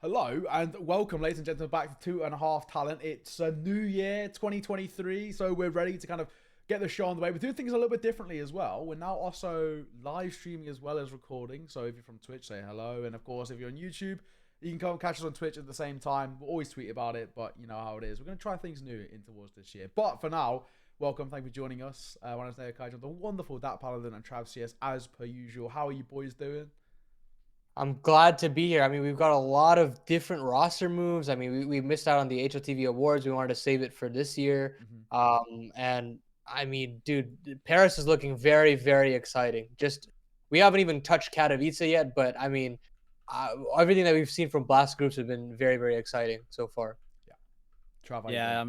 Hello and welcome, ladies and gentlemen, back to Two and a Half Talent. It's a new year, 2023, so we're ready to kind of get the show on the way. We're doing things a little bit differently as well. We're now also live streaming as well as recording. So if you're from Twitch, say hello. And of course, if you're on YouTube, you can come and catch us on Twitch at the same time. We'll always tweet about it, but you know how it is. We're going to try things new in towards this year. But for now, welcome. Thank you for joining us. I want to say hi to the wonderful Dat Paladin and Trav CS as per usual. How are you boys doing? I'm glad to be here. I mean, we've got a lot of different roster moves. I mean, we missed out on the HLTV Awards. We wanted to save it for this year. And I mean, dude, Paris is looking very, very exciting. We haven't even touched Katowice yet, but I mean, everything that we've seen from Blast groups has been very, very exciting so far. Trav, Yeah,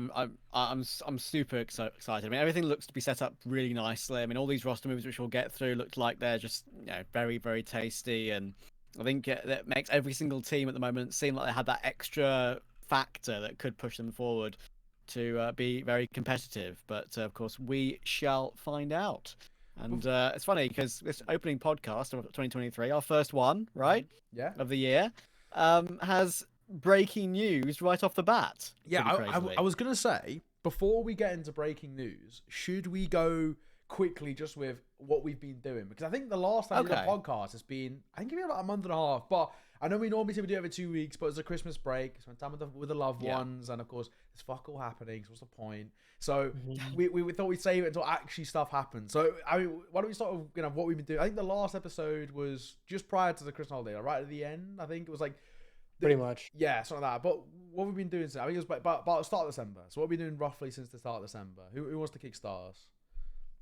I'm super excited. I mean, everything looks to be set up really nicely. I mean, all these roster moves, which we'll get through, look like they're just very, very tasty, and I think that makes every single team at the moment seem like they had that extra factor that could push them forward to be very competitive. But of course, we shall find out. And it's funny because this opening podcast of 2023, our first one, right? Yeah. Of the year, has breaking news right off the bat. Yeah, I was going to say, before we get into breaking news, should we go quickly just with what we've been doing? Because I think the last time we did a podcast has been, I think it's been about a month and a half, but I know we normally say we do it every 2 weeks, but it's a Christmas break, spend time with the loved ones, and of course, there's fuck all happening, so what's the point? So we thought we'd save it until actually stuff happens. So, I mean, why don't we start with what we've been doing? I think the last episode was just prior to the Christmas holiday, right at the end. I think it was like, pretty much. Yeah, something like that. But what we've been doing since, I think it was about the start of December. So what have we been doing roughly since the start of December? Who wants to kick stars?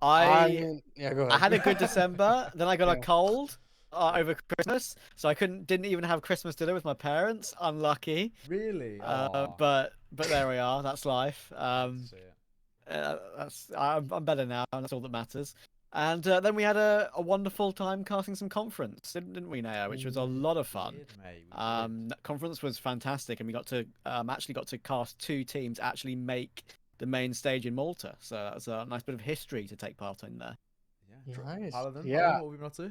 Go ahead. I had a good December. Then I got a cold over Christmas, so I didn't even have Christmas dinner with my parents. Unlucky. Really? But there we are. That's life. I'm better now, and that's all that matters. And then we had a wonderful time casting some conference, didn't we, Naya? Which was a lot of fun. Conference was fantastic, and we got to actually got to cast two teams actually make the main stage in Malta. So that was a nice bit of history to take part in there. Yeah, nice. Paladin, Yeah. what have we been up to?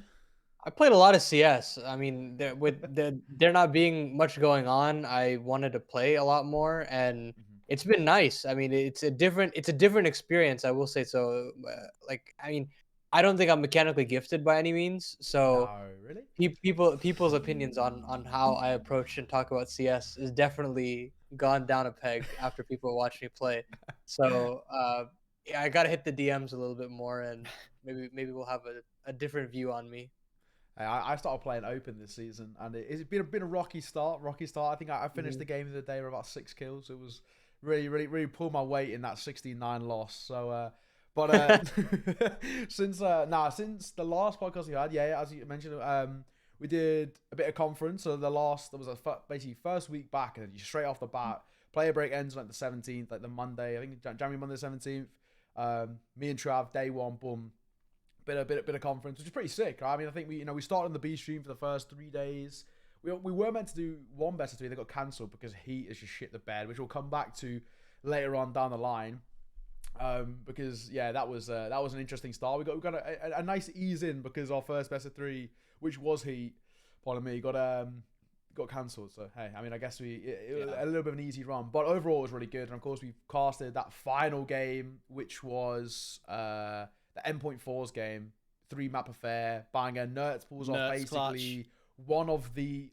I played a lot of CS. I mean, there not being much going on, I wanted to play a lot more, and it's been nice. I mean, it's a different experience, I will say. So, I mean, I don't think I'm mechanically gifted by any means. So, no, really? people's opinions on how I approach and talk about CS is definitely gone down a peg after people watch me play. So, yeah, I gotta hit the DMs a little bit more, and maybe we'll have a different view on me. I started playing Open this season, and it's been a rocky start. I think I finished the game of the day with about 6 kills. It was really pulled my weight in that 16-9 loss. So, since the last podcast we had, as you mentioned, we did a bit of conference. So there was basically first week back, and then straight off the bat, player break ends like the 17th, like the Monday. I think January Monday 17th. Me and Trav, day one, boom. Bit of conference, which is pretty sick. I mean, I think we started on the B stream for the first 3 days. We were meant to do one better 3. They got cancelled because heat is just shit the bed, which we'll come back to later on down the line. Because that was an interesting start. We got a nice ease in because our first best of 3, which was heat, pardon me, got cancelled. So hey, I mean, I guess it was a little bit of an easy run, but overall it was really good. And of course we casted that final game, which was the Endpoint4's game, 3-map affair, banger. Nerds pulls off basically one of the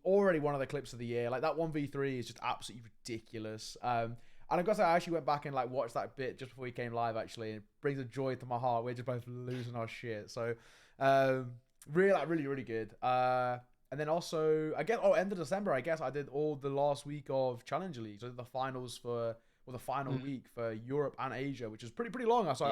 clips of the year. Like that 1v3 is just absolutely ridiculous. And I guess I actually went back and watched that bit just before we came live. Actually, and it brings a joy to my heart. We're just both losing our shit. So, really good. And then also, I guess, end of December, I guess I did all the last week of Challenger League. So I did the finals the final week for Europe and Asia, which is pretty long. So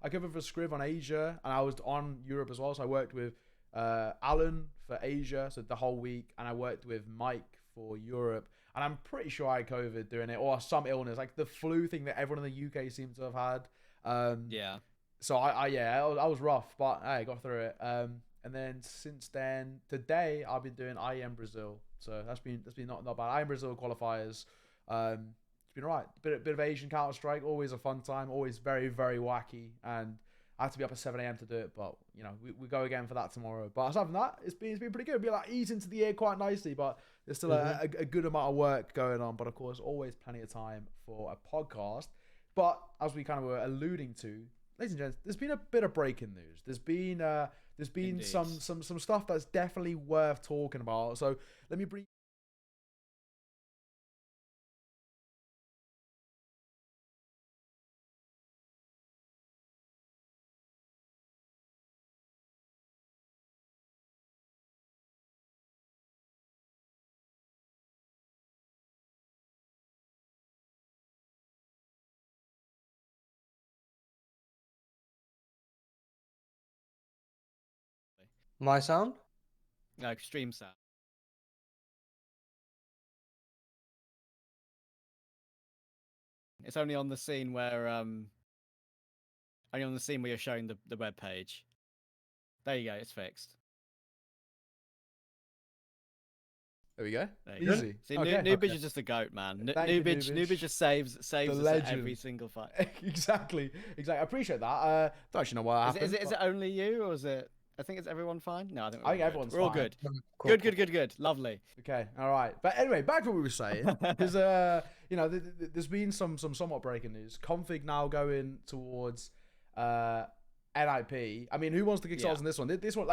I covered for Scriv on Asia, and I was on Europe as well. So I worked with Alan for Asia, so the whole week, and I worked with Mike for Europe. And I'm pretty sure I had COVID doing it, or some illness, like the flu thing that everyone in the UK seems to have had. So I was rough, but I got through it. And then since then, today I've been doing IEM Brazil, so that's been not bad. IEM Brazil qualifiers. It's been alright. Bit of Asian Counter-Strike, always a fun time, always very, very wacky. And I have to be up at 7 a.m. to do it, but you know, we go again for that tomorrow. But aside from that, it's been pretty good. It'll be like ease into the year quite nicely, but there's still a good amount of work going on. But of course, always plenty of time for a podcast. But as we kind of were alluding to, ladies and gents, there's been a bit of breaking news. There's been some stuff that's definitely worth talking about. So let me bring. My sound? No, extreme sound. It's only on the scene where you're showing the web page. There you go, it's fixed. There we go. Easy. See, Nubage is just a goat, man. Nubage just saves us at every single fight. Exactly. I appreciate that. Don't actually know what happened. Is it only you, or is it? I think it's everyone fine. No, I think everyone's we're all fine. Good. Good. Lovely. Okay. All right. But anyway, back to what we were saying. Because you know, there's been some somewhat breaking news. k0nfig now going towards NIP. I mean, who wants to kick starts on this one? This one,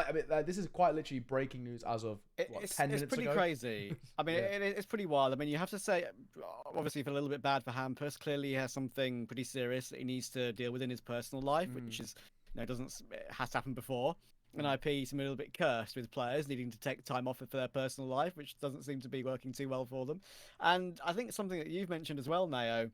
this is quite literally breaking news as of 10 minutes ago. It's pretty crazy. I mean, it's pretty wild. I mean, you have to say, obviously, feel a little bit bad for Hampus. Clearly, he has something pretty serious that he needs to deal with in his personal life, which is, you know, has happened before. NIP seem a little bit cursed with players needing to take time off for their personal life, which doesn't seem to be working too well for them. And I think something that you've mentioned as well, Nao,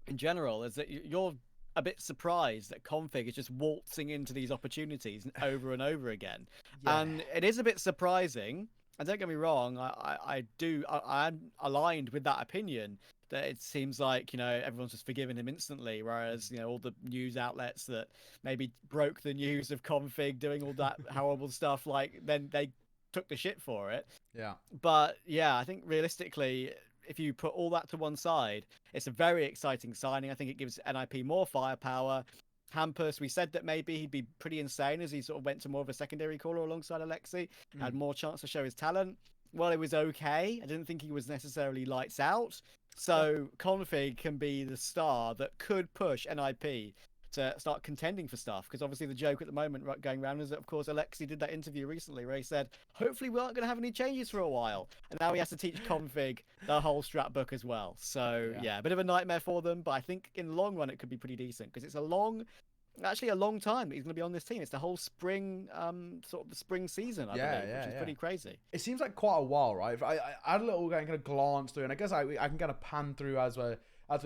in general, is that you're a bit surprised that k0nfig is just waltzing into these opportunities over and over again. And it is a bit surprising. And don't get me wrong, I'm aligned with that opinion, that it seems like, you know, everyone's just forgiven him instantly, whereas, you know, all the news outlets that maybe broke the news of k0nfig doing all that horrible stuff, like, then they took the shit for it. Yeah. But yeah, I think realistically, if you put all that to one side, it's a very exciting signing. I think it gives NIP more firepower. Hampus, we said that maybe he'd be pretty insane as he sort of went to more of a secondary caller alongside Alexi, had more chance to show his talent. Well, it was okay. I didn't think he was necessarily lights out. So k0nfig can be the star that could push NIP to start contending for stuff, because obviously the joke at the moment going around is that, of course, Alexi did that interview recently where he said, hopefully we aren't going to have any changes for a while, and now he has to teach k0nfig the whole strat book as well. So yeah, a bit of a nightmare for them, but I think in the long run it could be pretty decent, because it's a long time that he's going to be on this team. It's the whole spring, sort of the spring season, I believe, which is pretty crazy. It seems like quite a while, right? I had a little kind of glance through, and I guess I can kind of pan through as we're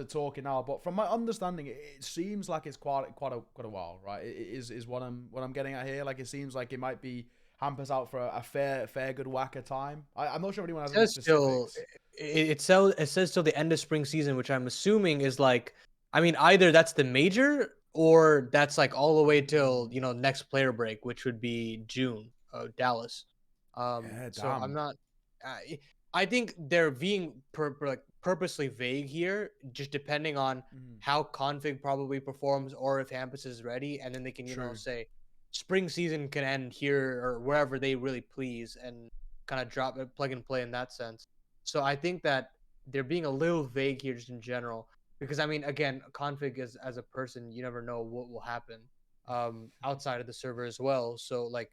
talking now. But from my understanding, it seems like it's quite a while, right? It is what I'm getting at here. Like, it seems like it might be Hampus out for a fair good whack of time. I'm not sure if anyone has any specifics. It says till the end of spring season, which I'm assuming is like, I mean, either that's the major, or that's like all the way till, you know, next player break, which would be June, Dallas. So I'm not. I think they're being purposely vague here, just depending on how k0nfig probably performs, or if Hampus is ready, and then they can, you know, say spring season can end here or wherever they really please, and kind of drop it, plug and play in that sense. So I think that they're being a little vague here, just in general. Because, I mean, again, k0nfig as a person, you never know what will happen outside of the server as well. So, like,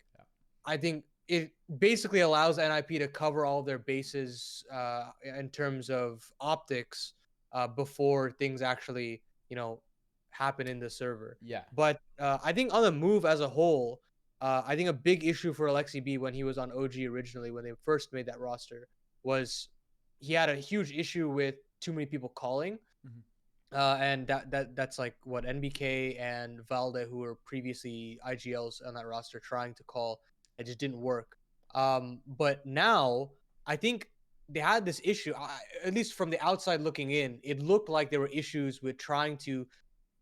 I think it basically allows NIP to cover all their bases in terms of optics before things actually, you know, happen in the server. Yeah. But I think on the move as a whole, I think a big issue for AlexiB when he was on OG originally, when they first made that roster, was he had a huge issue with too many people calling. And that's like what NBK and Valde, who were previously IGLs on that roster, trying to call. It just didn't work. But now I think they had this issue, at least from the outside looking in, it looked like there were issues with trying to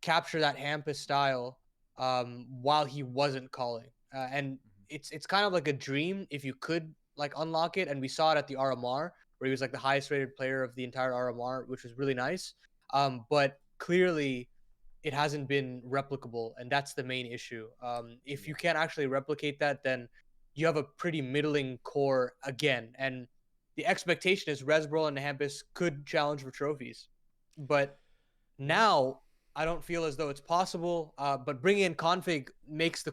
capture that Hampus style while he wasn't calling. And it's kind of like a dream if you could like unlock it. And we saw it at the RMR, where he was like the highest rated player of the entire RMR, which was really nice. But clearly it hasn't been replicable, and that's the main issue. If you can't actually replicate that, then you have a pretty middling core again, and the expectation is Resbro and Hampus could challenge for trophies, but now I don't feel as though it's possible. But bringing in k0nfig makes the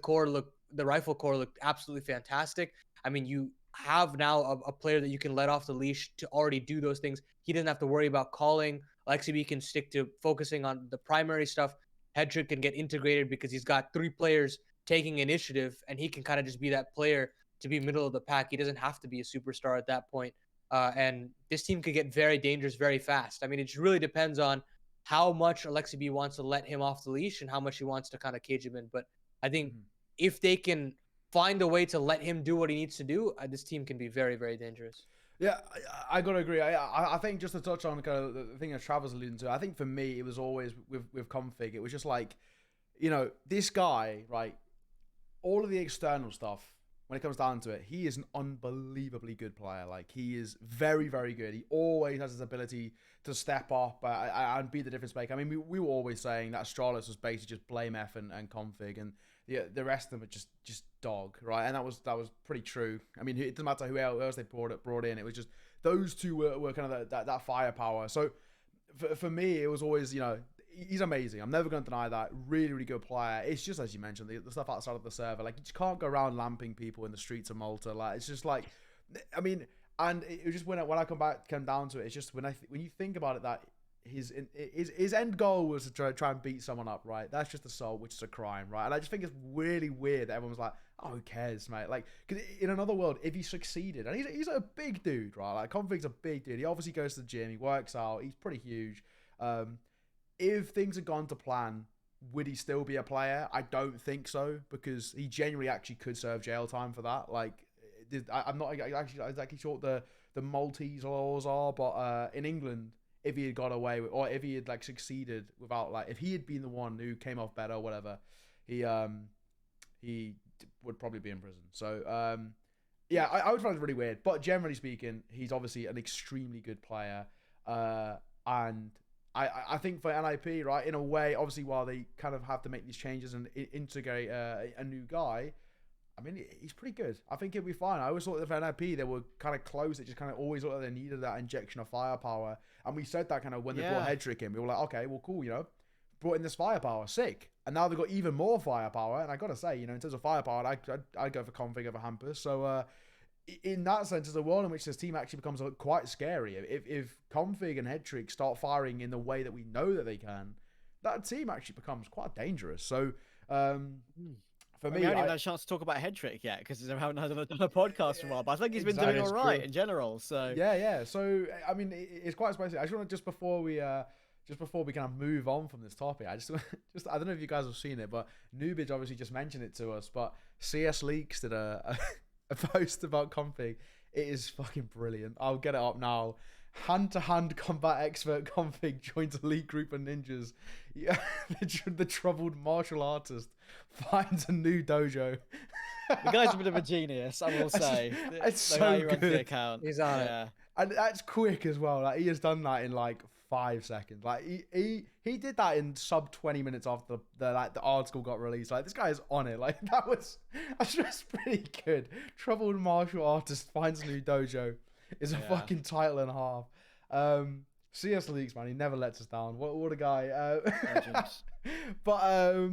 rifle core look absolutely fantastic. I mean, you have now a player that you can let off the leash to already do those things. He doesn't have to worry about calling. Lexi can stick to focusing on the primary stuff. Headtr1ck can get integrated because he's got 3 players taking initiative, and he can kind of just be that player to be middle of the pack. He doesn't have to be a superstar at that point. And this team could get very dangerous very fast. I mean, it just really depends on how much Alexi wants to let him off the leash and how much he wants to kind of cage him in. But I think if they can find a way to let him do what he needs to do, this team can be very, very dangerous. Yeah, I gotta agree. I think just to touch on kind of the thing that Travis alluded to, I think for me it was always with k0nfig. It was just like, you know, this guy, right? All of the external stuff, when it comes down to it, he is an unbelievably good player. Like, he is very, very good. He always has his ability to step up and be the difference maker. I mean, we were always saying that Astralis was basically just blame F and k0nfig, and the rest of them are just dog, right? And that was pretty true. I mean, it doesn't matter who else they brought in. It was just those two were kind of that firepower. So for me, it was always, you know, he's amazing. I'm never going to deny that. Really, really good player. It's just, as you mentioned, the stuff outside of the server. Like, you just can't go around lamping people in the streets of Malta. Like, it's just like, I mean, and it was just when I come down to it, it's just when you think about it, that his end goal was to try and beat someone up, right? That's just assault, which is a crime, right? And I just think it's really weird that everyone's like, oh, who cares, mate? Like, cause in another world, if he succeeded, and he's a big dude, right? Like, k0nfig's a big dude. He obviously goes to the gym, he works out, he's pretty huge. If things had gone to plan, would he still be a player? I don't think so, because he genuinely actually could serve jail time for that. Like, I'm not exactly sure what the Maltese laws are, but in England, if he had got away with, or if he had like succeeded without, like, if he had been the one who came off better or whatever, he would probably be in prison. So yeah, I would find it really weird. But generally speaking, he's obviously an extremely good player, and I think for NIP, right, in a way, obviously, while they kind of have to make these changes and integrate a new guy, I mean, he's pretty good. I think he'll be fine. I always thought that for NIP, they were kind of close. It just kind of always looked like they needed that injection of firepower. And we said that kind of when they brought Headtr1ck in. We were like, okay, well, cool, you know, brought in this firepower, sick. And now they've got even more firepower. And I got to say, you know, in terms of firepower, I'd go for k0nfig over Hampus. So in that sense, there's a world in which this team actually becomes quite scary. If k0nfig and Headtr1ck start firing in the way that we know that they can, that team actually becomes quite dangerous. So for me, I haven't even had a chance to talk about Headtr1ck yet because I haven't done a podcast for a while. But I think he's been doing all right in general. So yeah. So I mean, it's quite spicy. I just want to just before we kind of move on from this topic, I don't know if you guys have seen it, but Nubij obviously just mentioned it to us. But CSLxBBC did a post about k0nfig. It is fucking brilliant. I'll get it up now. Hand-to-hand combat expert k0nfig joins elite group of ninjas. Yeah, the troubled martial artist finds a new dojo. The guy's a bit of a genius, I will say. It's so good. The account. He's on it. And that's quick as well. Like, he has done that in like 5 seconds. Like, he did that in sub 20 minutes after the article got released. Like, this guy is on it. Like, that's just pretty good. Troubled martial artist finds a new dojo is a fucking title and a half. CSLxBBC, man, he never lets us down. What a guy. But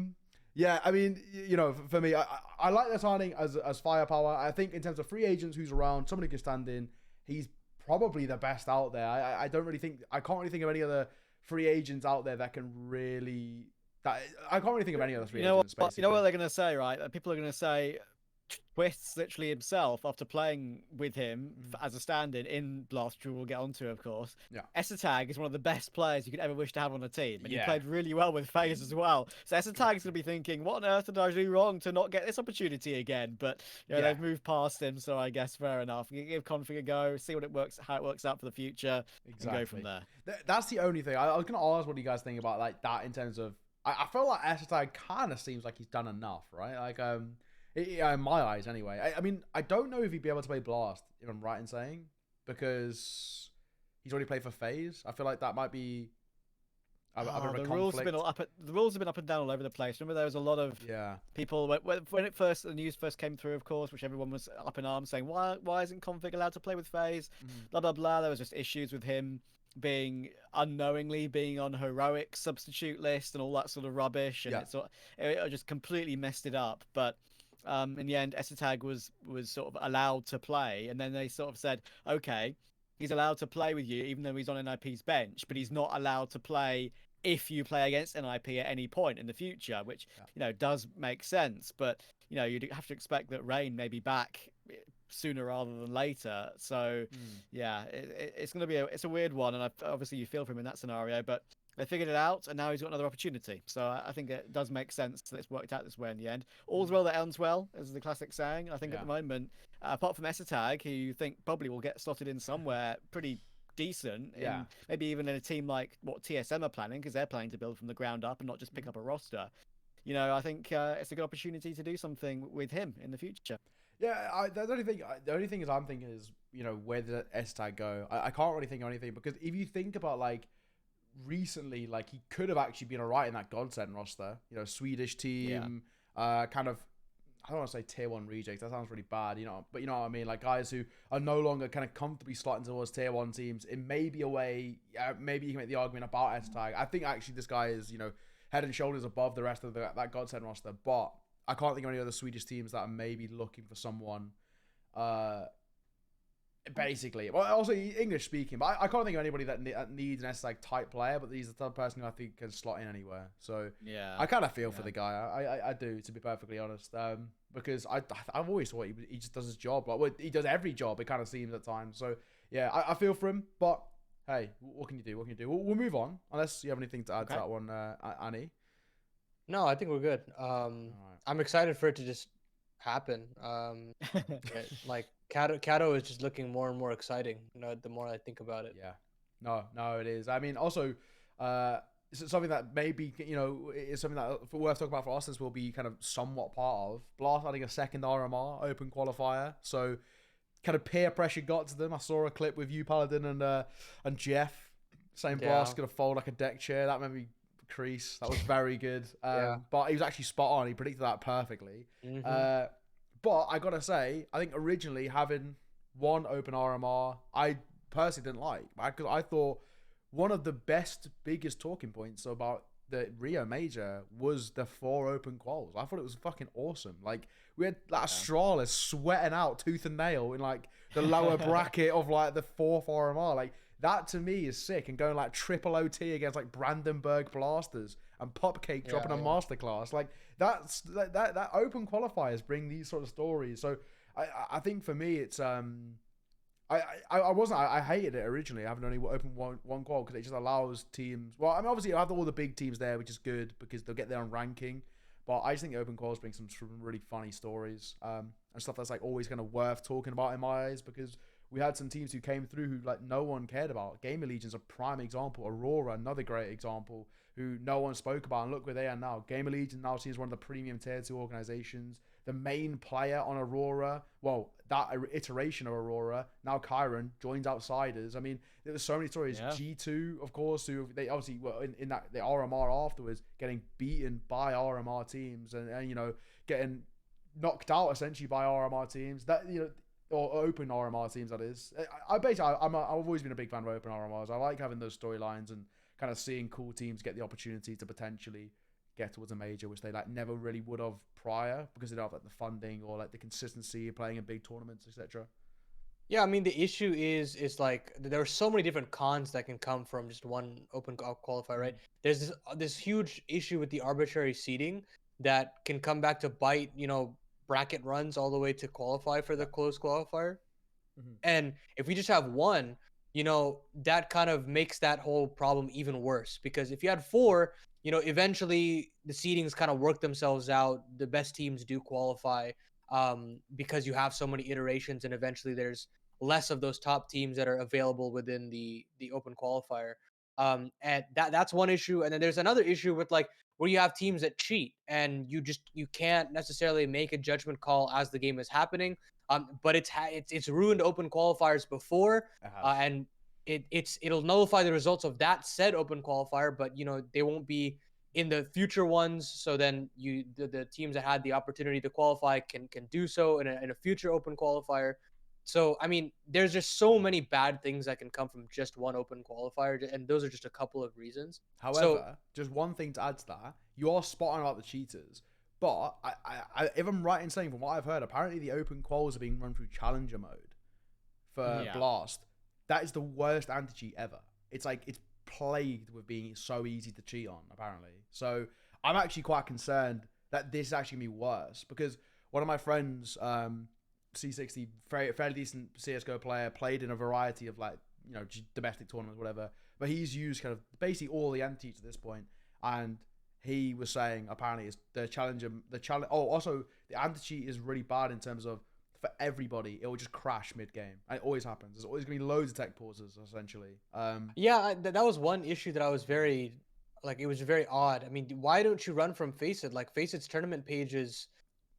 yeah, I mean, you know, for me, I like the signing as firepower. I think in terms of free agents who's around, somebody who can stand in, he's probably the best out there. I can't really think of any other free agents out there that can really. I can't really think of any other free agents. You know what they're gonna say, right? People are gonna say Twists literally himself after playing with him as a stand-in in Blast, which we'll get onto, of course. Yeah. Headtr1ck is one of the best players you could ever wish to have on a team, and he played really well with FaZe as well. So Headtr1ck is going to be thinking, what on earth did I do wrong to not get this opportunity again? But you know, they've moved past him, so I guess fair enough. You give k0nfig a go, see how it works out for the future, and go from there. That's the only thing. I was going to ask what you guys think about like that in terms of. I feel like Headtr1ck kind of seems like he's done enough, right? Like in my eyes, anyway. I mean, I don't know if he'd be able to play Blast, if I'm right in saying, because he's already played for FaZe. I feel like that might be The rules have been up and down all over the place. Remember, there was a lot of people when the news first came through, of course, which everyone was up in arms saying, why isn't Config allowed to play with FaZe? Blah blah blah. There was just issues with him unknowingly being on heroic substitute list and all that sort of rubbish, and it just completely messed it up. But in the end, Essetag was sort of allowed to play, and then they sort of said, okay, he's allowed to play with you even though he's on NIP's bench, but he's not allowed to play if you play against NIP at any point in the future, which does make sense. But you'd have to expect that Rain may be back sooner rather than later. So it's going to be a weird one, and obviously you feel for him in that scenario, but they figured it out, and now he's got another opportunity. So I think it does make sense that it's worked out this way in the end. All's well that ends well, as the classic saying. I think at the moment, apart from Essetag, who you think probably will get slotted in somewhere pretty decent, maybe even in a team like what TSM are planning, because they're planning to build from the ground up and not just pick up a roster. I think it's a good opportunity to do something with him in the future. Yeah, the only thing is I'm thinking is, where did Essetag go? I can't really think of anything, because if you think about recently, he could have actually been alright in that Godsend roster. Swedish team, kind of, I don't want to say tier 1 rejects. That sounds really bad, but you know what I mean? Guys who are no longer kind of comfortably slotting towards tier 1 teams. It may be a way, maybe you can make the argument about Essetag. I think actually this guy is, head and shoulders above the rest of that Godsend roster, but I can't think of any other Swedish teams that are maybe looking for someone, basically. Well, also English speaking, but I can't think of anybody that needs an Essetag type player, but he's the type of person who I think can slot in anywhere. So I kind of feel for the guy. I do, to be perfectly honest, because I've always thought he just does his job. He does every job, it kind of seems at times. So I feel for him, but hey, what can you do? We'll move on, unless you have anything to add to that one, Annie. No, I think we're good. I'm excited for it to just happen. Kato is just looking more and more exciting, the more I think about it. Yeah. No, it is. I mean, also, something that maybe, is something that worth talking about for us, this will be kind of somewhat part of. Blast adding a second RMR open qualifier. So kind of peer pressure got to them. I saw a clip with you, Paladin, and Jeff saying Blast going to fold like a deck chair. That made me crease. That was very good. But he was actually spot on. He predicted that perfectly. But I gotta say, I think originally having one open RMR, I personally didn't like, because I thought one of the biggest talking points about the Rio Major was the 4 open quals. I thought it was fucking awesome. We had Astralis sweating out tooth and nail in the lower bracket of the 4th RMR. That to me is sick, and going triple OT against Brandenburg Blasters and Popcake dropping a masterclass. That open qualifiers bring these sort of stories. So I think for me it's I hated it originally, having only open one qual, because it just allows teams. Well, I mean, obviously you have all the big teams there, which is good because they'll get their own ranking. But I just think the open quals bring some really funny stories, and stuff that's always kind of worth talking about in my eyes, because we had some teams who came through who no one cared about. Gamer Legion's a prime example. Aurora, another great example, who no one spoke about, and look where they are now. Gamer Legion now seems one of the premium tier 2 organizations. The main player on Aurora, well, that iteration of Aurora, now k0n, joins Outsiders. I mean, there were so many stories. G2, of course, who they obviously were in that the RMR afterwards, getting beaten by RMR teams, and getting knocked out essentially by RMR teams. That or open RMR teams, that is. I've always been a big fan of open RMRs. I like having those storylines and kind of seeing cool teams get the opportunity to potentially get towards a major, which they never really would have prior, because they don't have the funding or the consistency of playing in big tournaments, etc. Yeah, I mean, the issue is there are so many different cons that can come from just one open qualifier, right? There's this huge issue with the arbitrary seeding that can come back to bite, bracket runs all the way to qualify for the closed qualifier. And if we just have one, that kind of makes that whole problem even worse, because if you had 4, eventually the seedings kind of work themselves out. The best teams do qualify, because you have so many iterations, and eventually there's less of those top teams that are available within the open qualifier. And that's one issue. And then there's another issue with where you have teams that cheat, and you can't necessarily make a judgment call as the game is happening. But it's ruined open qualifiers before, and it'll nullify the results of that said open qualifier, but they won't be in the future ones. So then the teams that had the opportunity to qualify can do so in a future open qualifier. So I mean, there's just so many bad things that can come from just one open qualifier, and those are just a couple of reasons. However, just one thing to add to that, you are spot on about the cheaters. But if I'm right in saying, from what I've heard, apparently the open quals are being run through challenger mode for Blast. That is the worst anti-cheat ever. It's like, it's plagued with being so easy to cheat on, apparently. So I'm actually quite concerned that this is actually going to be worse, because one of my friends, C60, fairly decent CSGO player, played in a variety of domestic tournaments, whatever, but he's used kind of basically all the anti-cheats at this point, and he was saying apparently it's also the anti-cheat is really bad in terms of, for everybody, it will just crash mid-game. And it always happens. There's always going to be loads of tech pauses, essentially. That was one issue that I was very, it was very odd. I mean, why don't you run from Faceit? Faceit's tournament page has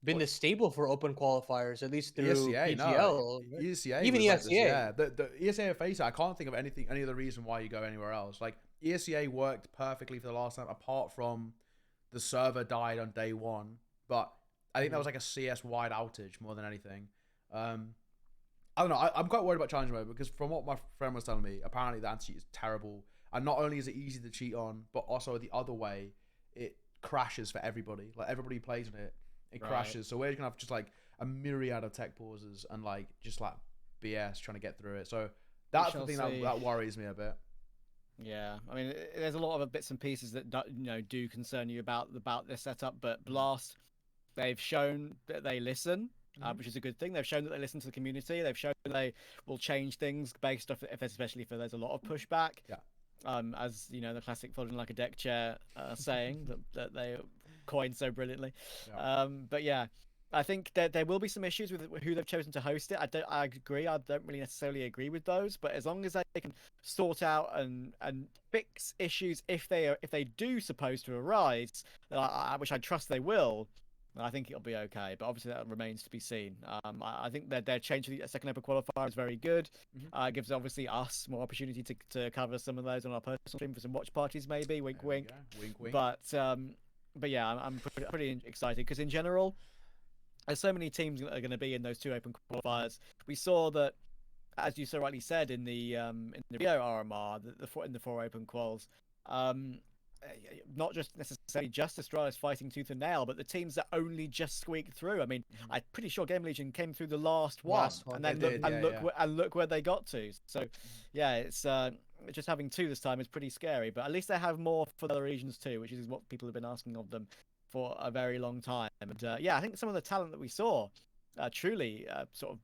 been the stable for open qualifiers, at least through ESCA, PGL. No, ESCA even ESCA. The ESCA of Faceit, I can't think of any other reason why you go anywhere else. ESCA worked perfectly for the last time, apart from the server died on day one. But I think that was like a CS-wide outage more than anything. I don't know. I'm quite worried about challenge mode, because from what my friend was telling me, apparently the anti-cheat is terrible. And not only is it easy to cheat on, but also the other way, it crashes for everybody. Everybody who plays on it, crashes. So we're going to have just a myriad of tech pauses and just BS trying to get through it. So that's the thing that worries me a bit. Yeah, I mean, there's a lot of bits and pieces that do concern you about this setup, but Blast, they've shown that they listen, which is a good thing. They've shown that they listen to the community. They've shown that they will change things based off, especially if there's a lot of pushback. Yeah. As the classic "folding like a deck chair" saying that they coined so brilliantly. Yeah. But yeah, I think that there will be some issues with who they've chosen to host it. I agree. I don't really necessarily agree with those, but as long as they can sort out and fix issues if they do suppose to arise, which I trust they will, I think it'll be okay. But obviously that remains to be seen. I think that their change to the second open qualifier is very good. It gives obviously us more opportunity to cover some of those on our personal stream for some watch parties, maybe. Wink, wink. Wink, wink. But yeah, I'm pretty excited, because in general, there's so many teams that are going to be in those two open qualifiers. We saw that, as you so rightly said, in the Rio RMR, in the 4 open quals, not just necessarily just Astralis fighting tooth and nail, but the teams that only just squeaked through. I mean, I'm pretty sure Game Legion came through the last one, and then look where they got to. So, yeah, it's just having 2 this time is pretty scary. But at least they have more for the other regions too, which is what people have been asking of them for a very long time. And I think some of the talent that we saw truly sort of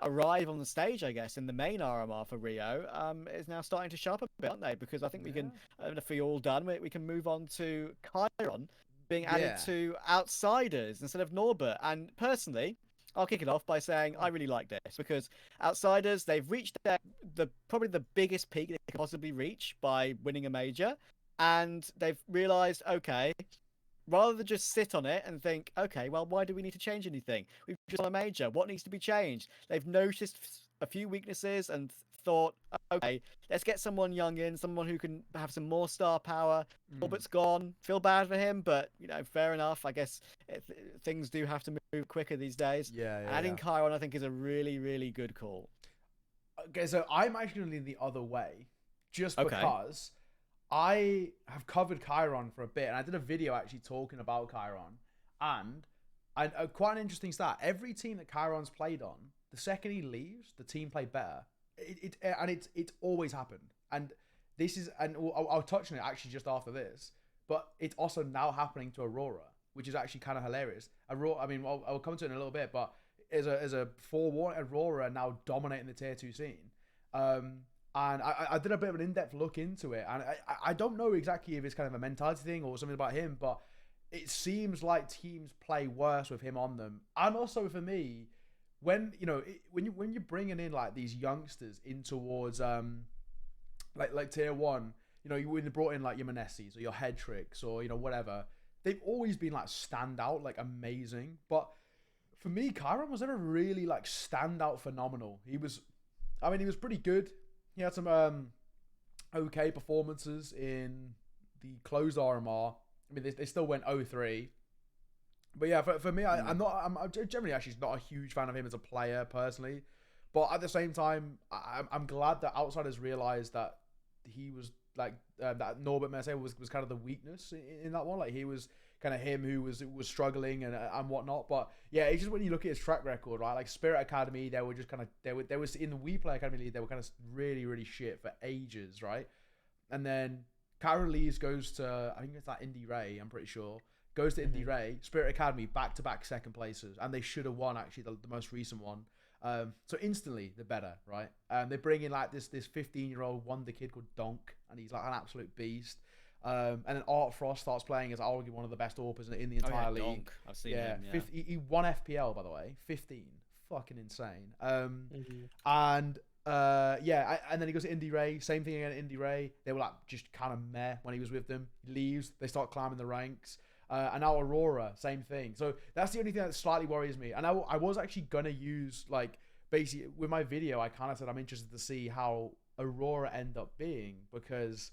arrive on the stage, I guess, in the main RMR for Rio, is now starting to show up a bit, aren't they? Because I think we can, if we're all done, we can move on to k0n being added to Outsiders instead of Norbert. And personally, I'll kick it off by saying I really like this, because Outsiders, they've reached probably the biggest peak they could possibly reach by winning a major, and they've realized, okay, rather than just sit on it and think, okay, well, why do we need to change anything? We've just won a major. What needs to be changed? They've noticed a few weaknesses and thought, okay, let's get someone young in, someone who can have some more star power. Norbert's gone. Feel bad for him, but, fair enough. I guess things do have to move quicker these days. Adding k0n, I think, is a really, really good call. Okay, so I'm actually going to lean the other way, just because I have covered k0n for a bit, and I did a video actually talking about k0n, and quite an interesting stat. Every team that k0n's played on, the second he leaves, the team played better. It's always happened, and this is, and I'll touch on it actually just after this, but it's also now happening to Aurora, which is actually kind of hilarious. Aurora, I mean, I'll come to it in a little bit, but as a forewarning, Aurora are now dominating the tier 2 scene. And I did a bit of an in-depth look into it, and I don't know exactly if it's kind of a mentality thing or something about him, but it seems like teams play worse with him on them. And also for me, when you're bringing in these youngsters in towards like tier 1, when you brought in your Manessis or your Headtr1ck or whatever, they've always been standout, amazing. But for me, k0n was never really standout phenomenal. He was pretty good. he had some okay performances in the closed RMR. I mean, they still went 0-3. But yeah, for me, I'm generally actually not a huge fan of him as a player personally. But at the same time, I'm glad that outsiders realized that he was like that Norbert Mercier was kind of the weakness in that one. Like he was kind of him who was struggling and whatnot. But yeah, it's just when you look at his track record, right? Like Spirit Academy, they were just kind of they was in the We Play Academy League, they were kind of really shit for ages, right? And then Karen Lees goes to, I think it's that Indy Ray, I'm pretty sure. Goes to Indy Ray, Spirit Academy, back-to-back second places, and they should have won actually the most recent one. So instantly they're better, right? They bring in like this 15-year-old wonder kid called Donk, and he's like an absolute beast. And then Art Frost starts playing as arguably one of the best AWPers in the entire league. Donk. I've seen him. Yeah. He won FPL, by the way, 15, fucking insane. And then he goes to Indy Ray, same thing again at Indy Ray. They were like just kind of meh when he was with them. He leaves, they start climbing the ranks. And now Aurora, same thing. So that's the only thing that slightly worries me. And I was actually going to use, like, basically, with my video, I kind of said I'm interested to see how Aurora end up being. Because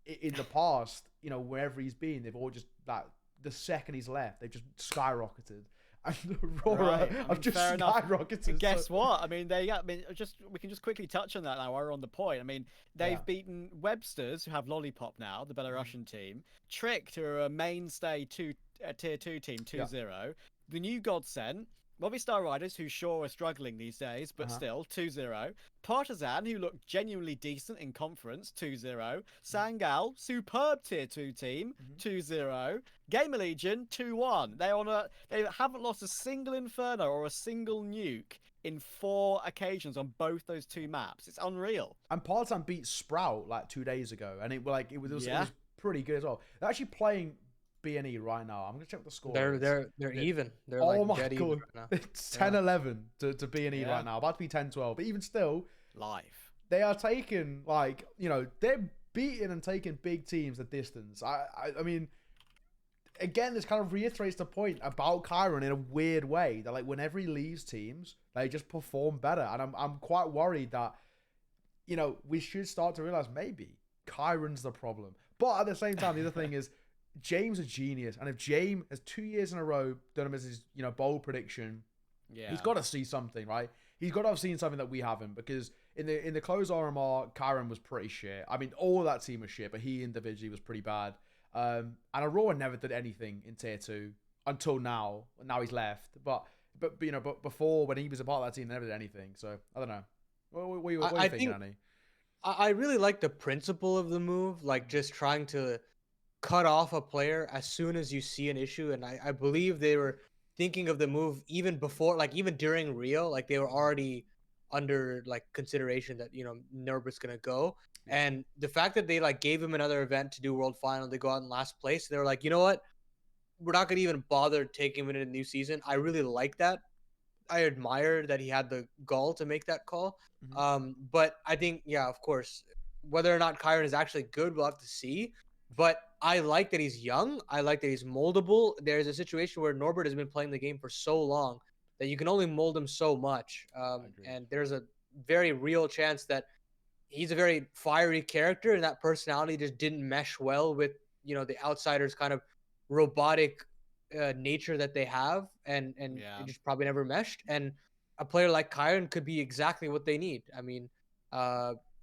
in the past, you know, wherever he's been, they've all just, like, the second he's left, they've just skyrocketed. And Aurora have just skyrocketed. But guess what? I mean, we can just quickly touch on that now while we're on the point. I mean, they've beaten Websters, who have Lollipop now, the Belarusian team. Tricked, who are a mainstay tier 2 team, 2-0. The new Godsend. Movistar Riders, who sure are struggling these days, but still, 2-0. Partisan, who look genuinely decent in conference, 2-0. Sangal, superb tier 2 team, 2-0. Gamer Legion, 2-1. They haven't lost a single Inferno or a single nuke in 4 occasions on both those 2 maps. It's unreal. And Partisan beat Sprout like 2 days ago, and it was pretty good as well. They're actually playing BNE right now. I'm gonna check the score. They're even. They're like dead God. even right now. It's 10-11 to BNE right now. About to be 10-12. But even still, live. They are taking, like, you know, they're beating and taking big teams a distance. I mean, again, this kind of reiterates the point about k0n in a weird way that, like, whenever he leaves teams, they just perform better. And I'm quite worried that, you know, we should start to realize maybe k0n's the problem. But at the same time, the other thing is, James is a genius, and if James has 2 years in a row done him as his, you know, bold prediction, he's got to see something, right? He's got to have seen something that we haven't, because in the closed RMR, k0n was pretty shit. I mean, all of that team was shit, but he individually was pretty bad. And Aurora never did anything in tier 2 until now. Now he's left, but you know, but before, when he was a part of that team, they never did anything. So I don't know. What do you think, Danny? I really like the principle of the move, like just trying to cut off a player as soon as you see an issue. And I believe they were thinking of the move even before, like even during Rio, like they were already under like consideration that, you know, Norbert's gonna go. And the fact that they like gave him another event to do World Final, they go out in last place. They were like, you know what, we're not gonna even bother taking him into the new season. I really like that. I admire that he had the gall to make that call. But I think, yeah, of course, whether or not k0n is actually good, we'll have to see. But I like that he's young. I like that he's moldable. There's a situation where Norbert has been playing the game for so long that you can only mold him so much. And there's a very real chance that he's a very fiery character, and that personality just didn't mesh well with, you know, the outsiders' kind of robotic nature that they have, and it just probably never meshed. And a player like k0n could be exactly what they need. I mean,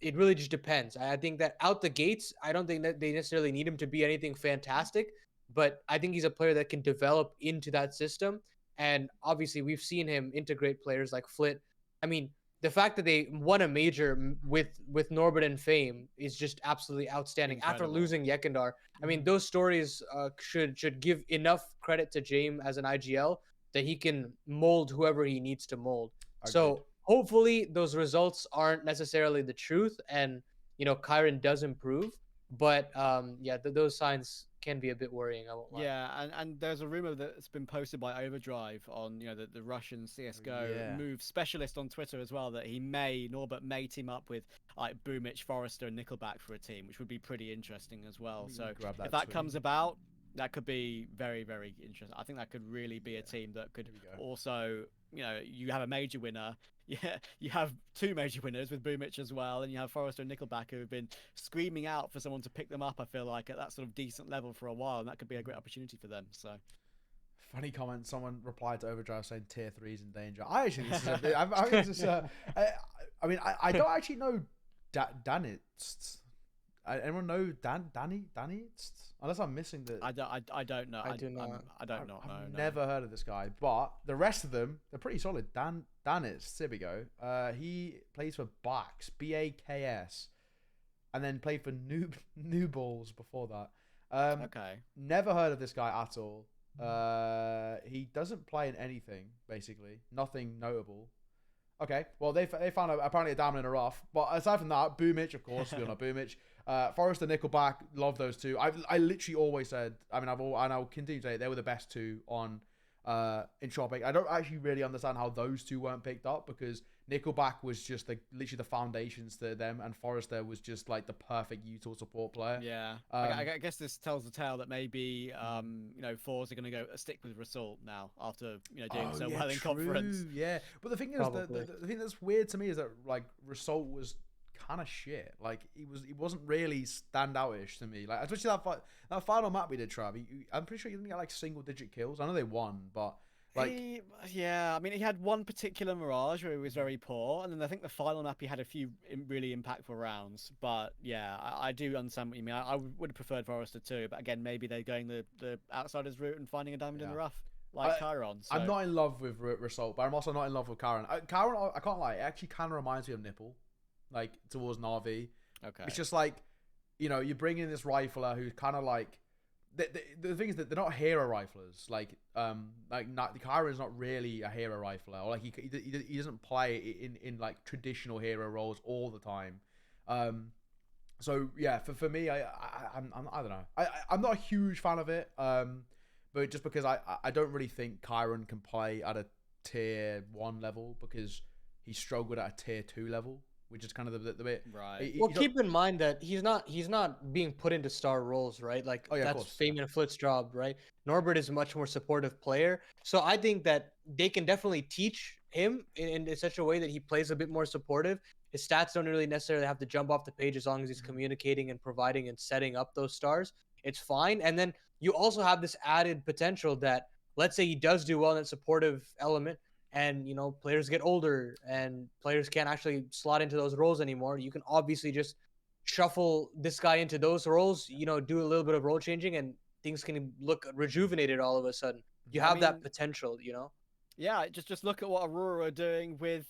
it really just depends. I think that out the gates, I don't think that they necessarily need him to be anything fantastic, but I think he's a player that can develop into that system. And obviously, we've seen him integrate players like Flit. I mean, the fact that they won a major with Norbert and Fame is just absolutely outstanding. Incredible. After losing Yekindar. I mean, those stories should give enough credit to James as an IGL that he can mold whoever he needs to mold. So hopefully those results aren't necessarily the truth, and, you know, k0n does improve. But those signs can be a bit worrying, I won't lie. Yeah, and there's a rumor that's been posted by Overdrive on, you know, the Russian CSGO move specialist on Twitter as well, that Norbert may team up with like Boomich, Forrester, and Nickelback for a team, which would be pretty interesting as well. So if that comes about, That could be very, very interesting. I think that could really be a team that could also, you have a major winner. Yeah, you have two major winners with Boomich as well, and you have Forrester and Nickelback who have been screaming out for someone to pick them up. I feel like at that sort of decent level for a while, and that could be a great opportunity for them. So. Funny comment. Someone replied to Overdrive saying tier 3 is in danger. I actually think this is a bit. I think this is I mean, I don't actually know Danitz. Anyone know Danny? Unless I'm missing the. I don't know. I do not. I don't know. I've never heard of this guy, but the rest of them, they're pretty solid. Danitz, there we go. He plays for Baks, BAKS, and then played for New Balls before that. Okay. Never heard of this guy at all. He doesn't play in anything, basically. Nothing notable. Okay, well, they found apparently a diamond in the rough. But aside from that, Boomich, of course, we all know Boomich. Forrester, Nickelback, love those two. I literally always said, I mean, and I'll continue to say they were the best two on in short pick. I don't actually really understand how those two weren't picked up, because Nickelback was just literally the foundations to them, and Forrester was just like the perfect util support player. Yeah, I guess this tells the tale that maybe Forza are going to go stick with Result now after doing so well in conference. Yeah, but the thing is, the thing that's weird to me is that like Result was kind of shit. Like he wasn't really standoutish to me. Like especially that final map we did, Trav. I'm pretty sure he didn't get like single digit kills. I know they won, but. I mean, he had one particular Mirage where he was very poor, and then I think the final map he had a few really impactful rounds. But yeah, I do understand what you mean. I would have preferred Forrester too, but again, maybe they're going the outsiders route and finding a diamond in the rough, like k0n. So. I'm not in love with Result, but I'm also not in love with k0n. k0n, I can't lie, it actually kind of reminds me of Nipple, like towards Navi. Okay, it's just like you bring in this rifler who's kind of like. The thing is that they're not hero riflers. Like k0n is not really a hero rifler, or like he doesn't play in like traditional hero roles all the time. So yeah, for me, I don't know. I'm not a huge fan of it. But just because I don't really think k0n can play at a tier 1 level, because he struggled at a tier 2 level. Which is kind of the bit. Right. Well, keep in mind that he's not being put into star roles, right? Like that's Fame and Flit's job, right? Norbert is a much more supportive player, so I think that they can definitely teach him in such a way that he plays a bit more supportive. His stats don't really necessarily have to jump off the page as long as he's communicating and providing and setting up those stars. It's fine. And then you also have this added potential that, let's say he does do well in that supportive element, and players get older and players can't actually slot into those roles anymore. You can obviously just shuffle this guy into those roles, do a little bit of role changing, and things can look rejuvenated all of a sudden. You have that potential, Yeah, just look at what Aurora are doing with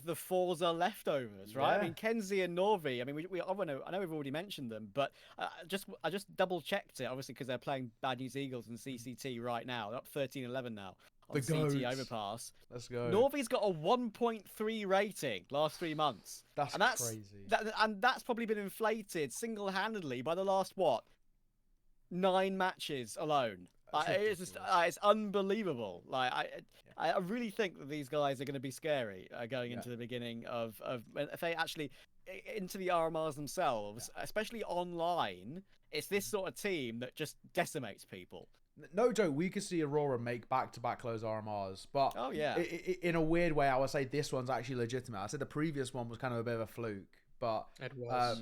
the Forza leftovers, right? Yeah. I mean, Kenzie and Norvi. I mean, I know we've already mentioned them, but I just double checked it, obviously, because they're playing Bad News Eagles and CCT right now. They're up 13-11 now. On CT Overpass. Let's go. Norvi's got a 1.3 rating last 3 months. That's crazy. And that's probably been inflated single-handedly by the last 9 matches alone. It's unbelievable. Like I really think that these guys are going to be scary going into the beginning of if they actually into the RMRs themselves, especially online. It's this sort of team that just decimates people. No joke, we could see Aurora make back-to-back close RMRs, but in a weird way, I would say this one's actually legitimate. I said the previous one was kind of a bit of a fluke, but it was.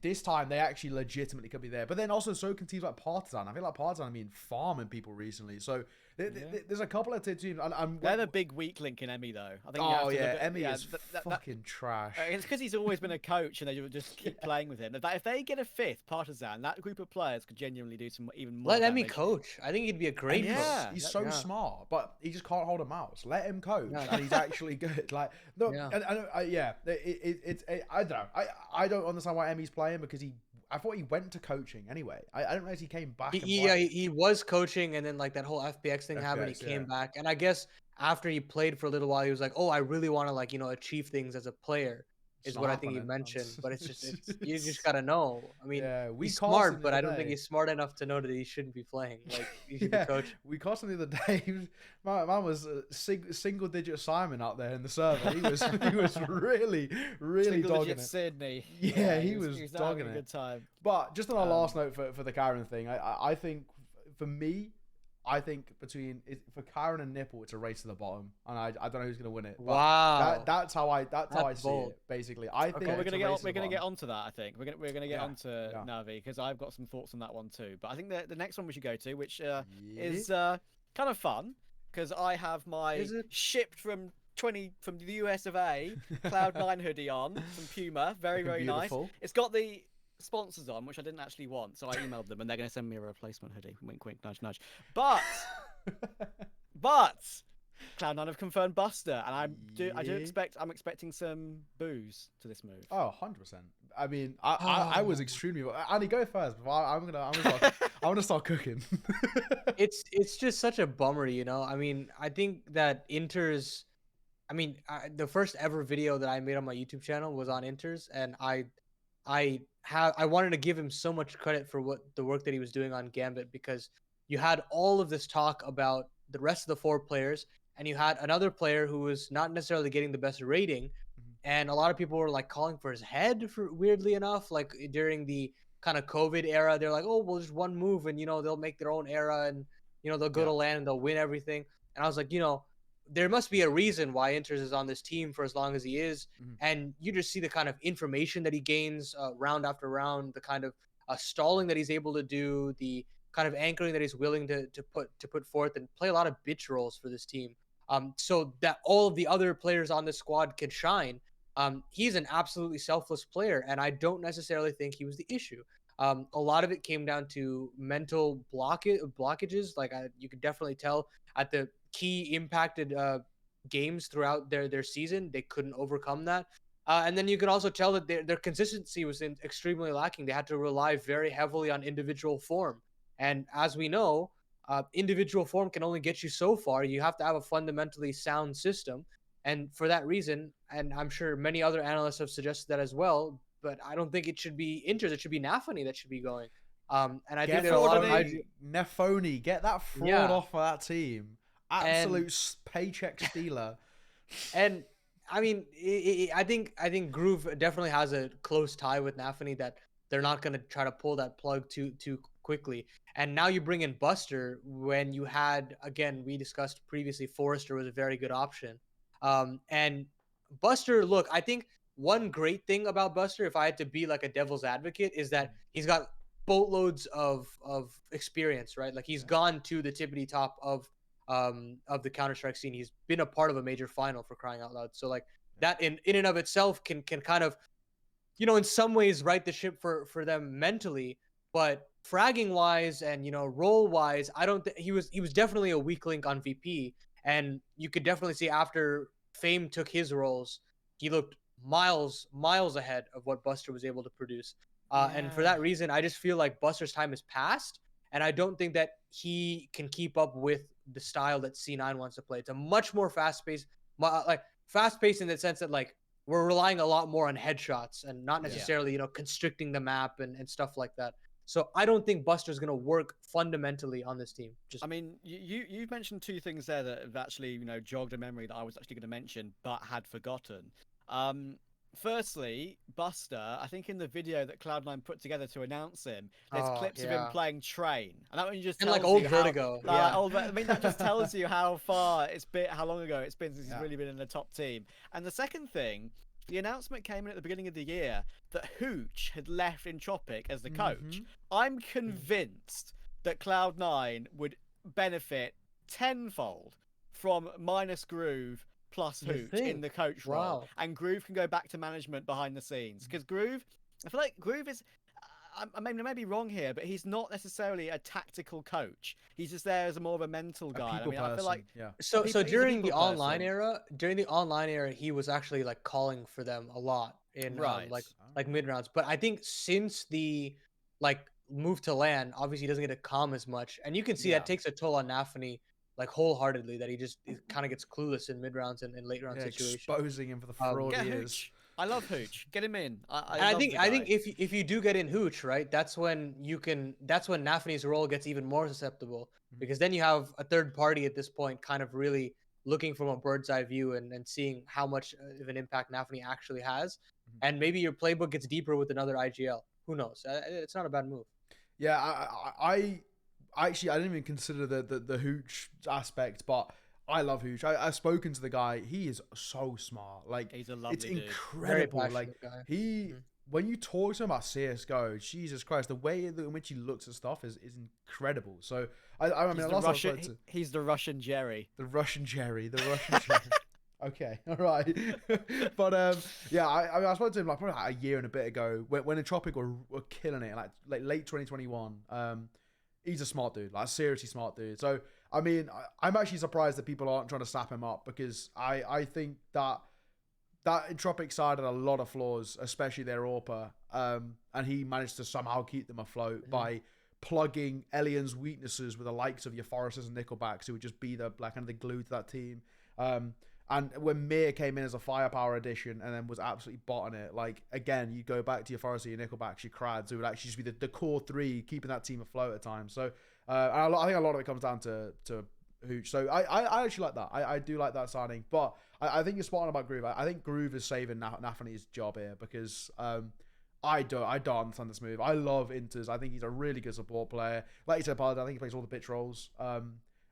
This time they actually legitimately could be there. But then also so can teams like Partizan. I feel like Partizan have been farming people recently, so there's a couple of teams. They're the big weak link in Emmy, though. I think. Emmy is fucking trash. It's because he's always been a coach, and they just keep playing with him. If they get a 5th Partizan, that group of players could genuinely do some even more. Let Emmy coach. I think he'd be a great coach. He's so smart, but he just can't hold a mouse. Let him coach, and he's actually good. Like no, I don't know. I don't understand why Emmy's playing, because I thought he went to coaching anyway. I don't realize he came back. He was coaching, and then like that whole FPX thing happened. He came back, and I guess after he played for a little while, he was like, "Oh, I really want to achieve things as a player." is what I think he Snapping it. mentioned. But it's you just gotta know. I mean, Yeah, we he's cast him smart, the but I other don't think day. he's smart enough to know that he shouldn't be playing. Like he should be Yeah, coaching. we cast him the other day. Man was single digit Simon out there in the server. He was really Single dogging digit it. Sydney. Yeah, he was having dogging a it. good time. But just on our last note for the Karen thing, I think for me, I think for Karen and Nipple, it's a race to the bottom, and I don't know who's gonna win it. But Wow, that's how I see bold. it. Basically, I think Well, we're it's gonna get onto that. I think we're gonna get onto yeah. Navi because I've got some thoughts on that one too. But I think the next one we should go to, which is Yeah. kind of fun, because I have my shipped from the US of A Cloud9 hoodie on from Puma. Very nice. Beautiful. It's got the sponsors on, which I didn't actually want, so I emailed them and they're going to send me a replacement hoodie. Wink, wink, nudge, nudge. But Cloud9 have confirmed Buster, and I'm expecting some boos to this move. Oh, 100%. I mean, I was extremely. Andy, go first. I'm gonna start cooking. It's just such a bummer, you know. I mean, I think that Inter's. I mean, the first ever video that I made on my YouTube channel was on Inter's, and I wanted to give him so much credit for the work that he was doing on Gambit, because you had all of this talk about the rest of the 4 players, and you had another player who was not necessarily getting the best rating, and a lot of people were like calling for his head, for weirdly enough, like during the kind of COVID era. They're like, oh, well, just one move and they'll make their own era, and they'll go to LAN and they'll win everything. And I was like, there must be a reason why Inters is on this team for as long as he is. And you just see the kind of information that he gains round after round, the kind of stalling that he's able to do, the kind of anchoring that he's willing to put forth, and play a lot of bitch roles for this team. So that all of the other players on this squad can shine. He's an absolutely selfless player, and I don't necessarily think he was the issue. A lot of it came down to mental blockages. Like you could definitely tell at the key impacted games throughout their season, they couldn't overcome that. And then you could also tell that their consistency was extremely lacking. They had to rely very heavily on individual form. And as we know, individual form can only get you so far. You have to have a fundamentally sound system. And for that reason, and I'm sure many other analysts have suggested that as well, but I don't think it should be Inters. It should be Nafani that should be going. And I think there are a lot of Nefoni, get that fraud off of that team. Absolute paycheck stealer. And I mean, I think Groove definitely has a close tie with Nafani, that they're not going to try to pull that plug too quickly. And now you bring in Buster when you had, again, we discussed previously, Forrester was a very good option. And Buster, look, I think one great thing about Buster, if I had to be like a devil's advocate, is that he's got boatloads of experience, right? Like he's gone to the tippity top of the Counter-Strike scene. He's been a part of a major final, for crying out loud. So like that in and of itself can kind of, in some ways right the ship for them mentally. But fragging wise and role wise, I don't think he was definitely a weak link on VP. And you could definitely see after Fame took his roles, he looked miles ahead of what Buster was able to produce. And for that reason, I just feel like Buster's time has passed, and I don't think that he can keep up with the style that C9 wants to play. It's a much more fast-paced in the sense that like we're relying a lot more on headshots and not necessarily constricting the map and stuff like that. So I don't think Buster's going to work fundamentally on this team. I mean, you've mentioned 2 things there that have actually jogged a memory that I was actually going to mention but had forgotten. Firstly, Buster, I think in the video that Cloud9 put together to announce him, there's clips of him playing Train, and that one just tells like old Vertigo. I mean, that just tells you how long ago it's been since he's really been in the top team. And the second thing, the announcement came in at the beginning of the year that Hooch had left Entropic as the coach. I'm convinced that Cloud9 would benefit tenfold from minus Groove plus Hooch in the coach role. And Groove can go back to management behind the scenes. Because Groove, I feel like Groove is, I may be wrong here, but he's not necessarily a tactical coach. He's just there as more of a mental guy. I mean, I feel like so during the online era, he was actually like calling for them a lot in like mid rounds. But I think since the like move to LAN, obviously he doesn't get to calm as much, and you can see that takes a toll on Nafani like wholeheartedly. That he kind of gets clueless in mid rounds and late round situations. Exposing him for the fraud he is. I love Hooch. Get him in. I love think the I guy. think if you do get in Hooch, right, that's when Nafany's role gets even more susceptible, because then you have a third party at this point kind of really looking from a bird's eye view and seeing how much of an impact Nafany actually has, and maybe your playbook gets deeper with another IGL. Who knows? It's not a bad move. Yeah, I actually I didn't even consider the Hooch aspect, but I love Hooch. I've spoken to the guy. He is so smart. Like, He's a lovely it's dude. incredible. Very Like passionate guy. he when you talk to him about CS:GO, Jesus Christ, the way in which he looks at stuff is incredible. So I mean, He's the Russian Jerry. The Russian Jerry. Okay, all right. But yeah, I mean, I spoke to him like probably like a year and a bit ago when Headtr1ck were killing it, like late 2021. He's a smart dude, like a seriously smart dude. So I mean, I'm actually surprised that people aren't trying to snap him up, because I think that Headtr1ck side had a lot of flaws, especially their AWPer, and he managed to somehow keep them afloat by plugging Elian's weaknesses with the likes of your Foresters and Nickelbacks, who would just be the kind of the glue to that team. And when Mir came in as a firepower addition and then was absolutely botting it, like, again, you go back to your Forester, your Nickelbacks, your Crads, who would actually just be the core three, keeping that team afloat at times. So and I think a lot of it comes down to Hooch. So I actually like that. I do like that signing. But I think you're spot on about Groove. I think Groove is saving Nafany's job here, because I don't understand this move. I love Inters. I think he's a really good support player. Like you said, Pard, I think he plays all the pitch roles.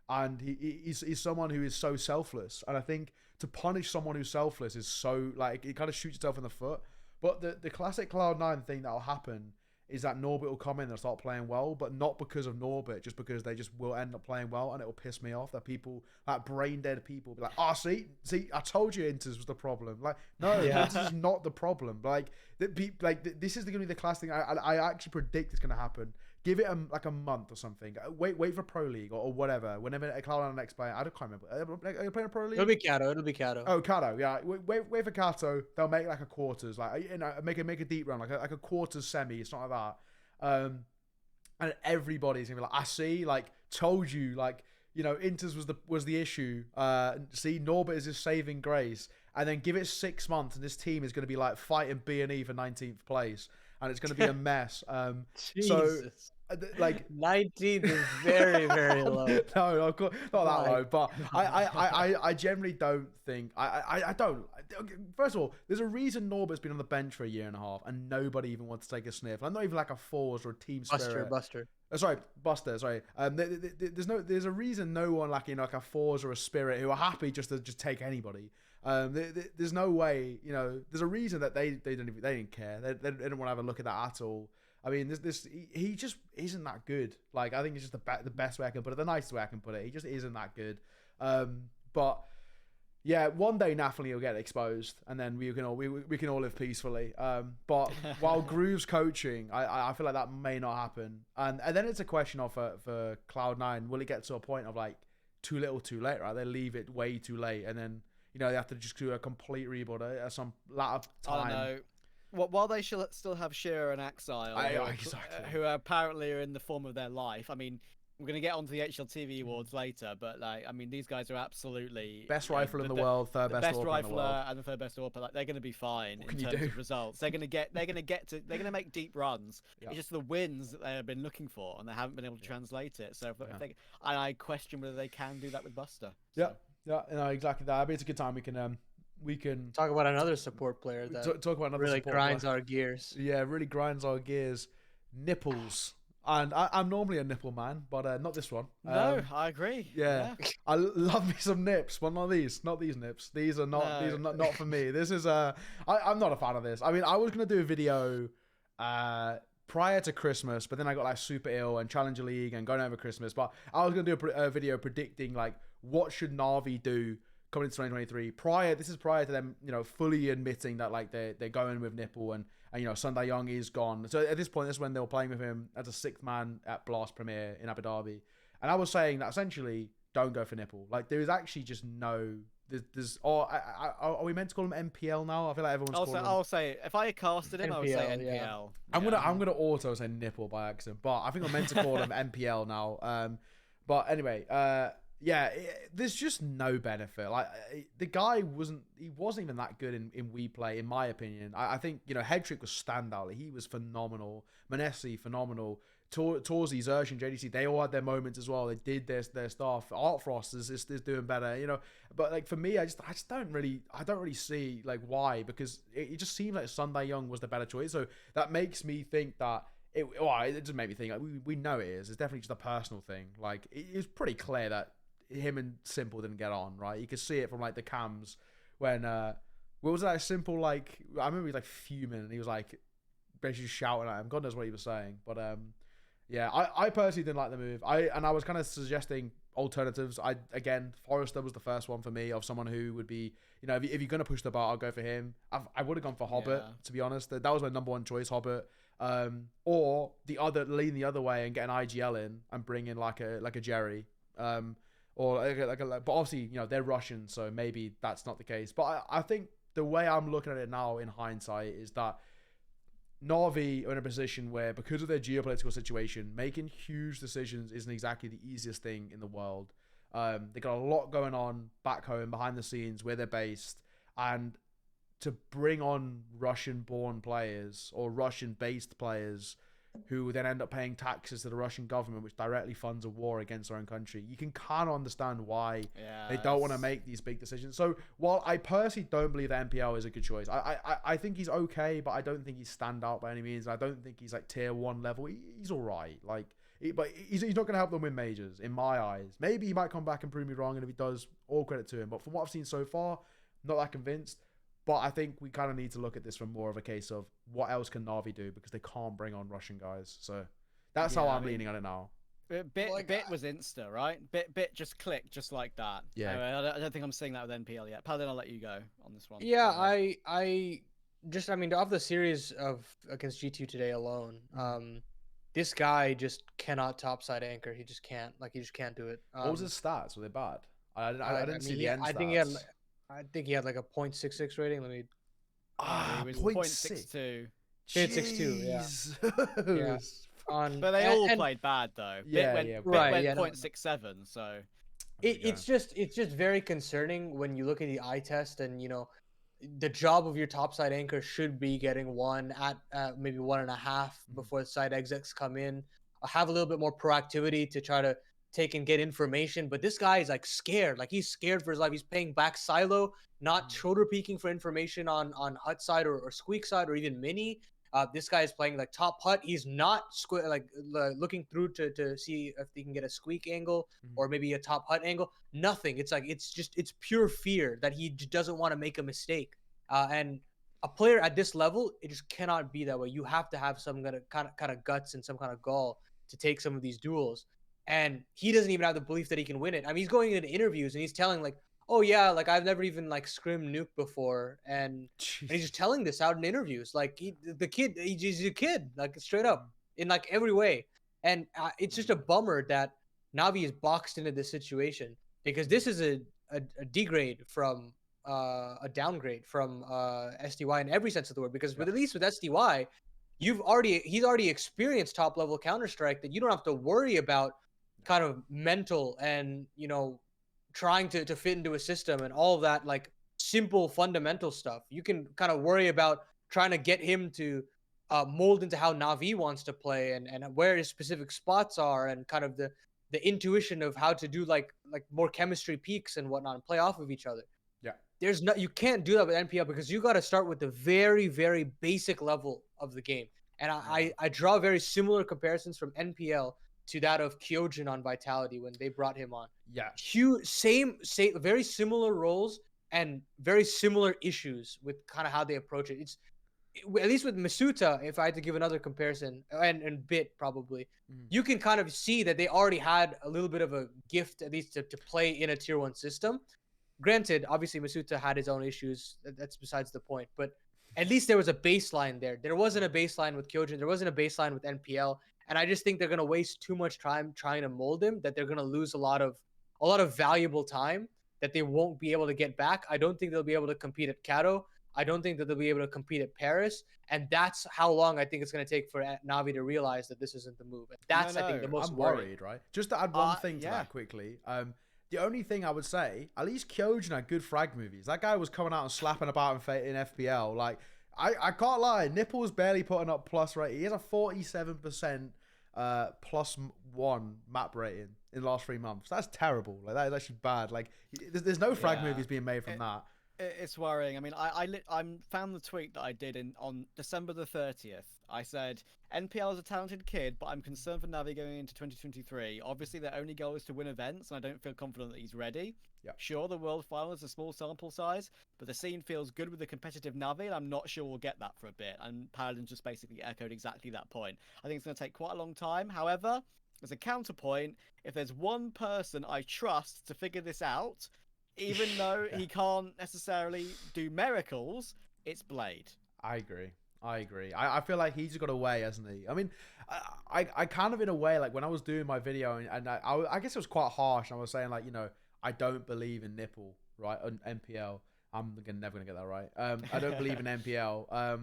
And he's someone who is so selfless. And I think to punish someone who's selfless is so, like, it kind of shoots itself in the foot. But the classic Cloud9 thing that will happen is that Norbit will come in and start playing well, but not because of Norbit, just because they just will end up playing well, and it will piss me off that people, like brain dead people, be like, "Oh, see, I told you Inters was the problem." Like, no, Inters is not the problem. Like, this is going to be the class thing. I actually predict it's going to happen. Give it like a month or something. Wait for Pro League or whatever. Whenever a Cloud9 next player, I can't remember. Are you playing a Pro League? It'll be Kato. Oh, Kato, yeah. Wait for Kato. They'll make like a quarters, like, you know, make a deep run, like a quarters semi. It's not like that. And everybody's gonna be like, I see, like, told you, like, you know, Inters was the issue. See, Norbit is his saving grace, and then give it 6 months, and this team is gonna be like fighting B&E for 19th place, and it's gonna be a mess. So. Like 19th is very, very low. No, of course, not that low. But I generally don't think I don't. First of all, there's a reason Norbit's been on the bench for a year and a half, and nobody even wants to take a sniff. I'm not even like a Force or a Team Spirit. Buster. Buster. Sorry. There's a reason no one, like, you know, like a Force or a Spirit, who are happy just to take anybody. There's no way, you know. There's a reason that they didn't care. They didn't want to have a look at that at all. I mean, he just isn't that good. Like, I think it's just the best way I can put it, the nicest way I can put it. He just isn't that good. But yeah, one day Nafany will get exposed, and then we can all live peacefully. But while Groove's coaching, I feel like that may not happen. And then it's a question of for Cloud9, will it get to a point of like too little, too late? Right? They leave it way too late, and then, you know, they have to just do a complete rebuild at some latter time. I don't know. While they still have Shearer and Axile, who apparently are in the form of their life. I mean, we're going to get onto the HLTV Awards later, but, like, I mean, these guys are absolutely best rifle in the world, third best rifler, and the third best AWPer. Like, they're going to be fine in terms of results. They're going to make deep runs. Yeah. It's just the wins that they have been looking for, and they haven't been able to translate it. So I question whether they can do that with Buster. So. Yeah, no, exactly that. I mean, it's a good time we can talk about another support player that talk about another really support grinds player. Our gears. Yeah, really grinds our gears. Nipples. And I'm normally a nipple man, but not this one. No, I agree. Yeah. I love me some nips, but not these nips. These are not for me. This is I'm not a fan of this. I mean, I was gonna do a video prior to Christmas, but then I got like super ill and Challenger League and going over Christmas. But I was gonna do a video predicting like what should Navi do coming into 2023. This is prior to them, you know, fully admitting that like they're going with Nipple and you know, Sunday Young is gone. So at this point, this is when they were playing with him as a 6th man at Blast Premier in Abu Dhabi. And I was saying that essentially don't go for Nipple. Like, there is actually just no. Are we meant to call him NPL now? I feel like everyone's calling him. I'll say if I casted him, NPL, I would say NPL. Yeah. I'm gonna auto say Nipple by accident, but I think I'm meant to call him NPL now. But anyway, yeah, there's just no benefit. Like the guy wasn't even that good in We Play, in my opinion. I think Headtr1ck was standout. Like, he was phenomenal. Manesi phenomenal. Torzi, Zersh, and JDC, they all had their moments as well. They did their stuff. Artfrost is doing better, But like for me, I don't really see like why, because it just seemed like Sunday Young was the better choice. So that makes me think that it just made me think like we know it is. It's definitely just a personal thing. Like it was pretty clear that him and Simple didn't get on, right? You could see it from like the cams when what was that Simple, like I remember he was like fuming and he was like basically shouting at him. God knows what he was saying, but yeah, I personally didn't like the move. I was kind of suggesting alternatives. Forrester was the first one for me, of someone who would be, if you're gonna push the bar, I'll go for him. I would have gone for Hobbit, to be honest. That was my number one choice, Hobbit. Or lean the other way and get an IGL in and bring in like a Jerry. But obviously, they're Russian, so maybe that's not the case. But I think the way I'm looking at it now in hindsight is that Navi are in a position where, because of their geopolitical situation, making huge decisions isn't exactly the easiest thing in the world. They got a lot going on back home behind the scenes where they're based, and to bring on Russian-born players or Russian-based players who then end up paying taxes to the Russian government, which directly funds a war against their own country, you can kind of understand why they don't want to make these big decisions. So while I personally don't believe that NPL is a good choice, I think he's okay, but I don't think he's standout by any means. I don't think he's like tier 1 level. He's all right. But he's not going to help them win majors, in my eyes. Maybe he might come back and prove me wrong, and if he does, all credit to him. But from what I've seen so far, not that convinced. But I think we kind of need to look at this from more of a case of what else can Navi do, because they can't bring on Russian guys. So that's how I'm leaning on it now. Bit was insta, right? Bit just clicked just like that. Yeah. I don't think I'm seeing that with NPL yet. Paladin, I'll let you go on this one. Yeah, I mean, of the series against G2 today alone, this guy just cannot topside anchor. He just can't. He just can't do it. What was his stats? Were they bad? I didn't see the end stats. I think he had like a 0.66 rating. Let me. He was 0.62. 0.62, yeah. But they all played bad though. Yeah, Bit went 0.67, so it's just very concerning when you look at the eye test, and the job of your topside anchor should be getting one at maybe 1.5 before the side exits come in. Have a little bit more proactivity to try to take and get information, but this guy is like scared. Like, he's scared for his life. He's playing back silo, not shoulder peeking for information on hut side or squeak side or even mini. This guy is playing like top hut. He's not looking through to see if he can get a squeak angle or maybe a top hut angle. Nothing. It's pure fear that he doesn't want to make a mistake. And a player at this level, it just cannot be that way. You have to have some kind of guts and some kind of gall to take some of these duels. And he doesn't even have the belief that he can win it. I mean, he's going into interviews and he's telling oh yeah, I've never even scrimmed nuke before, and he's just telling this out in interviews. He's a kid, straight up in every way. And it's just a bummer that Navi is boxed into this situation, because this is a degrade from a downgrade from SDY in every sense of the word. Because at least with SDY, he's already experienced top level Counter-Strike, that you don't have to worry about kind of mental and trying to fit into a system and all of that simple fundamental stuff. You can kind of worry about trying to get him to mold into how Navi wants to play and where his specific spots are, and kind of the intuition of how to do more chemistry peaks and whatnot and play off of each other. Yeah, you can't do that with NPL, because you got to start with the very, very basic level of the game. And I draw very similar comparisons from NPL to that of k0nfig on Vitality when they brought him on. Yeah. Same, very similar roles and very similar issues with kind of how they approach it. It's at least with Masuta, if I had to give another comparison, and Bit probably, you can kind of see that they already had a little bit of a gift, at least to play in a tier 1 system. Granted, obviously Masuta had his own issues. That's besides the point. But at least there was a baseline there. There wasn't a baseline with k0nfig. There wasn't a baseline with NPL. And I just think they're going to waste too much time trying to mold him, that they're going to lose a lot of valuable time that they won't be able to get back. I don't think they'll be able to compete at Kato. I don't think that they'll be able to compete at Paris. And that's how long I think it's going to take for Navi to realize that this isn't the move. And that's, I think, the most I'm worried, right? Just to add one thing to that quickly. The only thing I would say, at least k0nfig had good frag movies. That guy was coming out and slapping about in FPL. Like, I can't lie. Nipple was barely putting up plus rate. He has a 47% +1 map rating in the last 3 months. That's terrible. Like, that is actually bad. Like, there's no frag movies being made from that. It's worrying. I mean, I found the tweet that I did on December the 30th. I said, NPL is a talented kid, but I'm concerned for Navi going into 2023. Obviously, their only goal is to win events, and I don't feel confident that he's ready. Yep. Sure, the World Final is a small sample size, but the scene feels good with the competitive Navi, and I'm not sure we'll get that for a bit. And Paladin just basically echoed exactly that point. I think it's going to take quite a long time. However, as a counterpoint, if there's one person I trust to figure this out, even though he can't necessarily do miracles, it's Blade. I agree. I feel like he's got a way, hasn't he? I mean, I kind of, in a way, like when I was doing my video, and I guess it was quite harsh. I was saying, like, you know, I don't believe in Nipple, right? On NPL. I'm never gonna get that right. I don't believe in NPL.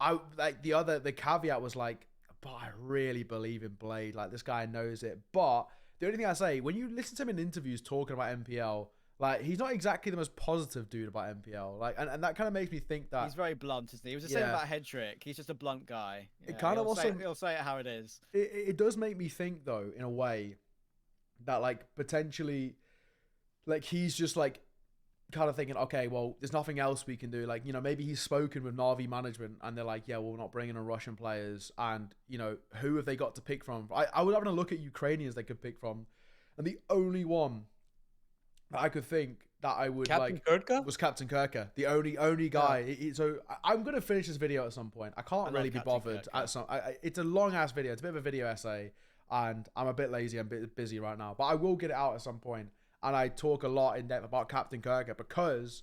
The caveat was like, but I really believe in Blade. Like, this guy knows it. But the only thing I say, when you listen to him in interviews talking about NPL, like, he's not exactly the most positive dude about NPL. Like, and that kind of makes me think that he's very blunt, isn't he? He was the same about Headtr1ck. He's just a blunt guy. It kind of also he'll say it how it is. It does make me think, though, in a way, that, like, potentially, like, he's just like kind of thinking, okay, well, there's nothing else we can do. Like, you know, maybe he's spoken with Navi management and they're like, yeah, well, we're not bringing in Russian players, and, you know, who have they got to pick from? I would have a look at Ukrainians they could pick from, and the only one that I could think that I would Captain like k0nfig? was k0nfig, the only guy. So I'm gonna finish this video at some point. I can't really be bothered at some. It's a long ass video. It's a bit of a video essay, and I'm a bit lazy. I'm a bit busy right now, but I will get it out at some point. And I talk a lot in depth about k0nfig because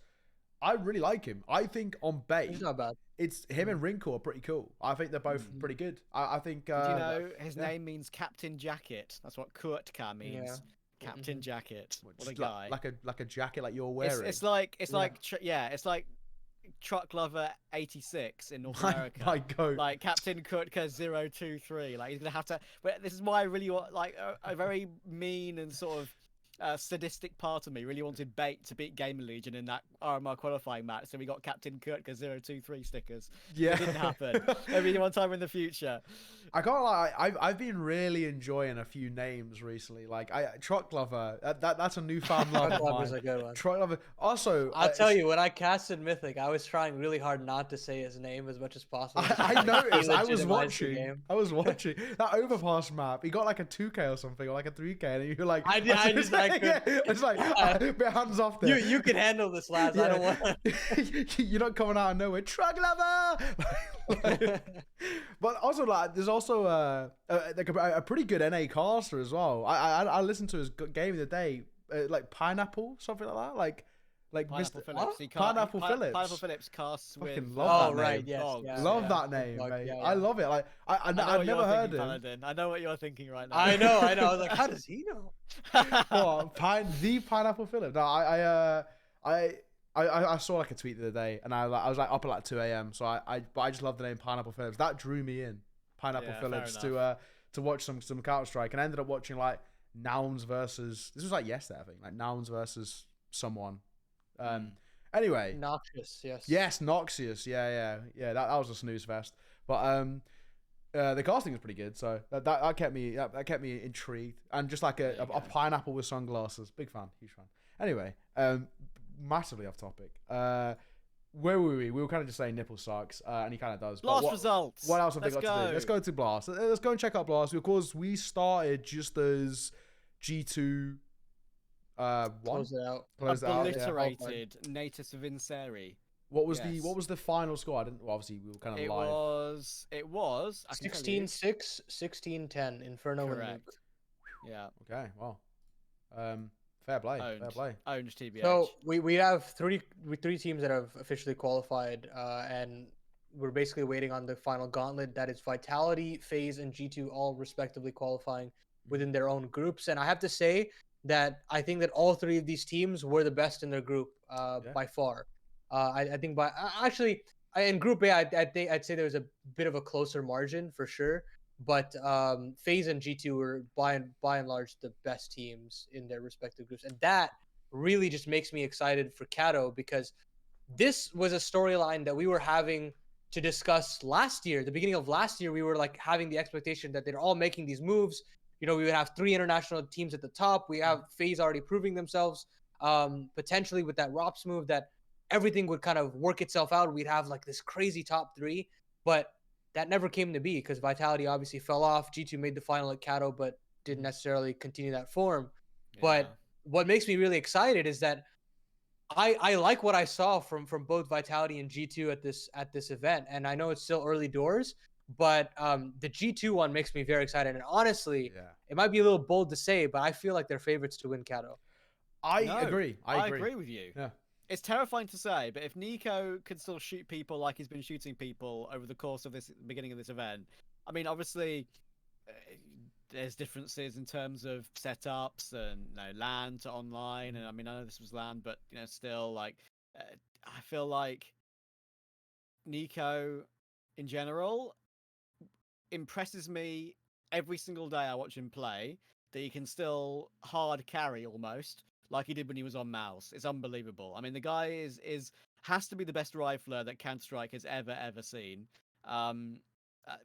I really like him. I think on base, He's not bad. it's him and Wrinkle are pretty cool. I think they're both pretty good. I think. Do you know his name means Captain Jacket? That's what k0nfig means. Yeah. Captain Jacket. What a just guy. Like a jacket like you're wearing. It's like Truck Lover 86 in North America. My goat. Like Captain k0nfig 023. Like, he's gonna have to. But this is why I really want, like, a very mean and sort of sadistic part of me really wanted Bait to beat Gamer Legion in that RMR qualifying match, so we got Captain k0nfig 023 stickers. Yeah, it didn't happen. Maybe one time in the future. I can't lie. I've been really enjoying a few names recently. Like, Truck Lover. That's a newfound love. Truck Lover's a good one. Truck Lover. Also, I'll tell you, when I casted Mythic, I was trying really hard not to say his name as much as possible. I noticed. I was watching that overpass map. He got like a 2K or something, or like a 3K, and you're like, it's like hands off there. You can handle this, lads. I don't want. You're not coming out of nowhere. Truck Lover. But also, like, there's also a pretty good NA caster as well. I listened to his game of the day, like Pineapple, something like that, like Pineapple Mr. Phillips. Pineapple Phillips. Pineapple Phillips casts with. Fucking love that right, name. yes. Love that name, mate. I love it. Like, I've never heard it. Paladin. I know what you're thinking right now. I know. I was like, how does he know? The Pineapple Phillips. No, I saw like a tweet the other day, and I was like up at like 2 a.m. So but I just love the name Pineapple Phillips. That drew me in, Pineapple Phillips, to watch some Counter-Strike, and I ended up watching like Nouns versus. This was like yesterday, I think, like Nouns versus someone. Anyway, Noxious, yes. Yes, Noxious. Yeah. That was a snooze fest, but the casting was pretty good, so that kept me intrigued, and just like a pineapple with sunglasses. Big fan, huge fan. Anyway, massively off topic. Where were we? We were kind of just saying Nipple sucks, and he kind of does. Blast results. What else have they got to do? Let's go to Blast. Let's go and check out Blast. Of course, we started just as G2. Close it out. Obliterated Natus Vincere. What was the final score? I didn't. Well, obviously, we were kind of live. It was 16-6, 16-10. Inferno and Luke. Yeah. Okay. Well. Fair play. Fair play. Owned TBH. So we have three teams that have officially qualified, and we're basically waiting on the final gauntlet. That is Vitality, FaZe, and G2 all respectively qualifying within their own groups. And I have to say that I think that all three of these teams were the best in their group by far. I think in Group A, I'd say there was a bit of a closer margin for sure. but FaZe and G2 were by and large the best teams in their respective groups, and that really just makes me excited for k0nfig because this was a storyline that we were having to discuss last year. The beginning of last year, we were like having the expectation that they're all making these moves. We would have 3 international teams at the top. We have FaZe already proving themselves, potentially with that ROPS move, that everything would kind of work itself out. We'd have like this crazy top 3, but that never came to be because Vitality obviously fell off. G2 made the final at k0nfig, but didn't necessarily continue that form. Yeah. But what makes me really excited is that I like what I saw from both Vitality and G2 at this event, and I know it's still early doors, but the G2 one makes me very excited. And honestly, it might be a little bold to say, but I feel like they're favorites to win k0nfig. I agree. I agree with you. Yeah. It's terrifying to say, but if NiKo can still shoot people like he's been shooting people over the course of this beginning of this event, I mean, obviously, there's differences in terms of setups and LAN to online, and I mean, I know this was LAN, but still, like, I feel like NiKo in general impresses me every single day I watch him play. That he can still hard carry almost like he did when he was on mouse. It's unbelievable. I mean, the guy has to be the best rifler that Counter-Strike has ever seen. And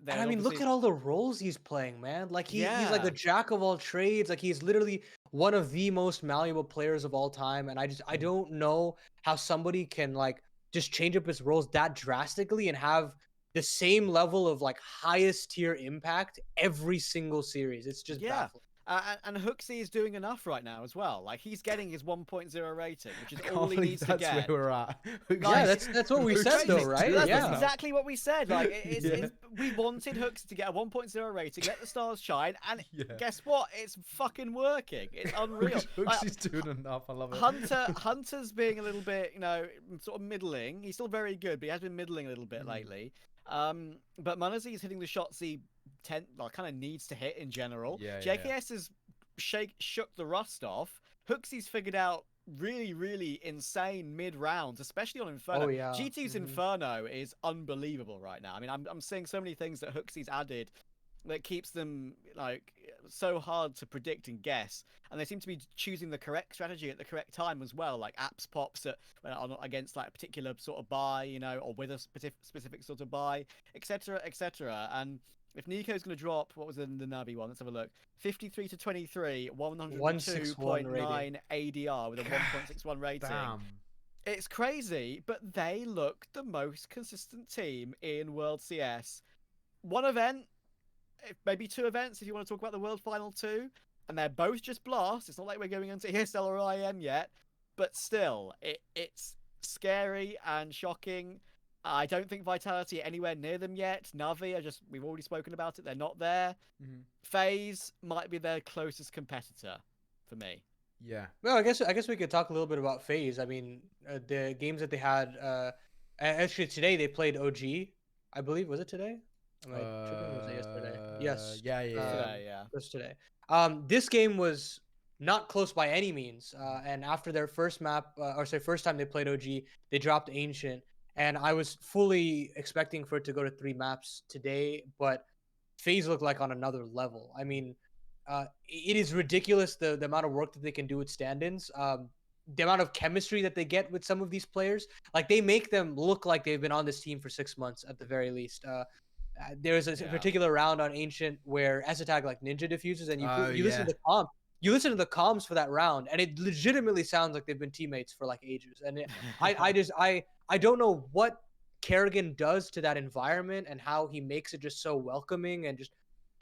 I mean, look at all the roles he's playing, man. Like he's like the jack of all trades. Like he's literally one of the most malleable players of all time. And I don't know how somebody can like just change up his roles that drastically and have the same level of like highest tier impact every single series. It's just baffling. And HLTV is doing enough right now as well. Like he's getting his 1.0 rating, which is all he needs to get. That's where we're at. Yeah, that's what we said though, right? That's exactly what we said. Like we wanted HLTV to get a 1.0 rating, let the stars shine, and guess what? It's fucking working. It's unreal. HLTV's doing enough. I love it. Hunter's being a little bit, sort of middling. He's still very good, but he has been middling a little bit lately. But m0NESY is hitting the shots he kind of needs to hit in general. JKS has shook the rust off. HLTV's figured out really insane mid rounds, especially on Inferno. G2's Inferno is unbelievable right now. I mean, I'm seeing so many things that HLTV's added that keeps them like so hard to predict and guess, and they seem to be choosing the correct strategy at the correct time as well, like apps pops against like a particular sort of buy, or with a specific sort of buy, etc. And if NiKo's going to drop, what was in the Navi one? Let's have a look. 53 to 23, 102.9 ADR with a 1.61 rating. Damn. It's crazy, but they look the most consistent team in World CS. One event, maybe 2 events if you want to talk about the World Final 2, and they're both just blasts. It's not like we're going into ESL or IM yet, but still, it's scary and shocking. I don't think Vitality are anywhere near them yet. Navi we've already spoken about it. They're not there. FaZe might be their closest competitor for me. Yeah. Well, I guess we could talk a little bit about FaZe. I mean, the games that they had. Actually, today they played OG. I believe, was it today? Am I tripping? Or was it yesterday? Yes. Yeah. It was today. This game was not close by any means. And after their first time they played OG, they dropped Ancient. And I was fully expecting for it to go to 3 maps today, but FaZe looked like on another level. I mean, it is ridiculous the amount of work that they can do with stand-ins. The amount of chemistry that they get with some of these players. Like, they make them look like they've been on this team for 6 months at the very least. There was a particular round on Ancient where S-Attack like ninja diffuses, and you listen to the comp. You listen to the comms for that round, and it legitimately sounds like they've been teammates for like ages. And I don't know what k0nfig does to that environment and how he makes it just so welcoming and just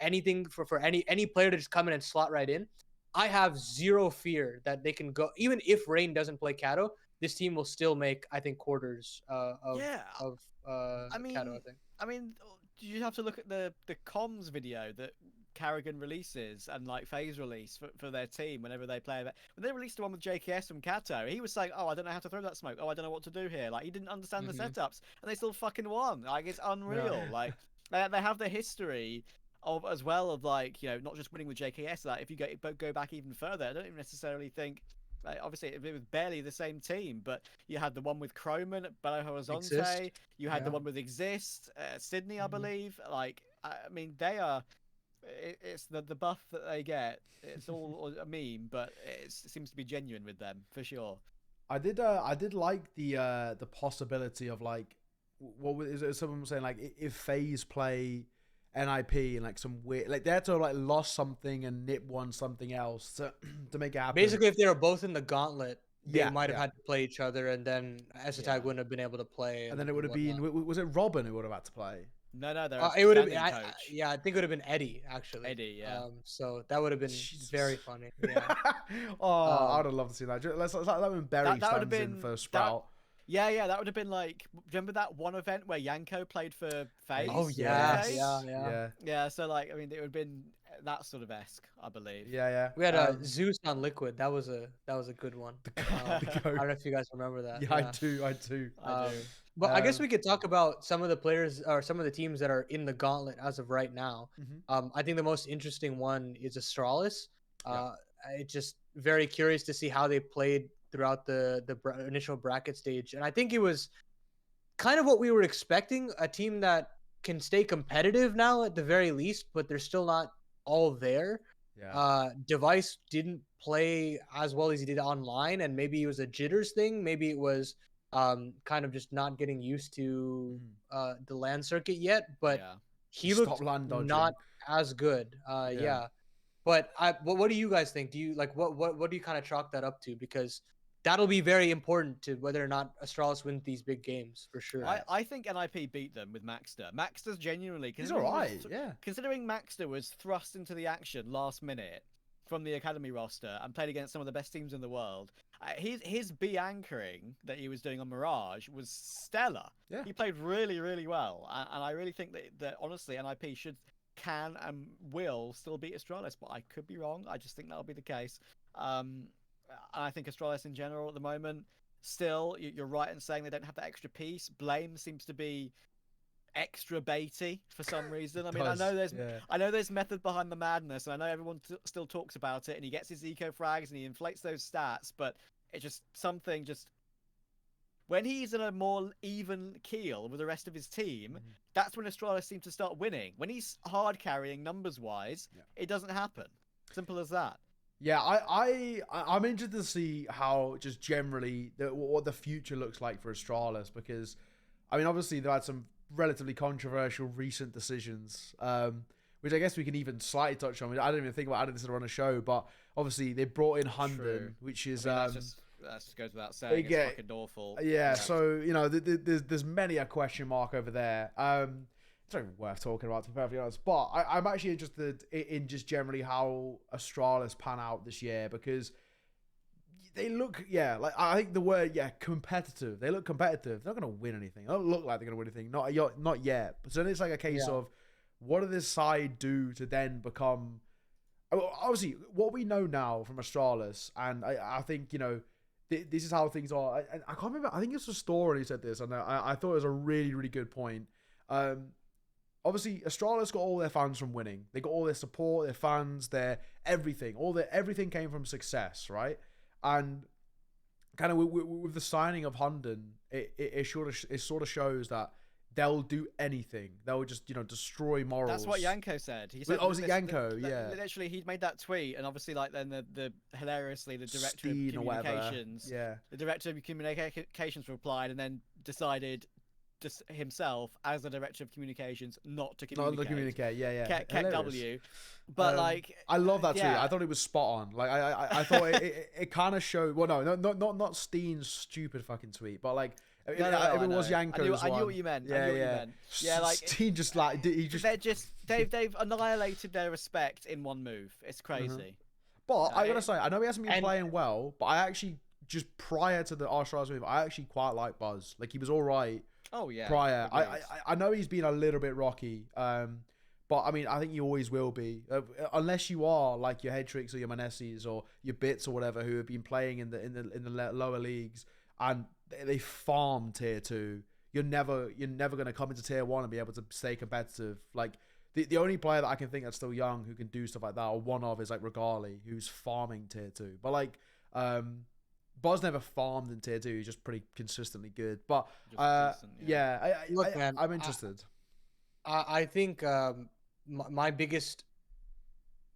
anything for any player to just come in and slot right in. I have zero fear that they can go, even if Rain doesn't play k0nfig, this team will still make, I think, quarters of k0nfig, I think. I mean, you have to look at the comms video that k0nfig releases and like FaZe release for their team whenever they play. When they released the one with JKS from k0nfig, he was saying, I don't know how to throw that smoke. I don't know what to do here. Like, he didn't understand the setups, and they still fucking won. Like, it's unreal. Like, they have the history of like, not just winning with JKS. Like, if you go back even further, I don't even necessarily think obviously it was barely the same team, but you had the one with Croman at Belo Horizonte, Exist. you had the Yeah. one with Exist, Sydney, I Mhm. believe. Like, I mean, they are. It's the buff that they get. It's all a meme, but it seems to be genuine with them for sure. I did like the possibility of like, what was it? Someone was saying like, if FaZe play NIP and like some weird, like they had to have like lost something and NIP won something else to make it happen. Basically, if they were both in the gauntlet, they Yeah, might have yeah. had to play each other, and then Esther Yeah. wouldn't have been able to play. And then it would have been, was it Robin who would have had to play? No, they're It would have been, standing coach. yeah, I think it would have been Eddie actually. Eddie, yeah. So that would have been Jesus. very funny. Yeah. I would have loved to see that. Let's that when Berry that would have stands in been for Sprout. Yeah, that would have been like. Remember that one event where Yanko played for FaZe? Oh Yes. yeah. Yeah, so like, I mean, it would have been that sort of esque, I believe. Yeah. We had Zeus on Liquid. That was a good one. I don't know if you guys remember that. Yeah, I do. I do. But I guess we could talk about some of the players or some of the teams that are in the gauntlet as of right now. I think the most interesting one is Astralis. It's just very curious to see how they played throughout the initial bracket stage. And I think it was kind of what we were expecting, a team that can stay competitive now at the very least, but they're still not all there. Yeah. Device didn't play as well as he did online, and maybe it was a jitters thing. Maybe it was kind of just not getting used to the land circuit yet, but he looked not as good. Yeah. But what do you guys think? Do you like what do you kind of chalk that up to? Because that'll be very important to whether or not Astralis wins these big games for sure. I think NIP beat them with Maxter. Maxter's genuinely, he's all right. Yeah. Considering Maxter was thrust into the action last minute from the academy roster and played against some of the best teams in the world, his B anchoring that he was doing on Mirage was stellar. Yeah. He played really, really well, and I really think that honestly NIP can and will still beat Astralis, but I could be wrong. I just think that'll be the case. And I think Astralis in general at the moment, still, you're right in saying they don't have that extra piece. Blame seems to be extra baity for some reason. I mean, I know there's method behind the madness, and I know everyone still talks about it, and he gets his eco frags and he inflates those stats, but it just when he's in a more even keel with the rest of his team, that's when Astralis seems to start winning. When he's hard carrying numbers wise, it doesn't happen. Simple as that. Yeah, I'm interested to see how just generally what the future looks like for Astralis, because I mean obviously they've had some relatively controversial recent decisions, which I guess we can even slightly touch on. I didn't even think about adding this on a show, but obviously they brought in Hunden, which is that just goes without saying. It's fucking awful. Yeah, so you know there's many a question mark over there. It's not even worth talking about, to be perfectly honest. But I'm actually interested in just generally how Astralis pan out this year, because they look, like I think the word, competitive. They look competitive. They're not going to win anything. They don't look like they're going to win anything. Not yet. So then it's like a case of what does this side do to then become. Obviously, what we know now from Astralis, and I think, you know, this is how things are. I can't remember. I think it's a story who said this, and I thought it was a really, really good point. Obviously, Astralis got all their fans from winning. They got all their support, their fans, their everything. Everything came from success, right? And kind of with the signing of Hunden, it sort of shows that they'll do anything. They'll just, you know, destroy morals. That's what Yanko said. He said, was it Yanko? Yeah. Literally, he made that tweet, and obviously, like then the hilariously the director of communications, the director of communications replied, and then decided just himself as the director of communications not to communicate. k0nfig. But like, I love that tweet. I thought it was spot on. Like I thought it kind of showed. Well, not Steen's stupid fucking tweet, but like it was Yanko's. I knew what you meant. Yeah, like Steen just like they've annihilated their respect in one move. It's crazy. But I gotta say, I know he hasn't been playing well, but I actually just prior to the Astralis move, I actually quite like Buzz. Like he was all right. Oh yeah. Prior, I know he's been a little bit rocky, but I mean I think he always will be, unless you are like your Headtr1ck or your Manessis or your Bits or whatever who have been playing in the lower leagues and they farm tier 2. You're never gonna come into tier 1 and be able to stay competitive. Like the only player that I can think that's still young who can do stuff like that, or one of, is like Regali, who's farming tier 2. But like Buzz never farmed in tier 2. He's just pretty consistently good. But Decent, Look, man, I'm interested. I think my biggest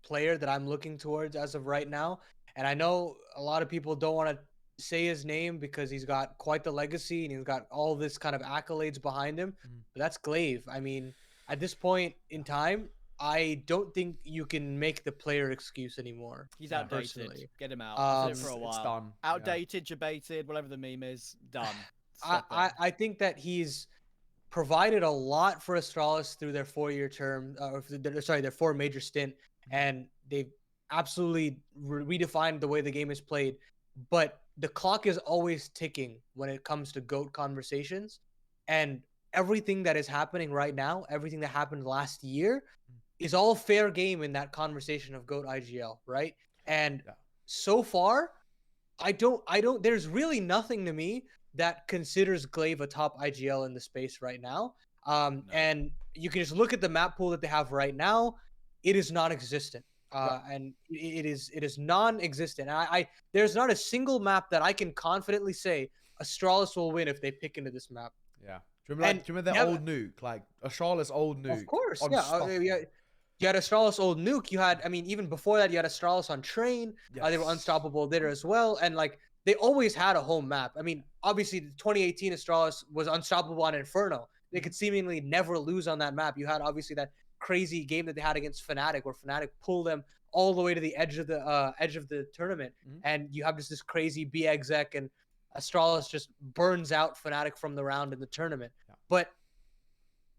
player that I'm looking towards as of right now, and I know a lot of people don't want to say his name because he's got quite the legacy and he's got all this kind of accolades behind him, but that's Glaive. I mean, at this point in time, I don't think you can make the player excuse anymore. He's outdated. Personally. Get him out. I've said it for a It's while. done. Outdated, debated, whatever the meme is, done. I think that he's provided a lot for Astralis through their 4-year term, their 4 major stint, and they've absolutely redefined the way the game is played. But the clock is always ticking when it comes to GOAT conversations, and everything that is happening right now, everything that happened last year, is all fair game in that conversation of GOAT IGL, right? And so far, I don't. There's really nothing to me that considers Glaive a top IGL in the space right now. And you can just look at the map pool that they have right now. It is non-existent. And it is non-existent. And there's not a single map that I can confidently say Astralis will win if they pick into this map. Yeah. Do you remember their old nuke? Like Astralis old nuke. Of course, yeah. You had Astralis old nuke. You had, I mean, even before that, you had Astralis on train. Yes. They were unstoppable there as well. And like, they always had a home map. I mean, obviously, the 2018 Astralis was unstoppable on Inferno. They could seemingly never lose on that map. You had obviously that crazy game that they had against Fnatic, where Fnatic pulled them all the way to the edge of the tournament, and you have just this crazy BXEC, and Astralis just burns out Fnatic from the round in the tournament. Yeah. But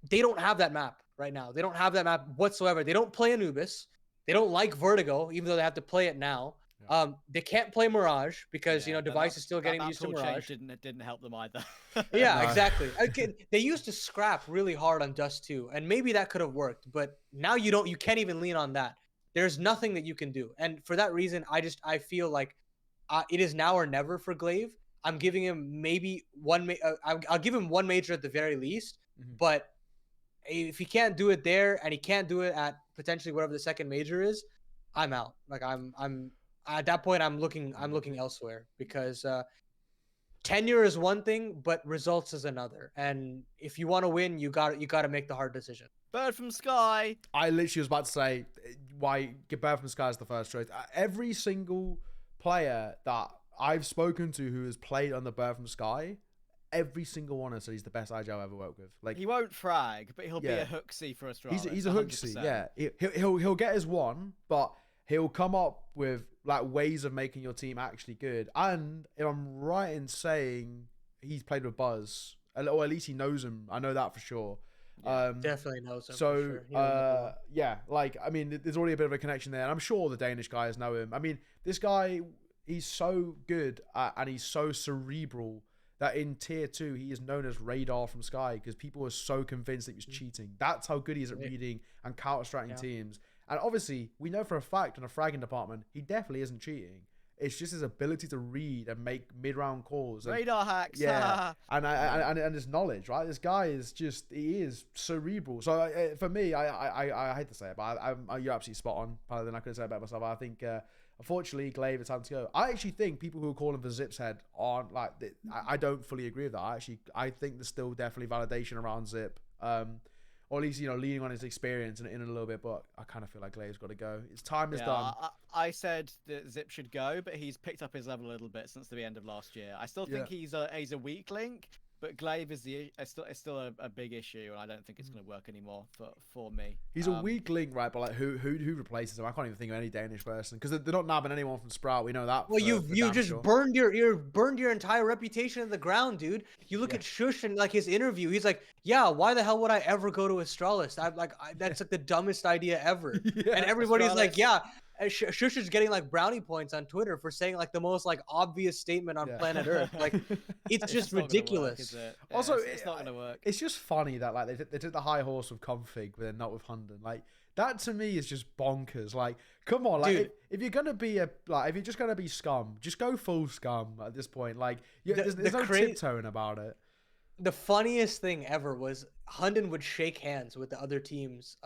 they don't have that map right now. They don't have that map whatsoever. They don't play Anubis. They don't like Vertigo, even though they have to play it now. Yeah. They can't play Mirage because Device is still getting used to Mirage. Didn't help them either. Yeah, exactly. They used to scrap really hard on Dust 2, and maybe that could have worked, but now you can't even lean on that. There's nothing that you can do, and for that reason, I feel like it is now or never for Glaive. I'm giving him maybe I'll give him one major at the very least, but if he can't do it there and he can't do it at potentially whatever the second major is, I'm out. Like I'm at that point, I'm looking elsewhere because tenure is one thing, but results is another. And if you want to win, you got to make the hard decision. Bird from Sky. I literally was about to say why Bird from Sky is the first choice. Every single player that I've spoken to who has played on the Bird from Sky, every single one has said he's the best IGL I've ever worked with. Like, he won't frag, but he'll be a hooksy for Astralis. He's a hooksy, yeah. He'll get his one, but he'll come up with like ways of making your team actually good. And if I'm right in saying he's played with Buzz, or at least he knows him. I know that for sure. Yeah, definitely knows him. So, for sure. Yeah, like, I mean, there's already a bit of a connection there. And I'm sure the Danish guys know him. I mean, this guy, he's so good and he's so cerebral that in tier 2, he is known as Radar from Sky because people were so convinced that he was cheating. That's how good he is at reading and counter-striking teams. And obviously, we know for a fact in a fragging department, he definitely isn't cheating. It's just his ability to read and make mid-round calls. And, radar hacks. Yeah. and his knowledge, right? This guy is he is cerebral. So for me, I hate to say it, but you're absolutely spot on. Probably than I could have said about myself. I think, unfortunately, Glaive, it's time to go. I actually think people who call him the Zip's head aren't like, I don't fully agree with that. I think there's still definitely validation around Zip. Or at least, leaning on his experience in a little bit, but I kind of feel like Glaive's got to go. His time is done. I said that Zip should go, but he's picked up his level a little bit since the end of last year. I still think he's a weak link, but Glaive is still a big issue, and I don't think it's going to work anymore for me. He's a weak link, right? But like, who replaces him? I can't even think of any Danish person because they're not nabbing anyone from Sprout. We know that. Well, you just burned your entire reputation in the ground, dude. You look at Shush and like his interview. He's like, "Yeah, why the hell would I ever go to Astralis? That's like the dumbest idea ever." And everybody's Astralis. Like, "Yeah." Shush is getting like brownie points on Twitter for saying like the most like obvious statement on planet Earth. Like, it's just ridiculous. Work, also, it's not gonna work. It's just funny that like they took the high horse with k0nfig, but then not with Hunden. Like, that to me is just bonkers. Like, come on, like if you're gonna be if you're just gonna be scum, just go full scum at this point. Like, there's no tiptoeing about it. The funniest thing ever was Hunden would shake hands with the other teams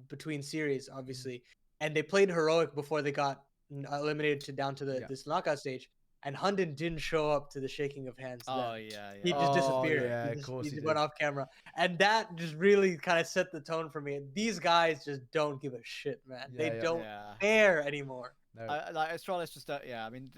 between series, obviously. And they played Heroic before they got eliminated down to this knockout stage. and Hunden didn't show up to the shaking of hands. Oh then. yeah, He yeah. just Oh, disappeared. yeah, he of just, course he he just went did. off camera, and that just really kind of set the tone for me. These guys just don't give a shit, man. Yeah, They yeah. don't Yeah. care anymore. No. Like Astralis just yeah. I mean,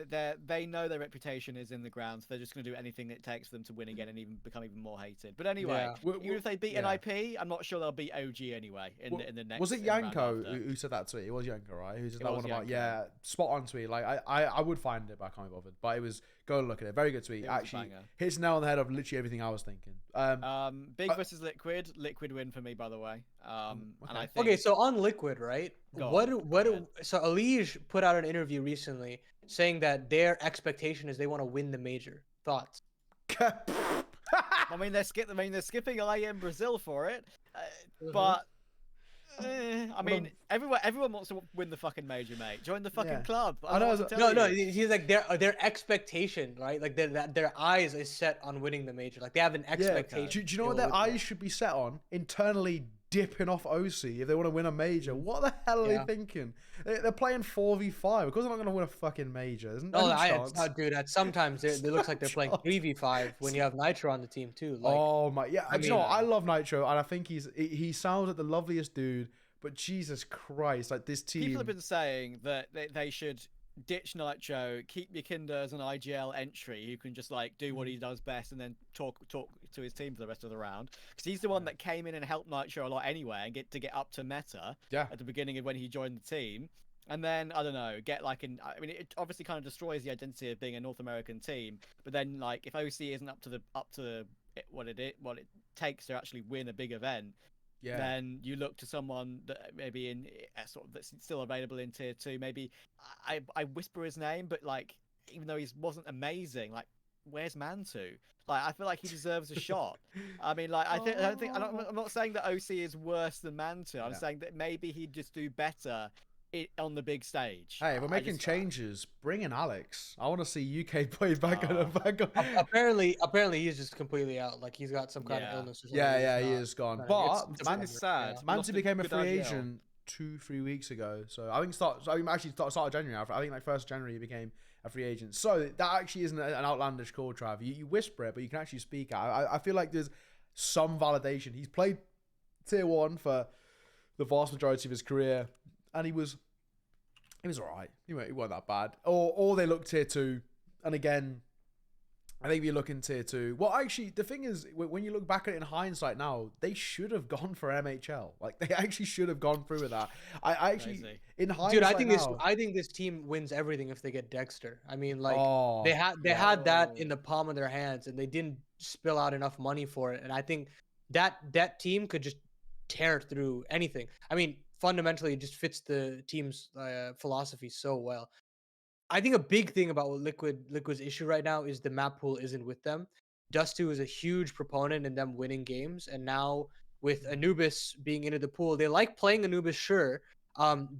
they know their reputation is in the ground, so they're just going to do anything it takes for them to win again and even become even more hated. But anyway, Yeah. even if they beat Yeah. NIP, I'm not sure they'll beat OG anyway in the next. Was it in the round Yanko after. who said that tweet? It was Yanko, right? Who's just It like was one of my Yanko. spot on tweet. Like I would find it, but I can't be bothered. But it was go and look at it. Very good tweet. It was a Actually, banger. hits the nail on the head of literally everything I was thinking. Big versus Liquid. Liquid win for me, by the way. And I think. Okay, so on Liquid, right? Go What on, go so Alige put out an interview recently saying that their expectation is they want to win the major. Thoughts? I mean, they're skipping LA in Brazil for it, but. I mean, everyone wants to win the fucking major, mate. Join the fucking club. I know. No. He's like their expectation, right? Like their eyes is set on winning the major. Like they have an expectation. Do you know what their eyes should be set on? Internally dipping off OC if they want to win a major. What the hell are they thinking? They're playing 4v5. Of course they're not going to win a fucking major. Isn't no, chance? dude. Sometimes it looks like they're playing 3v5 when you have Nitro on the team too. Like, oh my, yeah. You know what? I love Nitro, and I think he sounds like the loveliest dude. But Jesus Christ, like this team. People have been saying that they should ditch Nitro, keep Yakinda as an IGL entry who can just like do what he does best and then talk to his team for the rest of the round. Because he's the one that came in and helped Nitro a lot anyway and get up to meta at the beginning of when he joined the team. And then, I don't know, get like I mean, it obviously kind of destroys the identity of being a North American team. But then, like, if OC isn't up to what it takes to actually win a big event, then you look to someone that maybe in sort of that's still available in tier 2. Maybe I whisper his name, but like even though he wasn't amazing, like where's Mantu? Like I feel like he deserves a shot. I mean, like I'm not saying that OC is worse than Mantu. I'm saying that maybe he'd just do better on the big stage. Hey, we're making changes. Bring in Alex. I want to see UK play back on the back. Apparently, he's just completely out. Like he's got some kind of illness or something. Yeah, he is gone. But it's sad. Manti became a free agent 2-3 weeks ago. So I think start of January. I think like 1st January he became a free agent. So that actually isn't an outlandish call, Trav. You whisper it, but you can actually speak out. I feel like there's some validation. He's played tier 1 for the vast majority of his career, and he was all right. He wasn't that bad. Or they looked tier 2, and again, I think if you look in tier 2, well, actually, the thing is, when you look back at it in hindsight now, they should have gone for MHL. Like they actually should have gone through with that. I actually, in hindsight, dude, I think this team wins everything if they get Dexter. I mean, like they had that in the palm of their hands, and they didn't spill out enough money for it. And I think that team could just tear through anything. I mean, fundamentally, it just fits the team's philosophy so well. I think a big thing about Liquid's issue right now is the map pool isn't with them. Dust2 is a huge proponent in them winning games, and now with Anubis being into the pool, they like playing Anubis, sure,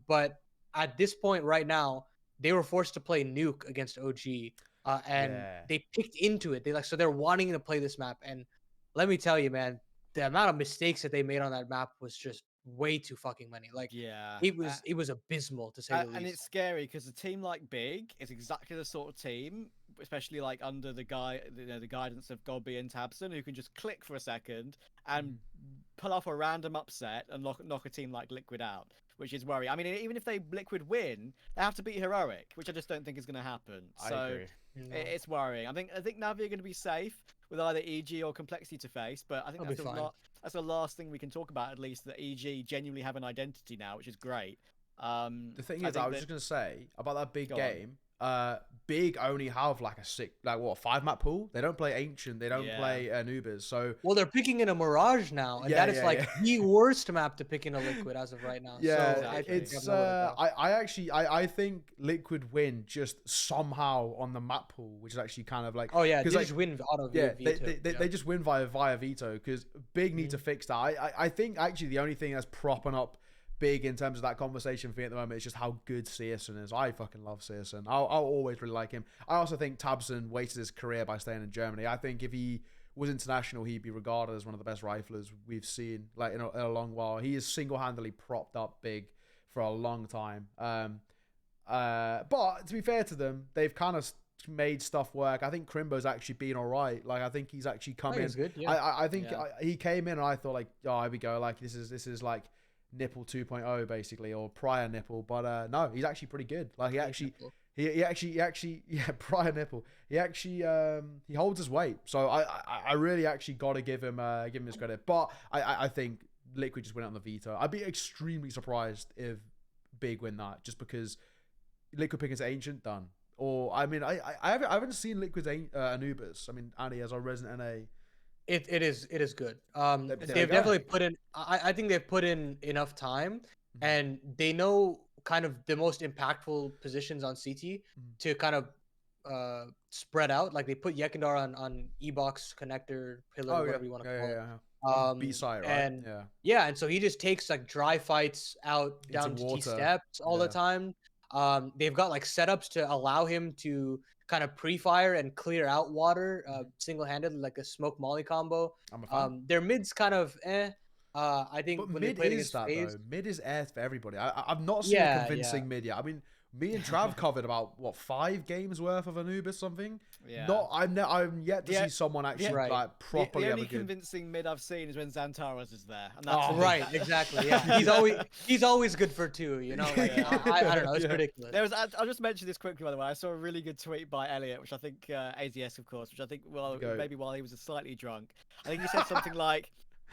but at this point right now, they were forced to play Nuke against OG, and they picked into it. They're wanting to play this map, and let me tell you, man, the amount of mistakes that they made on that map was just way too fucking many. Like, it was abysmal to say the least. And it's scary because a team like Big is exactly the sort of team, especially like under the guidance of Godby and Tabson, who can just click for a second and pull off a random upset and knock a team like Liquid out, which is worrying. I mean, even if they Liquid win, they have to beat K0nfig, which I just don't think is going to happen. I agree. It's worrying. I think Navi are going to be safe with either EG or Complexity to face, but I think that's the last thing we can talk about, at least, that EG genuinely have an identity now, which is great. The thing is, I was just going to say about that Big game. Big only have like a 5-map pool. They don't play Ancient. They don't play Anubis. So they're picking in a Mirage now, and that is the worst map to pick in a Liquid as of right now. Yeah, I think Liquid win just somehow on the map pool, which is actually kind of like they just win auto veto. They just win via veto because Big need to fix that. I think actually the only thing that's propping up Big in terms of that conversation for me at the moment is just how good Searson is. I fucking love Searson. I'll always really like him. I also think Tabson wasted his career by staying in Germany. I think if he was international, he'd be regarded as one of the best riflers we've seen like in a long while. He is single-handedly propped up Big for a long time. But to be fair to them, they've kind of made stuff work. I think Crimbo's actually been all right. Like I think he's actually come in. Good, yeah. I think he came in and I thought like, oh, here we go. Like this is like Nipple 2.0 basically, or prior Nipple. But no, he's actually pretty good. Like he actually prior Nipple. He actually he holds his weight. So I really actually got to give him his credit. But I think Liquid just went out on the veto. I'd be extremely surprised if Big win that, just because Liquid pick is Ancient done. Or I mean, I haven't seen Liquid's Anubis. I mean, Annie as our resident NA. It is good. They've definitely put in. I think they've put in enough time, and they know kind of the most impactful positions on CT to kind of spread out. Like they put Yekindar on E-box connector pillar, whatever you want to call it. B-side, right? And and so he just takes like dry fights out down to T steps all the time. They've got like setups to allow him to kind of pre-fire and clear out water single-handedly, like a smoke molly combo. Their mid's kind of I think but when mid they played is that FaZe, though. Mid is air for everybody. I've not seen a convincing mid yet. I mean, me and Trav covered about 5 games worth of Anubis something. Yeah. I'm yet to see someone actually like properly. The only convincing mid I've seen is when Xantaras is there. And that's exactly. Yeah, he's always good for 2. You know, like, I don't know. It's ridiculous. I'll just mention this quickly by the way. I saw a really good tweet by Elliot, which I think AZS of course, which I think maybe while he was slightly drunk. I think he said something like,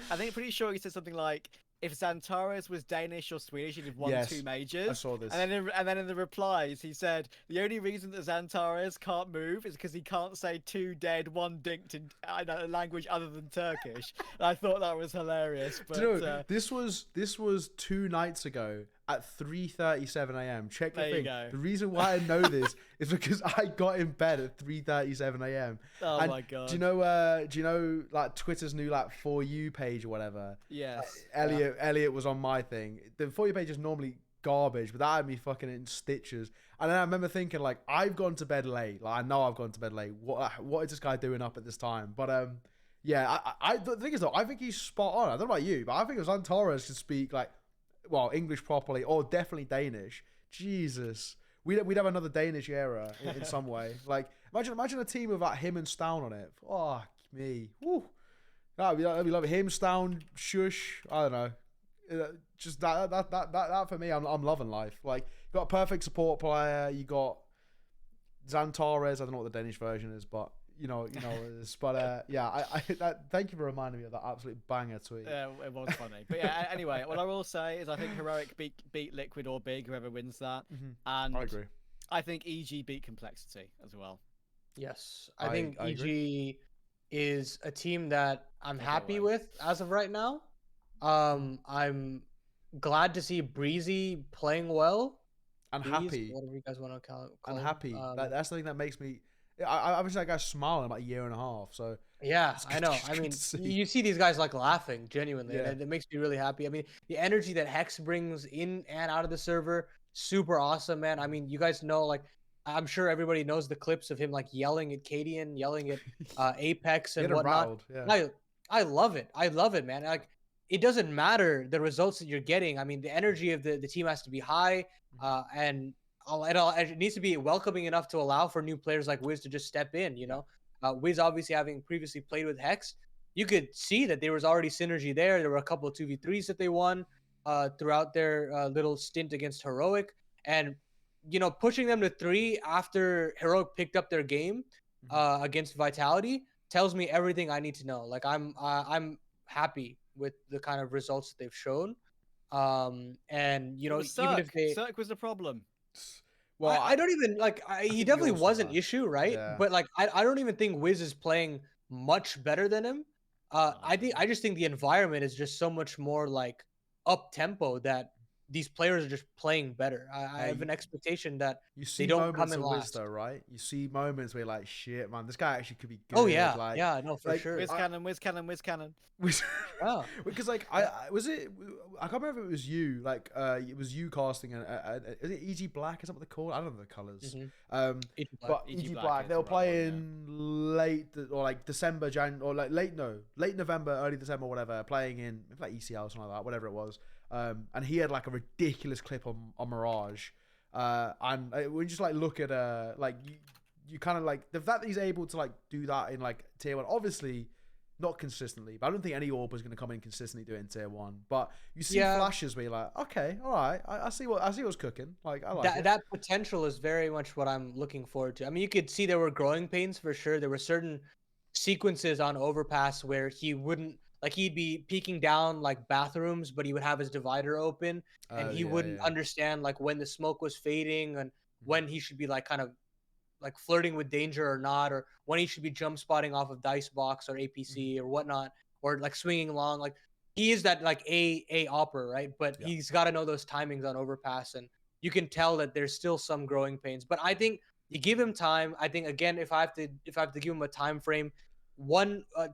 pretty sure he said something like, if Xantaras was Danish or Swedish, he'd have won 2 majors. I saw this. And then in the replies, he said the only reason that Xantaras can't move is because he can't say 2 dead, 1 dinked in a language other than Turkish. And I thought that was hilarious. But you know, this was 2 nights ago at 3:37 a.m. Check the thing. The reason why I know this is because I got in bed at 3:37 a.m. Oh my god! Do you know like Twitter's new like For You page or whatever? Yes. Elliot was on my thing. The For You page is normally garbage, but that had me fucking in stitches. And then I remember thinking like, I've gone to bed late. Like I know I've gone to bed late. What is this guy doing up at this time? But yeah, the thing is though, I think he's spot on. I don't know about you, but I think if Xantaras should speak like, well, English properly, or definitely Danish. Jesus, we'd have another Danish era in some way. Like, imagine a team with like him and Stown on it. Oh me, woo. That'd be lovely. Him, Stown, Shush. I don't know. Just that for me. I'm loving life. Like, you got a perfect support player. You got Xantaras. I don't know what the Danish version is, but. You know, but yeah, thank you for reminding me of that absolute banger tweet. Yeah, it was funny. But yeah, anyway, what I will say is I think Heroic beat Liquid or Big, whoever wins that. And I agree. I think EG beat Complexity as well. Yes, I think EG is a team that I'm happy with as of right now. I'm glad to see Breezy playing well. And happy. Whatever you guys want to call it. And happy. That's the thing that makes me. I was that guy smiling about a year and a half. So yeah, I know. I mean, you see these guys like laughing genuinely, and it makes me really happy. I mean, the energy that Hex brings in and out of the server, super awesome, man. I mean, you guys know, like, I'm sure everybody knows the clips of him like yelling at k0nfig, yelling at Apex and whatnot. Yeah. I love it. I love it, man. Like, it doesn't matter the results that you're getting. I mean, the energy of the team has to be high, and it needs to be welcoming enough to allow for new players like Wiz to just step in, you know. Wiz obviously having previously played with Hex, you could see that there was already synergy there. There were a couple of 2v3s that they won throughout their little stint against Heroic. And, you know, pushing them to 3 after Heroic picked up their game against Vitality tells me everything I need to know. Like, I'm happy with the kind of results that they've shown. And, you know, even if Cirque was the problem. Well, I don't even like. He definitely was an issue, right? Yeah. But like, I don't even think Wiz is playing much better than him. I just think the environment is just so much more like up tempo that these players are just playing better. I have an expectation that they don't come in last, though, right? You see moments where you're like, shit, man, this guy actually could be good. Oh yeah, like, yeah, no, for sure. Wiz cannon. Yeah. Because like, I can't remember if it was you. Like, it was you casting. Is it EG Black? Is that what they're called? I don't know the colors. But EG Black, they were playing late or like December, or like late November, early December, whatever. Playing in like ECL or something like that, whatever it was. And he had like a ridiculous clip on Mirage. And we just like look at like you kind of like the fact that he's able to like do that in like tier 1. Obviously, not consistently, but I don't think any AWP is going to come in consistently doing tier 1. But you see flashes where you're like, okay, all right, I see what's cooking. Like I like that potential is very much what I'm looking forward to. I mean, you could see there were growing pains for sure. There were certain sequences on Overpass where he wouldn't like he'd be peeking down like bathrooms, but he would have his divider open, and he wouldn't understand like when the smoke was fading and when he should be like kind of like flirting with danger or not, or when he should be jump spotting off of dice box or APC or whatnot, or like swinging long. Like he is that like a opera, right? But he's got to know those timings on Overpass, and you can tell that there's still some growing pains. But I think you give him time. I think again, if I have to give him a time frame,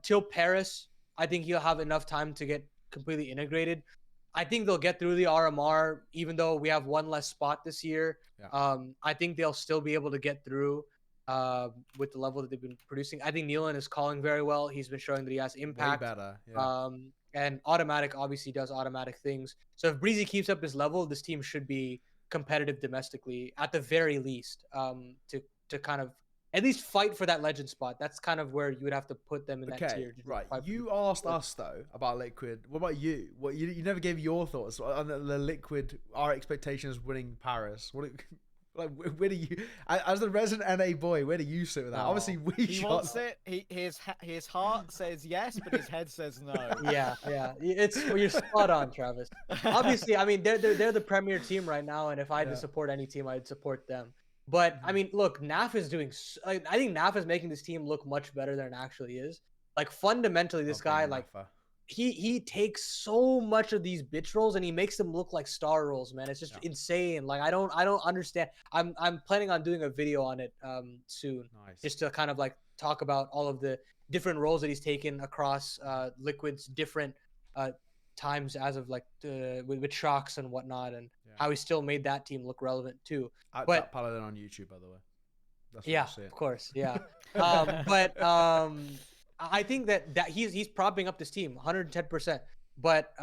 till Paris, I think he'll have enough time to get completely integrated. I think they'll get through the RMR, even though we have one less spot this year. Yeah. I think they'll still be able to get through with the level that they've been producing. I think Nealon is calling very well. He's been showing that he has impact. Way better. Yeah. And Automatic obviously does automatic things. So if Breezy keeps up his level, this team should be competitive domestically at the very least, to kind of at least fight for that legend spot. That's kind of where you would have to put them in that tier. Right. You asked us though about Liquid. What about you? What you never gave your thoughts on the Liquid. Our expectations winning Paris. Like where do you, as the resident NA boy, where do you sit with that? Obviously, he wants it. His heart says yes, but his head says no. Yeah. You're spot on, Travis. Obviously, I mean they're the premier team right now, and if I had to support any team, I'd support them. But I mean, look, NAF is doing. I think NAF is making this team look much better than it actually is. Like fundamentally, this guy, like he takes so much of these bitch rolls and he makes them look like star rolls, man. It's just insane. Like I don't understand. I'm planning on doing a video on it soon, just to kind of like talk about all of the different roles that he's taken across Liquid's different times as of like with shocks and whatnot, and how he still made that team look relevant too. But that Paladin on YouTube, by the way. That's of course, yeah. I think that he's propping up this team 110%. But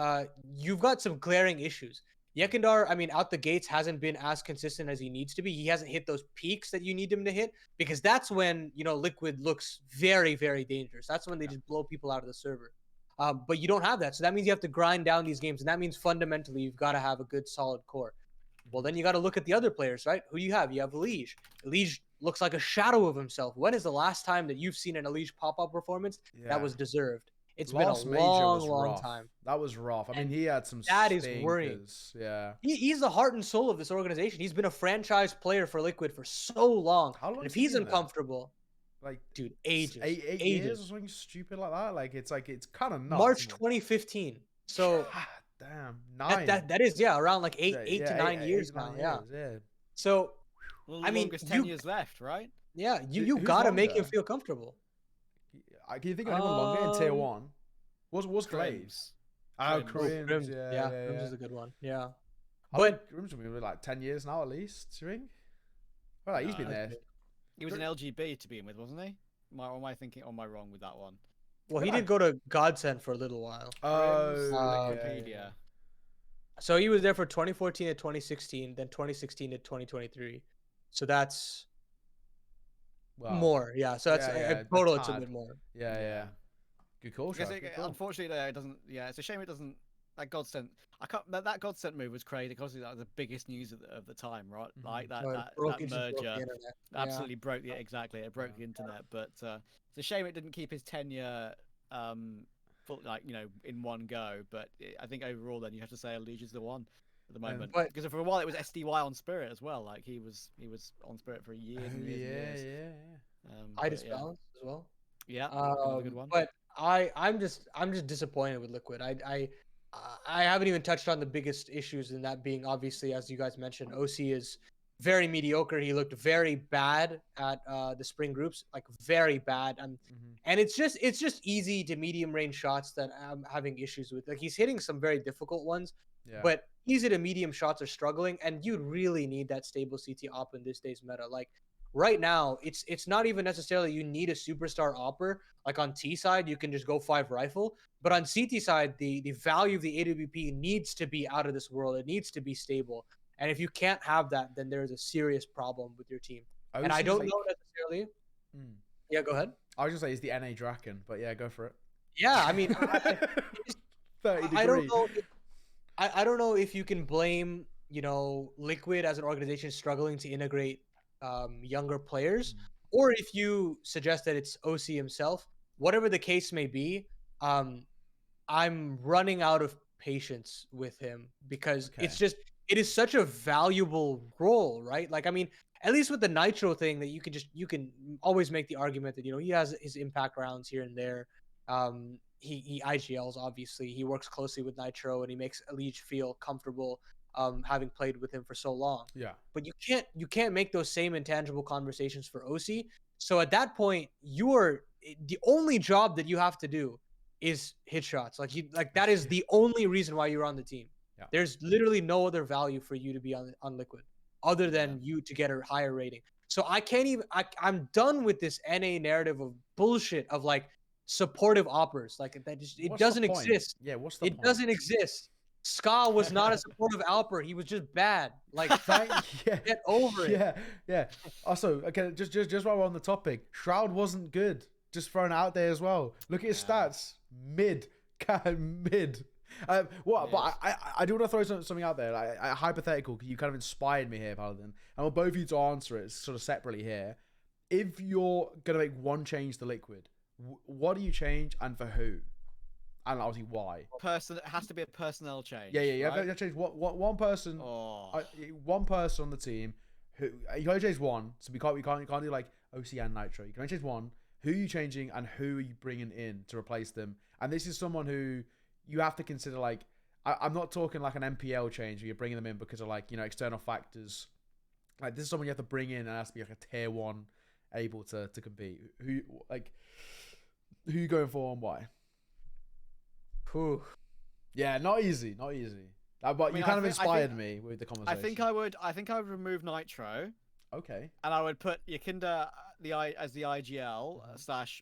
you've got some glaring issues. Yekindar, I mean, out the gates hasn't been as consistent as he needs to be. He hasn't hit those peaks that you need him to hit, because that's when, you know, Liquid looks very, very dangerous. That's when they just blow people out of the server. But you don't have that. So that means you have to grind down these games. And that means fundamentally you've got to have a good, solid core. Well, then you got to look at the other players, right? Who do you have? You have Elige. Elige looks like a shadow of himself. When is the last time that you've seen an Elige pop-up performance that was deserved? It's been a long time. That was rough. I mean, he had some that is worrying. Yeah. He's the heart and soul of this organization. He's been a franchise player for Liquid for so long. How long? And if he's uncomfortable, like, dude, ages. Eight years or something stupid like that. Like, it's kind of nuts. March 2015. So damn, 9. That is around like eight to 9 years now. Yeah. So I mean, 10 years left, right? Yeah, you gotta make him feel comfortable. Can you think of anyone longer in tier 1? What's Graves? Oh, Grims. Yeah, Grims is a good one. Yeah. But Grims will be like 10 years now at least, do you think? Well, like, he's been there. He was an LGB to begin with, wasn't he? Am I wrong with that one? Well, he did go to Godsend for a little while. Wikipedia. So he was there for 2014 to 2016, then 2016 to 2023. So that's more. Yeah. So that's total. It's a bit more. Yeah. Good call. Unfortunately, it doesn't. Yeah, it's a shame it doesn't. That Godsend. That Godsend move was crazy because that was the biggest news of the time, right? Like that merger absolutely broke the It broke the internet. But it's a shame it didn't keep his tenure, in one go. But I think overall, then you have to say Elige is the one at the moment, because for a while it was SDY on Spirit as well. Like he was on Spirit for years and years. I just balance as well. Yeah, a good one. But I'm just disappointed with Liquid. I haven't even touched on the biggest issues, in that being, obviously, as you guys mentioned, OC is very mediocre. He looked very bad at the spring groups, like very bad. And it's just easy to medium range shots that I'm having issues with. Like he's hitting some very difficult ones, but easy to medium shots are struggling. And you really need that stable CT op in this day's meta. Like right now, it's not even necessarily you need a superstar opper. Like on T side, you can just go 5 rifle. But on CT side, the value of the AWP needs to be out of this world. It needs to be stable. And if you can't have that, then there's a serious problem with your team. And I don't know necessarily. Yeah, go ahead. I was just say it's the NA Draken, but yeah, go for it. Yeah, I mean, 30 I don't degree. know. I don't know if you can blame Liquid as an organization struggling to integrate younger players, or if you suggest that it's OC himself. Whatever the case may be, I'm running out of patience with him because it is such a valuable role, right? Like, I mean, at least with the Nitro thing, that you can always make the argument that he has his impact rounds here and there. He IGLs, obviously. He works closely with Nitro, and he makes Elige feel comfortable having played with him for so long. Yeah. But you can't make those same intangible conversations for OC. So at that point, the only job that you have to do is hit shots. Like that is the only reason why you're on the team. Yeah. There's literally no other value for you to be on Liquid other than you to get a higher rating. So I'm done with this NA narrative of bullshit of like supportive oppers. Like that it doesn't exist. Yeah, what's the point? It doesn't exist. Ska was not a supportive alper. He was just bad. Like, get over it. Yeah. Also, okay, just while we're on the topic, Shroud wasn't good. Just thrown out there as well. Look at his stats. Mid. Mid. But I do want to throw something out there, like hypothetical, because you kind of inspired me here, Paladin. I want both of you to answer it sort of separately here. If you're gonna make one change to Liquid, what do you change and for who? And obviously why? It has to be a personnel change. Yeah. You right? have to change one person. One person on the team who you only change one, so we can't do like OC and Nitro. You can only change one. Who are you changing and who are you bringing in to replace them? And this is someone who you have to consider, like, I'm not talking like an NPL change where you're bringing them in because of like, external factors. Like, this is someone you have to bring in and has to be like a tier 1 able to compete. Who are you going for and why? Whew. Yeah, not easy. But you kind of inspired me with the conversation. I think I would remove Nitro. Okay. And I would put Yakinda as the IGL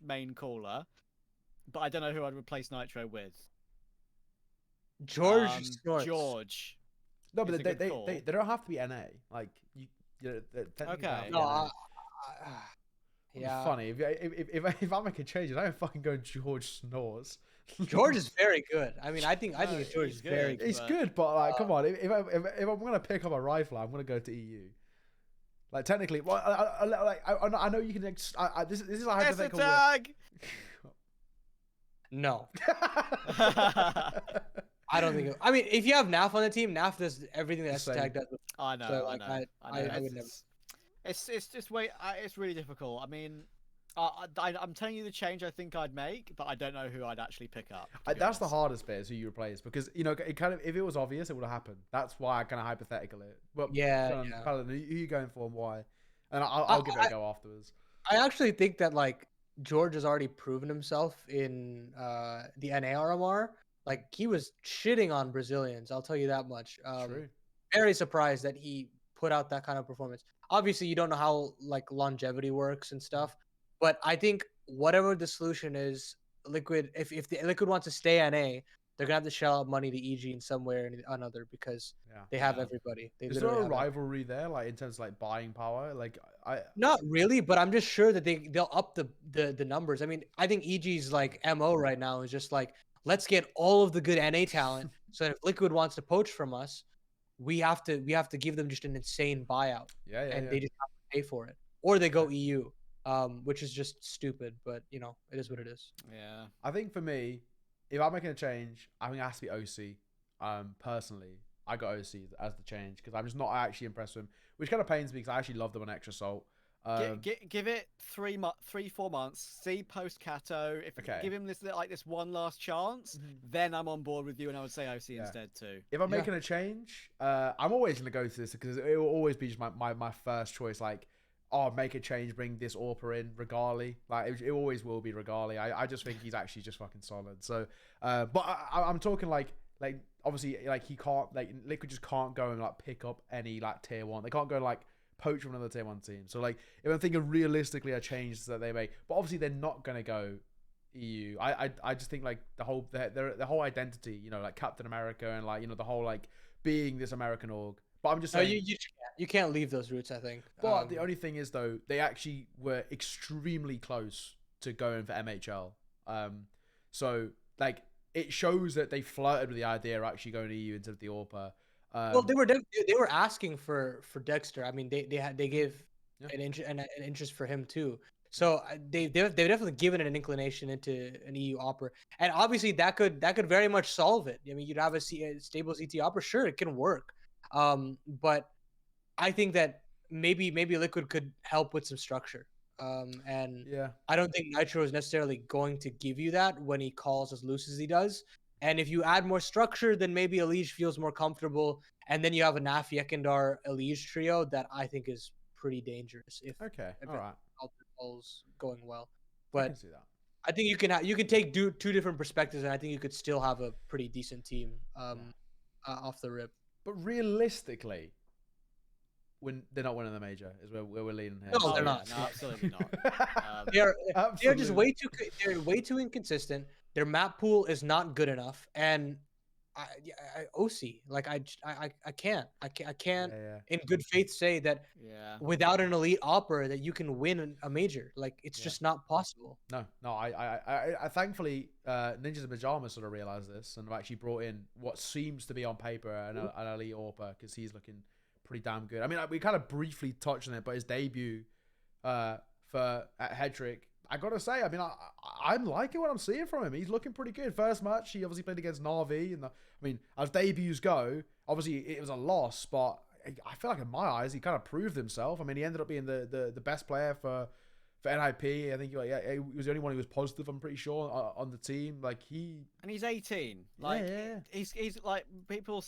/ main caller, but I don't know who I'd replace Nitro with. George. No, but they don't have to be NA. Like okay. No, yeah. It's funny if I make a change, I don't fucking go George Snores. George is very good. I mean, I think George is very good. He's good, but like, come on. If I'm gonna pick up a rifle, I'm gonna go to EU. Like, technically, well, I know you can. This is a hypothetical. No. I don't think. I mean, if you have NAF on the team, NAF does everything that STag does. I know. So, I would never. It's just it's really difficult. I mean, I'm telling you the change I think I'd make, but I don't know who I'd actually pick up. That's the hardest bit, is who you replace, because it kind of, if it was obvious, it would have happened. That's why I kind of hypothetical it. But Paladin, who are you going for and why? And I'll give it a go afterwards. I actually think that like George has already proven himself in the NA RMR. Like, he was shitting on Brazilians, I'll tell you that much. True. Very surprised that he put out that kind of performance. Obviously, you don't know how like longevity works and stuff, but I think whatever the solution is, Liquid, if the Liquid wants to stay NA, they're gonna have to shell out money to EG in some way or another, because they have everybody. Is there a rivalry there, like in terms of like buying power? Like, not really, but I'm just sure that they'll up the numbers. I mean, I think EG's like MO right now is just like, let's get all of the good NA talent. So that if Liquid wants to poach from us, we have to give them just an insane buyout. They just have to pay for it, or they go EU, which is just stupid. But it is what it is. Yeah. I think for me, if I'm making a change, I think it has to be OC. Personally, I got OC as the change because I'm just not actually impressed with him, which kind of pains me because I actually love them on Extra Salt. Give it 3-4 months. See post Kato. Give him this one last chance, then I'm on board with you, and I would say OC instead too. If I'm making a change, I'm always gonna go to this because it will always be just my first choice. Like, make a change, bring this Orpa in, Regali. Like, it always will be Regali. I just think he's actually just fucking solid. So, but I'm talking like obviously, like, he can't, like, Liquid just can't go and like pick up any like tier 1. They can't go like poach from another tier 1 team. So like, if I'm thinking realistically a change that they make, but obviously they're not gonna go EU. I just think like the whole identity, like Captain America and like the whole like being this American org. But I'm just saying, you can't. can't leave those roots, I think. But the only thing is, though, they actually were extremely close to going for MHL. So like it shows that they flirted with the idea of actually going to EU instead of the AWPA. Well, they were asking for Dexter. I mean, they gave an interest for him too. So they've definitely given it an inclination into an EU opera, and obviously that could very much solve it. I mean, you'd have a stable CT opera, sure, it can work, but I think that maybe Liquid could help with some structure, and I don't think Nitro is necessarily going to give you that when he calls as loose as he does. And if you add more structure, then maybe Elige feels more comfortable, and then you have a Nafi Ekandar Elige trio that I think is pretty dangerous if all's going well. But I can see that. I think you can take two different perspectives, and I think you could still have a pretty decent team off the rip. But realistically, when they're not winning the major, is where we're leaning here. No, they're not. No, absolutely not. They're just way too inconsistent. Their map pool is not good enough, and OC, like I can't in good faith say that without an elite opera that you can win a major. Like it's just not possible. No, I thankfully Ninjas in Pajamas sort of realized this and have actually brought in what seems to be on paper an elite opera because he's looking pretty damn good. I mean, we kind of briefly touched on it, but his debut at Headtr1ck, I gotta say, I mean, I'm liking what I'm seeing from him. He's looking pretty good. First match, he obviously played against Navi, and I mean, as debuts go, obviously it was a loss, but I feel like in my eyes, he kind of proved himself. I mean, he ended up being the best player for NIP. I think he was the only one who was positive, I'm pretty sure, on the team. Like and he's 18. Like he's like people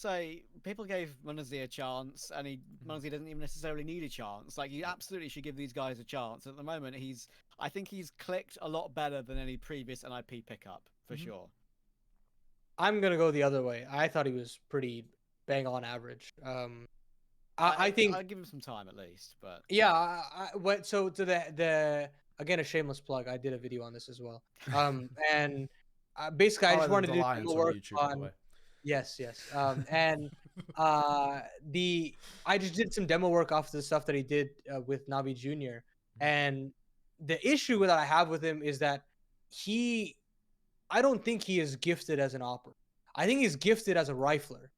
gave Munazir a chance, and Munazir doesn't even necessarily need a chance. Like you absolutely should give these guys a chance. At the moment, I think he's clicked a lot better than any previous NIP pickup for sure. I'm gonna go the other way. I thought he was pretty bang on average. I think I'll give him some time at least, but so to the again, a shameless plug. I did a video on this as well. And basically, I just wanted to do demo work on. Yes. And I just did some demo work off the stuff that he did with Navi Jr. And the issue that I have with him is that I don't think he is gifted as an opera. I think he's gifted as a rifler.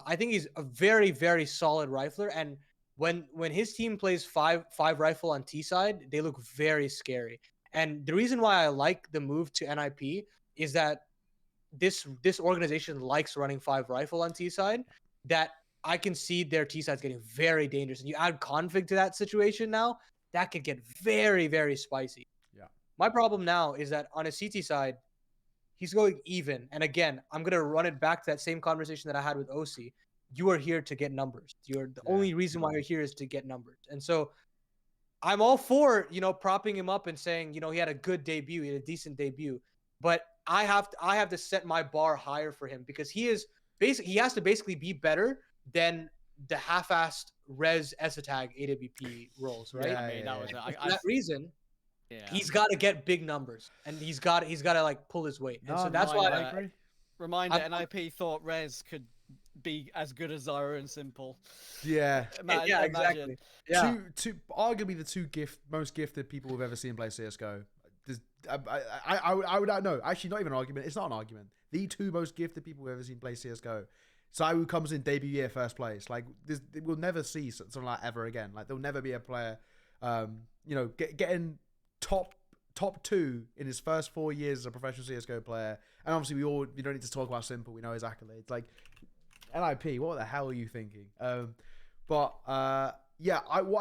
I think he's a very, very solid rifler, and when his team plays five rifle on T side, they look very scary. And the reason why I like the move to NIP is that this organization likes running 5 rifle on T side. That I can see their T sides getting very dangerous, and you add k0nfig to that situation now, that could get very, very spicy. Yeah. My problem now is that on a CT side, he's going even. And again, I'm going to run it back to that same conversation that I had with OC. You are here to get numbers. The only reason why you're here is to get numbers. And so I'm all for, propping him up and saying, he had a good debut. He had a decent debut. But I have to set my bar higher for him because he has to basically be better than the half-assed res ESL AWP roles, right? For that reason, he's got to get big numbers, and he's got to like pull his weight. And so that's why I agree. Reminder: NIP thought Rez could be as good as Zyra and Simple. Yeah, exactly. Yeah, two arguably the two most gifted people we've ever seen play CS:GO. I would know. Actually, not even an argument. It's not an argument. The two most gifted people we've ever seen play CS:GO. Zyra comes in debut year first place. Like we'll never see something like ever again. Like there'll never be a player, getting top 2 in his first 4 years as a professional CS:GO player. And obviously we don't need to talk about Simple. We know his accolades. Like NIP, what the hell are you thinking? What I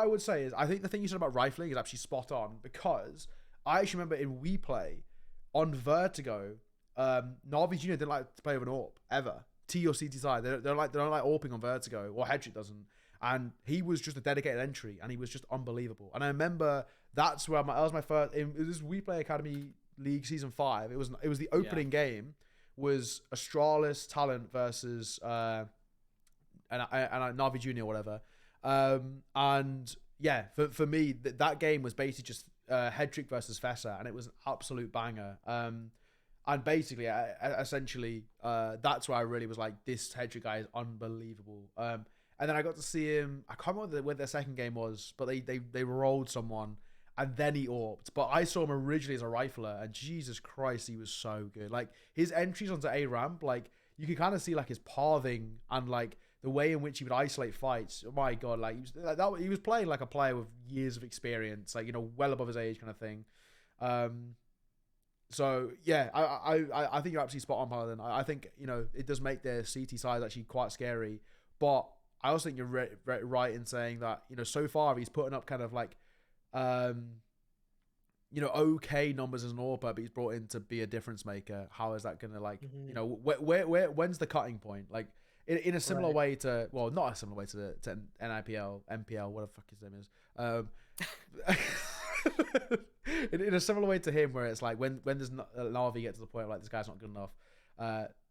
would say is I think the thing you said about rifling is actually spot on, because I actually remember in WePlay on Vertigo, Navi Jr. didn't like to play with an AWP ever. T or CT side. They don't like AWPing on Vertigo, or Headtr1ck doesn't. And he was just a dedicated entry, and he was just unbelievable. And I remember that was my first. It was WePlay Academy League Season 5. It was the opening game was Astralis Talent versus and Navi Junior, whatever. And yeah, for me that game was basically just Headtr1ck versus Fessa, and it was an absolute banger. And basically, essentially, that's where I really was like, this Headtr1ck guy is unbelievable. And then I got to see him. I can't remember where their second game was, but they rolled someone, and then he AWP'd. But I saw him originally as a rifler, and Jesus Christ, he was so good. Like his entries onto A ramp, like you could kind of see like his pathing and like the way in which he would isolate fights. Oh my God, like he was playing like a player with years of experience, like well above his age kind of thing. So yeah, I think you're absolutely spot on, Paladin. I think it does make their CT side actually quite scary, but I also think you're right in saying that so far he's putting up kind of like okay numbers as an AWPer, but he's brought in to be a difference maker. How is that gonna like when's the cutting point? Like in a similar way to, well, not a similar way to NPL, what the fuck his name is. In a similar way to him, where it's like when does Navi get to the point of like this guy's not good enough?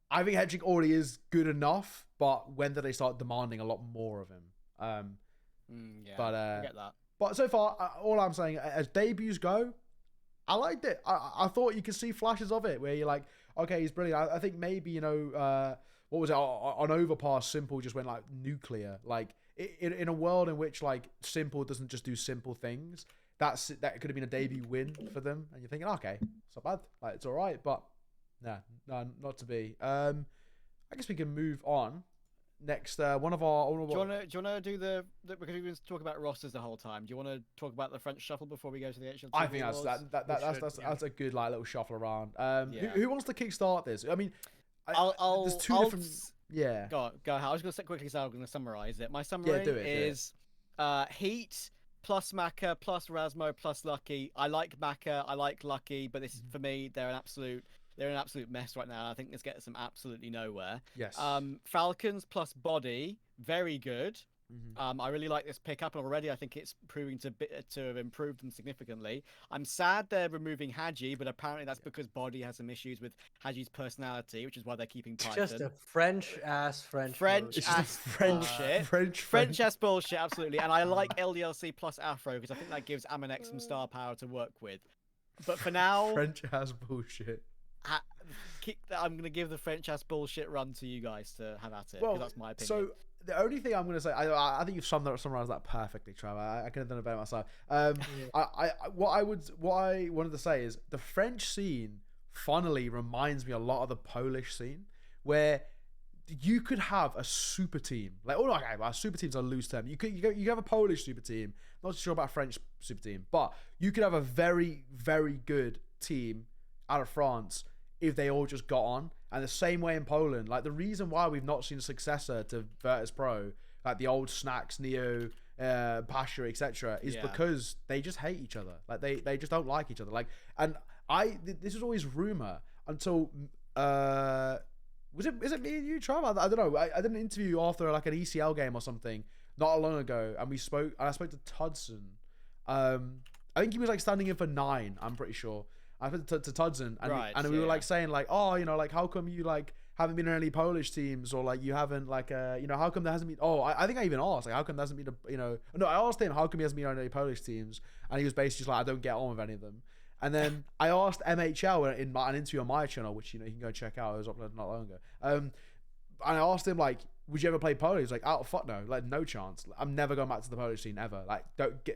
I think Headtr1ck already is good enough, but when do they start demanding a lot more of him? I get that. But so far, all I'm saying, as debuts go, I liked it. I thought you could see flashes of it where you're like, okay, he's brilliant. I think maybe what was it on Overpass? Simple just went like nuclear. Like in a world in which like Simple doesn't just do simple things, that could have been a debut win for them. And you're thinking, okay, it's not bad. Like it's all right, but no, not to be. I guess we can move on. Next, one of our. Do you want to do the because we've been talking about rosters the whole time? Do you want to talk about the French shuffle before we go to the HLTV I think Awards? that's a good like little shuffle around. Who wants to kickstart this? I mean, there's two different. Yeah. Go. I was going to quickly say I'm going to summarize it. My summary is Heat plus Maka plus Rasmo plus Lucky. I like Maka. I like Lucky, but this is for me. They're an absolute mess right now. I think this gets them absolutely nowhere. Yes. Falcons plus Body, very good. I really like this pickup, and already I think it's proving to have improved them significantly. I'm sad they're removing Hadji, but apparently that's because Body has some issues with Hadji's personality, which is why they're keeping Python. Just a French ass bullshit, absolutely. And I like LDLC plus Afro because I think that gives Amanek some star power to work with. But for now, French ass bullshit. I'm going to give the French ass bullshit run to you guys to have at it. Well, that's my opinion. So the only thing I'm going to say, I think you've summarized that perfectly, Trav. I could have done it better myself. What I wanted to say is the French scene, funnily, reminds me a lot of the Polish scene, where you could have a super team. Like, a super team's a loose term. You could have a Polish super team. Not sure about a French super team, but you could have a very, very good team out of France if they all just got on. And the same way in Poland, like the reason why we've not seen a successor to Virtus Pro, like the old Snacks, Neo, Pasha, etc., is because they just hate each other. Like they just don't like each other. Like, and this was always rumor until is it me and you, Trav? I don't know. I did an interview after like an ECL game or something not long ago, and I spoke to Tudson. I think he was like standing in for 9. I'm pretty sure. I put to Tudson, and we were like saying like, oh, like how come you like haven't been in any Polish teams, or like you haven't like how come there hasn't been? Oh, I think I even asked like how come there hasn't been no, I asked him how come he hasn't been on any Polish teams, and he was basically just like, I don't get on with any of them. And then I asked MHL in an interview on my channel, which you can go check out. It was uploaded not long ago. And I asked him like, would you ever play Polish? He's like, oh fuck no, like no chance. I'm never going back to the Polish scene ever. Like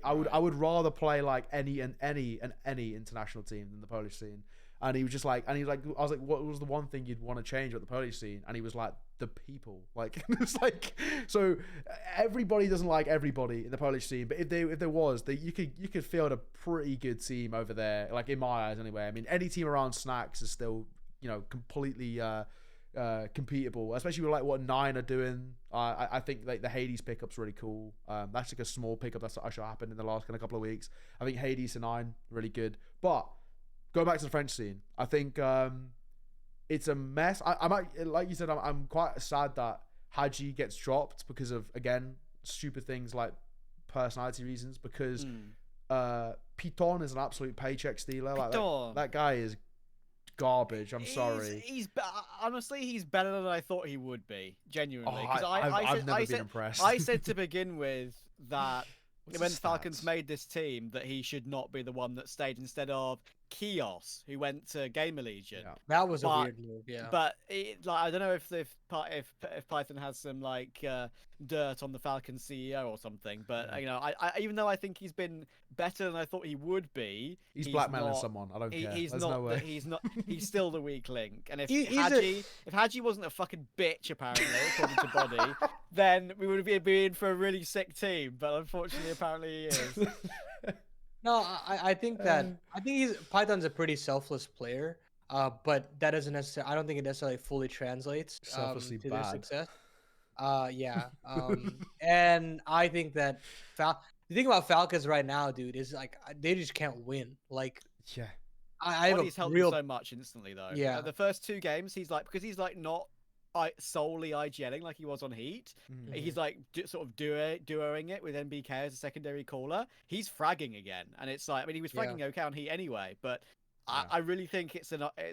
I would rather play like any international team than the Polish scene. And he was just like, I was like, what was the one thing you'd want to change about the Polish scene? And he was like, the people. Like it's like, so everybody doesn't like everybody in the Polish scene, but if there was, you could field a pretty good team over there. Like in my eyes, anyway. I mean, any team around Snacks is still completely competable, especially with like what 9 are doing. I think like the Hades pickup's really cool. That's like a small pickup that's actually happened in the last couple of weeks. I think Hades to 9 really good. But going back to the French scene, I think it's a mess. I might, like you said, I'm quite sad that Hadji gets dropped because of, again, stupid things like personality reasons, because Piton is an absolute paycheck stealer. Like that guy is garbage. I'm sorry. He's honestly, he's better than I thought he would be. Genuinely, because I've never been impressed. I said to begin with that when Falcons made this team that he should not be the one that stayed, instead of Kios, who went to Gamer Legion. Yeah. That was a weird move, yeah. But I don't know if Python has some like dirt on the Falcon CEO or something. But you know, I even though I think he's been better than I thought he would be, he's blackmailing someone. I don't care. He's There's not. no way. He's not. He's still the weak link. And if if Hadji wasn't a fucking bitch, apparently according to Body, then we would be in for a really sick team. But unfortunately, apparently he is. No, I think Python's a pretty selfless player. But that doesn't necessarily. I don't think it necessarily fully translates Selflessly to bad. their success. Yeah. And I think that the thing about Falcons right now, dude, is like they just can't win. Like, yeah, I have Body's helped him so much instantly though. Yeah. The first 2 games, he's like not solely IGLing like he was on Heat. He's like sort of duoing it with NBK as a secondary caller. He's fragging again, and it's like, I mean, he was fragging okay on Heat anyway, but. I really think it's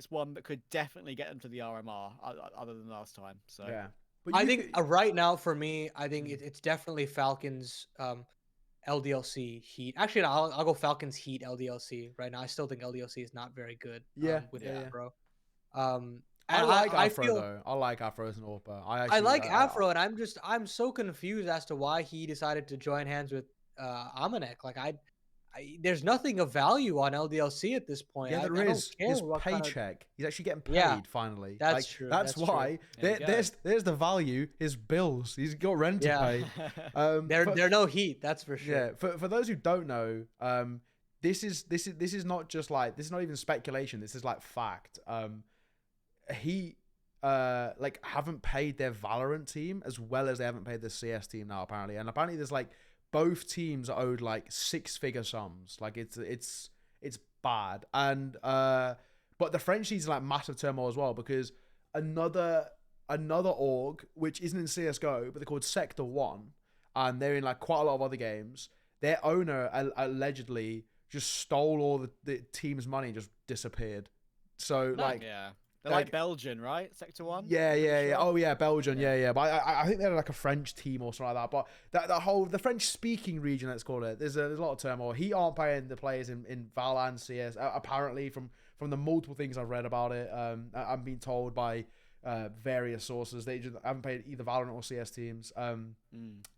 one that could definitely get them to the RMR other than last time. So yeah. But I think right now for me, I think it's definitely Falcons, LDLC Heat. Actually, no, I'll go Falcons Heat LDLC right now. I still think LDLC is not very good. With Afro. I like Afro though. I like Afro as an AWPer. I like Afro, and I'm so confused as to why he decided to join hands with Amanek. Like there's nothing of value on LDLC at this point. Yeah, there is. His paycheck. He's actually getting paid finally. That's true. That's why. There's the value. His bills. He's got rent to pay. There no Heat. That's for sure. Yeah. For those who don't know, this is not just like, this is not even speculation. This is like fact. Heat haven't paid their Valorant team as well as they haven't paid the CS team now apparently, and apparently there's like. Both teams are owed like 6-figure sums. Like it's bad. And but the French team's like massive turmoil as well, because another org which isn't in CS:GO, but they're called Headtr1ck, and they're in like quite a lot of other games. Their owner allegedly just stole all the team's money and just disappeared. So They're like Belgian, right? Headtr1ck? Yeah. Sure. Oh, yeah, Belgian. Yeah. But I think they're like a French team or something like that. But the French-speaking region, let's call it, there's a lot of turmoil. He aren't paying the players in Val and CS, apparently, from the multiple things I've read about it. I'm being told by various sources they just haven't paid either Valorant or CS teams.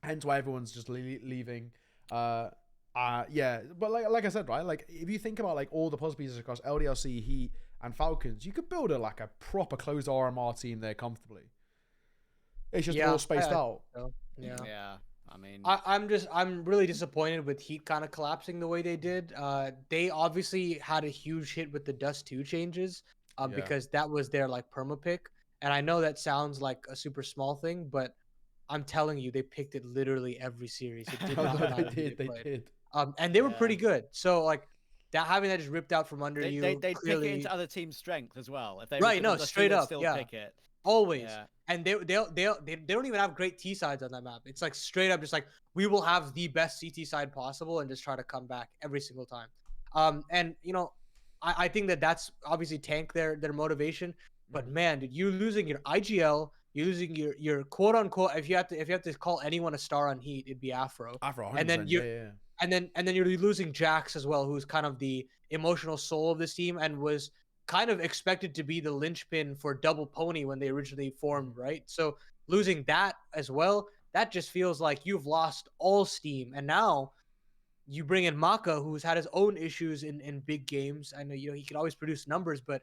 Hence why everyone's just leaving. But like I said, right? Like, if you think about like all the puzzle pieces across LDLC, Heat, and Falcons, you could build a proper closed RMR team there comfortably. It's just all spaced out. Yeah. I mean, I'm really disappointed with Heat kind of collapsing the way they did. They obviously had a huge hit with the Dust 2 changes, because that was their like perma pick. And I know that sounds like a super small thing, but I'm telling you, they picked it literally every series. It did not they did. And they were pretty good. So like, having that just ripped out from under you. They'd pick it into other teams' strength as well. If they straight up, still pick it. Always. Yeah. And they don't even have great T sides on that map. It's like straight up just like, we will have the best CT side possible and just try to come back every single time. And you know, I think that's obviously tanked their motivation. But man, dude, you're losing your IGL, you're losing your quote unquote, if you have to call anyone a star on Heat, it'd be Afro. 100%, and then And then you're losing Jax as well, who's kind of the emotional soul of this team and was kind of expected to be the linchpin for Double Pony when they originally formed, right? So losing that as well, that just feels like you've lost all steam. And now you bring in Maka, who's had his own issues in big games. I know he could always produce numbers, but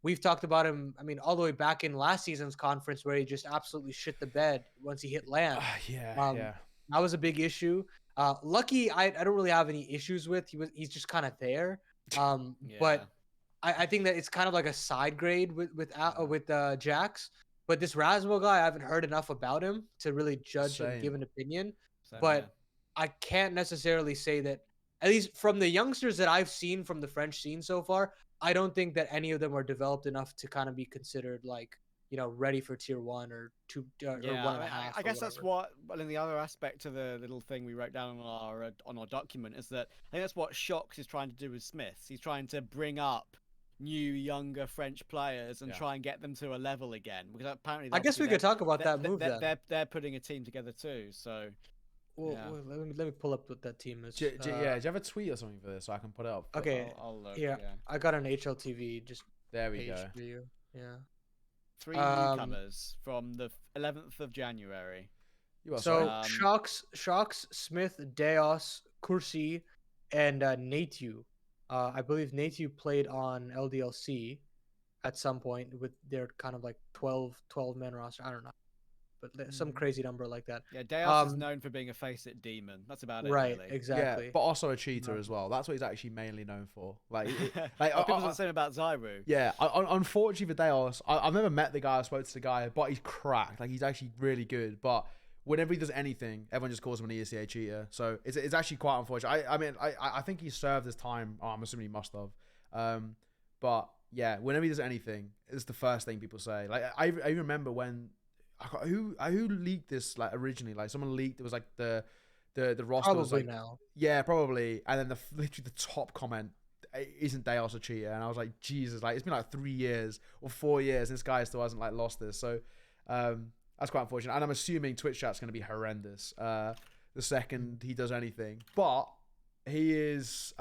we've talked about him, I mean, all the way back in last season's conference where he just absolutely shit the bed once he hit land. That was a big issue. Lucky, I don't really have any issues with. He's just kind of there. But I think that it's kind of like a side grade with Jax. But this Rasmo guy, I haven't heard enough about him to really judge and give an opinion. I can't necessarily say that, at least from the youngsters that I've seen from the French scene so far, I don't think that any of them are developed enough to kind of be considered like, ready for tier 1 or 2 or 1.5. I guess that's what. Well, in the other aspect of the little thing we wrote down on our document is that I think that's what Shocks is trying to do with Smiths. He's trying to bring up new, younger French players and try and get them to a level again. Because apparently, I guess we could talk about that move. They're putting a team together too. So, well, let me pull up what that team is. Yeah, do you have a tweet or something for this so I can put it up? Okay. I'll look. Yeah, I got an HLTV just There we page go. for you. Yeah. 3 newcomers from the 11th of January. So Shocks, Smith, Deos, Kursi, and Natew. I believe Natew played on LDLC at some point with their kind of like 12 man roster. I don't know, but some crazy number like that. Yeah, Deos is known for being a face-it demon. That's about it. Right, really. exactly. Yeah, but also a cheater as well. That's what he's actually mainly known for. Like, people are saying about Zyru. Yeah, unfortunately for Deos, I've never met the guy. I spoke to the guy, but he's cracked. Like, he's actually really good. But whenever he does anything, everyone just calls him an ESEA cheater. So it's actually quite unfortunate. I think he served his time. Oh, I'm assuming he must have. But yeah, whenever he does anything, it's the first thing people say. Like, I remember when who leaked this, like, originally. Like, someone leaked. It was like the roster was like, now. Yeah, probably. And then literally the top comment, isn't Deos a cheater? And I was like, Jesus, like, it's been like 3 years or 4 years, and this guy still hasn't like lost this. So that's quite unfortunate. And I'm assuming Twitch chat's going to be horrendous the second he does anything. But he is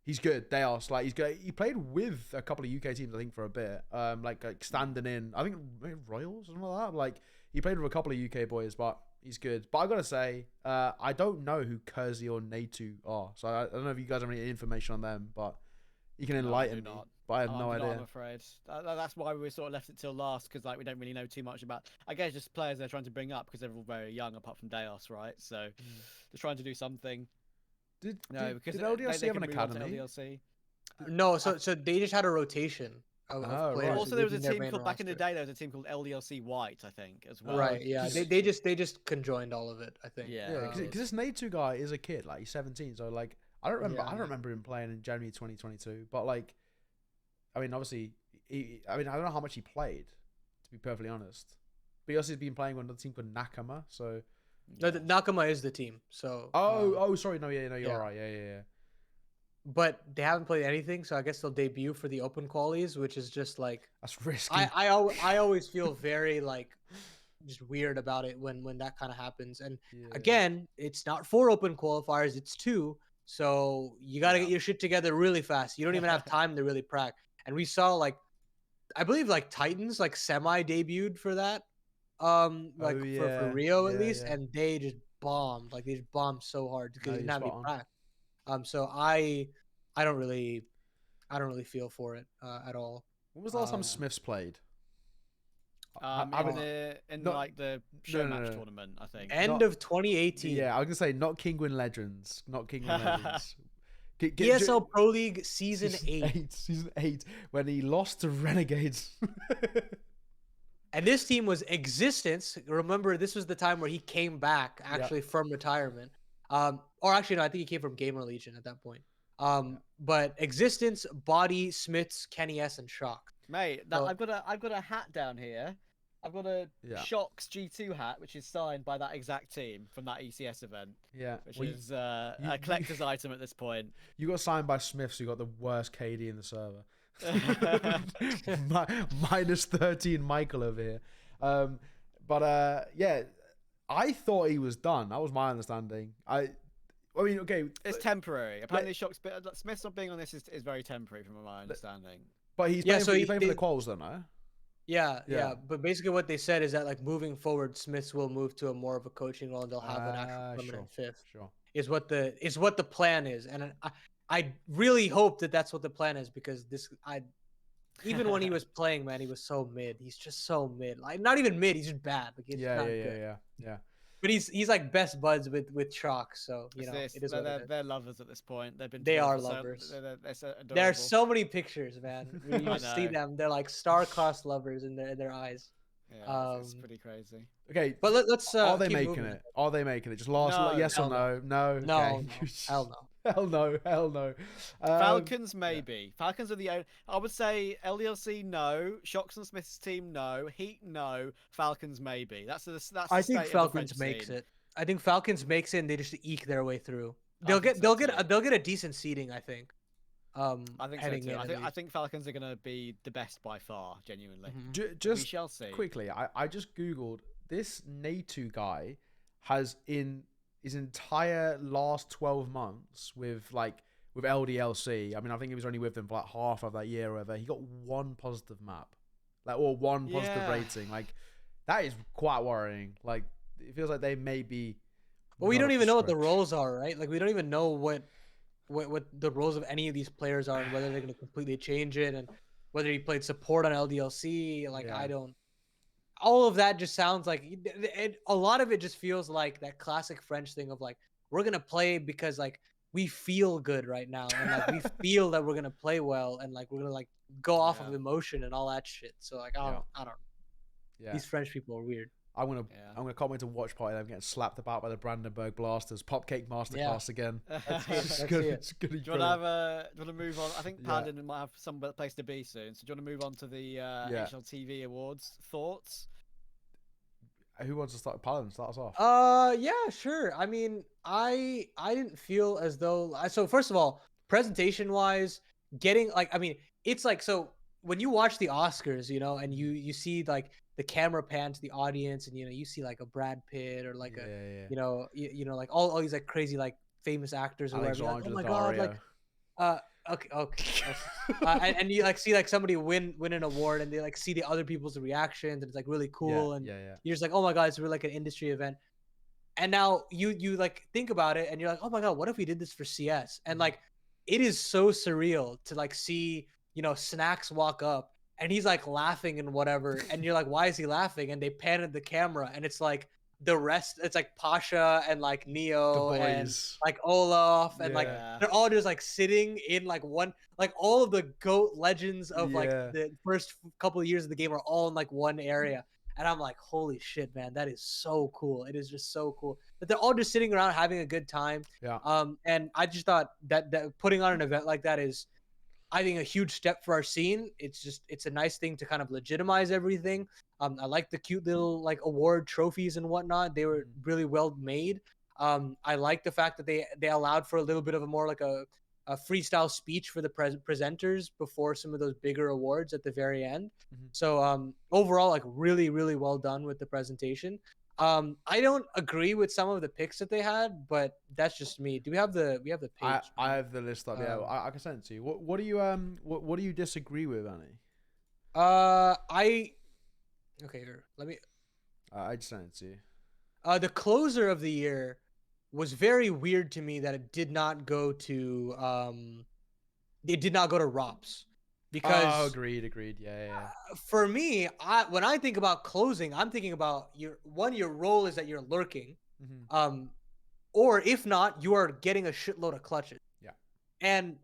he's good. Deos, like, he's good. He played with a couple of UK teams, I think, for a bit. Like standing in, I think maybe Royals or something like that. Like, he played with a couple of UK boys, but he's good. But I gotta say, I don't know who Kursi or Natew are, so I don't know if you guys have any information on them, but you can enlighten me. But I have no idea. I'm afraid that's why we sort of left it till last, because like we don't really know too much about. I guess just players they're trying to bring up because they're all very young, apart from Deos, right? So they're trying to do something. Did LDLC have an academy? No, so they just had a rotation. Right. Also, there was a team called back in the day. There was a team called LDLC White, I think, as well. Right. Yeah. They just conjoined all of it, I think. Yeah. Because this Natew guy is a kid. Like, he's 17. So like, I don't remember him playing in January 2022. But like, I mean, obviously, I don't know how much he played, to be perfectly honest. But he also has been playing on another team called Nakama. So. No, Nakama is the team. So. Sorry. No, you're right. Yeah. But they haven't played anything, so I guess they'll debut for the open qualies, which is just like, that's risky. I always feel very like just weird about it when that kind of happens. And again, it's not 4 open qualifiers, it's 2. So you got to get your shit together really fast. You don't even have time to really prac. And we saw, like, I believe like Titans like semi debuted for that, for Rio at least, and they just bombed. Like, they just bombed so hard because they didn't have any prac. So I don't really feel for it at all. When was the last time Smiths played? In the show match tournament, I think. End of 2018. Yeah, I was gonna say not Kingwin Legends, ESL Pro League season 8. Season 8, when he lost to Renegades. And this team was Existence. Remember, this was the time where he came back actually from retirement. Or actually, no, I think he came from Gamer Legion at that point. But Existence, Body, Smiths, Kenny S, and Shock. Mate, I've got a hat down here. I've got a Shock's G2 hat, which is signed by that exact team from that ECS event. Yeah, which is a collector's item at this point. You got signed by Smiths, who got the worst KD in the server. Minus 13 Michael over here. I thought he was done. That was my understanding. I mean, okay, it's temporary. Apparently, Smith's not being on this is very temporary, from my understanding. But he's playing, he's playing for the quals, though, no? Yeah. But basically, what they said is that, like, moving forward, Smiths will move to a more of a coaching role, and they'll have an actual permanent fifth. Sure. Is what the plan is, and I really hope that that's what the plan is, because even when he was playing, man, he was so mid. He's just so mid. Like, not even mid. He's just bad. Like, it's not good. Yeah. But he's like best buds with Shock, so it is what it is. They're lovers at this point. They are lovers. They're so adorable. There are so many pictures, man. When you see them, they're like star-crossed lovers in their eyes. Yeah, it's pretty crazy. Okay, but let's. Are they making it? Are they making it? Just last yes or no? No. No. Hell no. Hell no. Falcons maybe. Falcons are the only. I would say LDLC no. Shocks and Smith's team no. Heat no. Falcons maybe. That's. I think Falcons makes it. I think Falcons makes it, and they just eke their way through. They'll get a decent seeding, I think. I think so too. I think Falcons are going to be the best by far, genuinely. Just we shall see. Quickly, I just googled this Natew guy has in his entire last 12 months with LDLC. I mean, I think he was only with them for like half of that year or whatever. He got one positive map, or one positive rating. Like, that is quite worrying. Like, it feels like they may be. Well, we don't even know what the roles are, right? Like, we don't even know what the roles of any of these players are and whether they're going to completely change it and whether he played support on LDLC. Like, I don't. All of that just sounds like a lot of it just feels like that classic French thing of like, we're going to play because like we feel good right now and like we feel that we're going to play well and like we're going to like go off of emotion and all that shit. So like, I don't know. Yeah. These French people are weird. I'm gonna comment to watch party them getting slapped about by the Brandenburg Blasters. Popcake Masterclass again. It's good. Do you want to move on? I think Paladin might have some place to be soon. So do you want to move on to the HLTV Awards? Thoughts? Who wants to start? Paladin, start us off. Yeah, sure. I mean, I didn't feel as though. So first of all, presentation wise, getting like, I mean, it's like, so when you watch the Oscars, you know, and you see like the camera pan to the audience, and you see like a Brad Pitt or like you know like all these like crazy like famous actors or whatever. Like, oh my god, like okay. And you like see like somebody win an award, and they like see the other people's reactions, and it's like really cool, and you're just like, oh my god, it's really like an industry event. And now you like think about it, and you're like, oh my god, what if we did this for CS? And like, it is so surreal to like see, you know, Snacks walk up and he's like laughing and whatever, and you're like, why is he laughing? And they pan at the camera, and it's like the rest, it's like Pasha and like Neo and like Olaf and like they're all just like sitting in like one, like all of the GOAT legends of like the first couple of years of the game are all in like one area. And I'm like, holy shit, man, that is so cool. It is just so cool that they're all just sitting around having a good time. And I just thought that putting on an event like that is, I think, a huge step for our scene. It's a nice thing to kind of legitimize everything. I like the cute little like award trophies and whatnot. They were really well made. I like the fact that they allowed for a little bit of a more like a freestyle speech for the presenters before some of those bigger awards at the very end. So overall, like really, really well done with the presentation. I don't agree with some of the picks that they had, but that's just me. Do we have the page? I have the list up. Yeah, I can send it to you. What do you what do you disagree with, Annie? Okay, here. Let me. I just sent it to you. The closer of the year was very weird to me that it did not go to ROPS. Because agreed. Yeah. For me, when I think about closing, I'm thinking about your role is that you're lurking. Or if not, you are getting a shitload of clutches. Yeah. And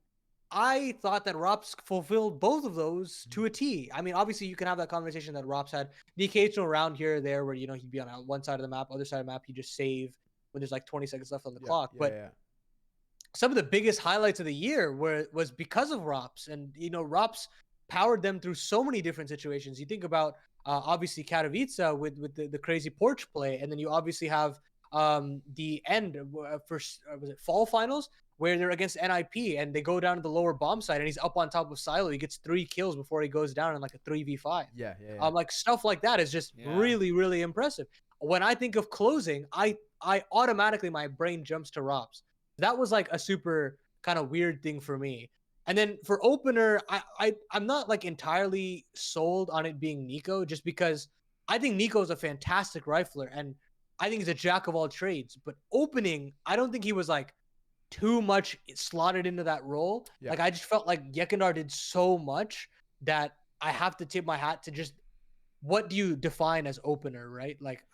I thought that ROPS fulfilled both of those to a T. I mean, obviously you can have that conversation that ROPS had the occasional round here or there where, you know, he'd be on one side of the map, other side of the map, you just save when there's like 20 seconds left on the clock. But some of the biggest highlights of the year was because of ROPS, and you know, ROPS powered them through so many different situations. You think about obviously Katowice with the crazy porch play, and then you obviously have the end for was it fall finals where they're against NIP and they go down to the lower bomb site and he's up on top of Silo. He gets 3 kills before he goes down in like a 3v5. Yeah. Like stuff like that is just really, really impressive. When I think of closing, I automatically, my brain jumps to ROPS. That was like a super kind of weird thing for me. And then for opener, I'm not like entirely sold on it being Nico, just because I think Nico is a fantastic rifler and I think he's a jack of all trades. But opening, I don't think he was like too much slotted into that role. Like I just felt like Yekindar did so much that I have to tip my hat to just, what do you define as opener, right? Like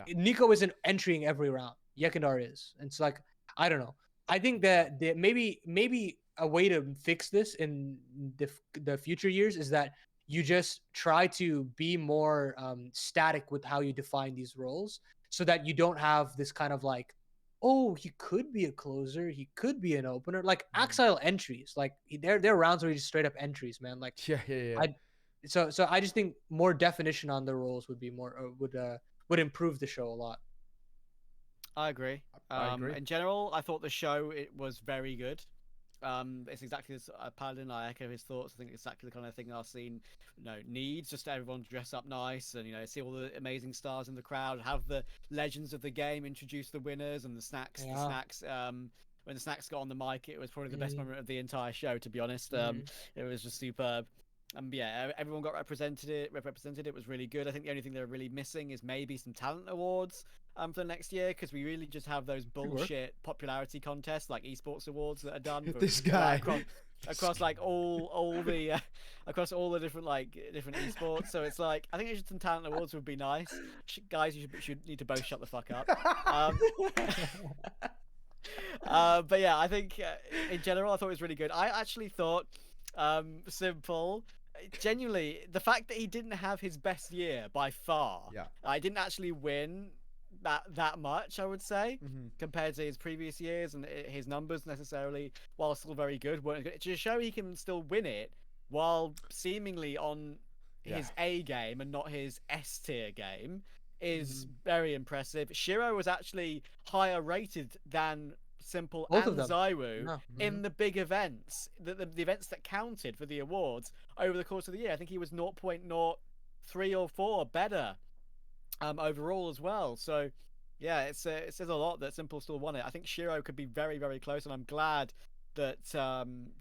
Nico isn't entering every round. Yekindar is. And it's like, I don't know. I think that maybe a way to fix this in the future years is that you just try to be more static with how you define these roles, so that you don't have this kind of like, oh, he could be a closer, he could be an opener, like Axile entries, like there are rounds where he just straight up entries, man. Like So I just think more definition on the roles would be more would improve the show a lot. I agree. In general, I thought the show, it was very good. It's exactly this. Paladin, I echo his thoughts. I think it's exactly the kind of thing our scene, needs. Just everyone to dress up nice and see all the amazing stars in the crowd. Have the legends of the game introduce the winners and the snacks. Yeah. The snacks. When the snacks got on the mic, it was probably the best moment of the entire show. To be honest, it was just superb. Yeah, everyone got represented. It was really good. I think the only thing they're really missing is maybe some talent awards for the next year, because we really just have those bullshit popularity contests like esports awards that are done for, this guy across like all the across all the different esports. So it's like, I think some talent awards would be nice. Guys, you should need to both shut the fuck up. But yeah, I think in general I thought it was really good. I actually thought Simple, genuinely, the fact that he didn't have his best year by far, I didn't actually win that much, I would say, compared to his previous years, and his numbers necessarily, while still very good, weren't good. To show he can still win it while seemingly on his A game and not his S tier game is very impressive. Shiro was actually higher rated than Simple Both and of them. Zywu in the big events, the events that counted for the awards over the course of the year. I think he was 0.03 or 4 better overall as well. So yeah, it says a lot that Simple still won it. I think Shiro could be very, very close, and I'm glad that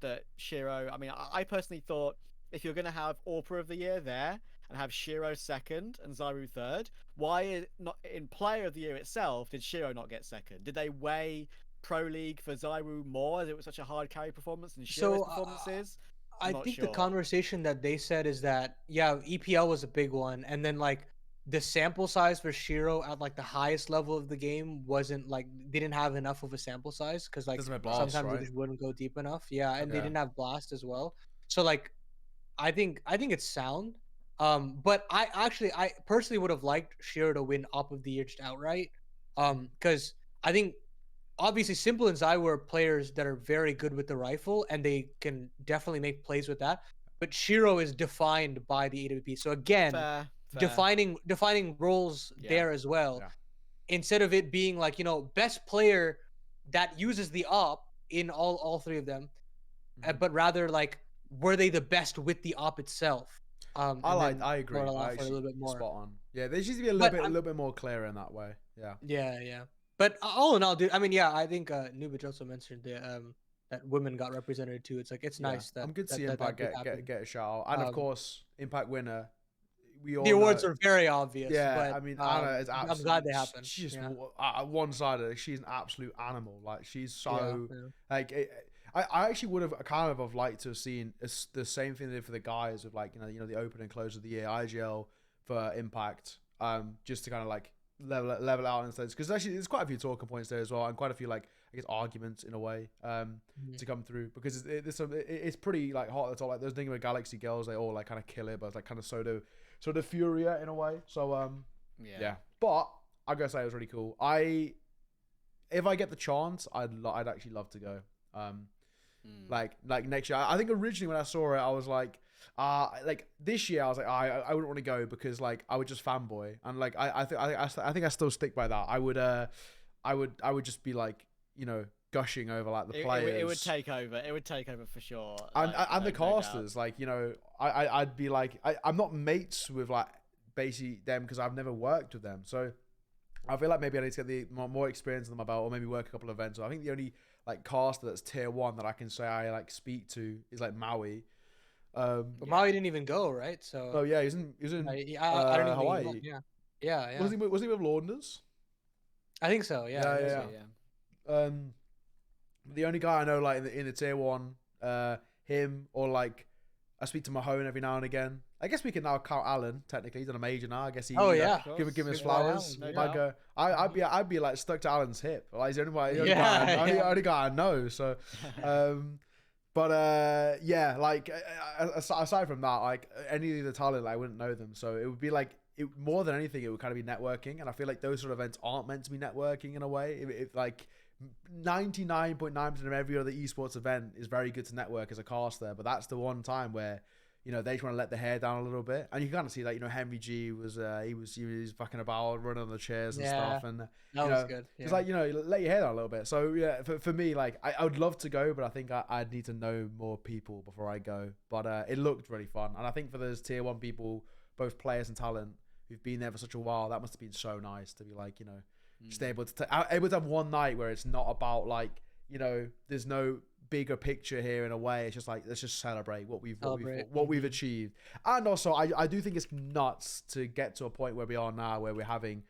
that Shiro, I mean, I personally thought if you're going to have AWPA of the year there and have Shiro second and Zywu third, why not in player of the year itself did Shiro not get second? Did they weigh Pro League for Zywu more, as it was such a hard carry performance than Shiro's performances? I think the conversation that they said is that, EPL was a big one, and then like the sample size for Shiro at like the highest level of the game wasn't like, they didn't have enough of a sample size, because like Blast, sometimes they just wouldn't go deep enough. And they didn't have Blast as well. So like I think it's sound. But I personally would have liked Shiro to win Op of the Year just outright. Because I think obviously Simple and Zywu are players that are very good with the rifle, and they can definitely make plays with that. But Shiro is defined by the AWP. So again, fair. defining roles there as well. Instead of it being like, best player that uses the op in all three of them, but rather like, were they the best with the op itself? I agree. I a little bit more. Spot on. Yeah, there needs to be a little bit more clear in that way. Yeah. But all in all, dude, I mean, I think Nubich also mentioned that women got represented too. It's like, it's nice that I'm good to see Impact get a shout out, and of course Impact winner. The awards are very obvious. Yeah, but, I mean, Anna is absolutely. I'm glad they happened. She's just one-sided. She's an absolute animal. Like, she's so like. I actually would have kind of liked to have seen the same thing they did for the guys with like the open and close of the year IGL for Impact, just to kind of like level out instead, because actually there's quite a few talking points there as well, and quite a few like I guess arguments in a way to come through, because it's pretty like hot at the top. Like those thing with Galaxy girls, they all like kind of kill it, but it's like kind of sort of Furia in a way. So but I gotta say it was really cool. If I get the chance, I'd actually love to go. Like next year. I think originally when I saw it, I was like this year I was like, I wouldn't want to go, because like I would just fanboy, and like I think I still stick by that. I would just be like gushing over like the players. It would take over. It would take over for sure. And the casters, like I'd be like I'm not mates with like basically them, because I've never worked with them, so I feel like maybe I need to get the more experience under my belt, or maybe work a couple of events. So I think the only like caster that's tier 1 that I can say I like speak to is like Maui. But Maui didn't even go, right? So he was in I don't know, Hawaii. Yeah. Was he with Launders? I think so. Yeah. The only guy I know like in the tier 1, him, or like I speak to Mahone every now and again. I guess we can now count Alan. Technically, he's done a major now. I guess he. Give him his flowers. I'd be like stuck to Alan's hip. Like he's the only guy I know. So, like aside from that, like any of the talent, I wouldn't know them. So it would be like more than anything, it would kind of be networking. And I feel like those sort of events aren't meant to be networking in a way. If like 99.9% of every other esports event is very good to network as a caster, but that's the one time where you know, they just want to let the hair down a little bit, and you kind of see that, you know, Henry G was he was fucking about, running on the chairs and stuff, and that you was know, good. it's like, you know, let your hair down a little bit. So yeah, for me, like I would love to go, but I think I'd need to know more people before I go. But it looked really fun, and I think for those tier 1 people, both players and talent, who've been there for such a while, that must have been so nice to be like, you know, just able to have one night where it's not about like, you know, there's no bigger picture here in a way. It's just like, let's just celebrate what we've achieved. And also I do think it's nuts to get to a point where we are now, where we're having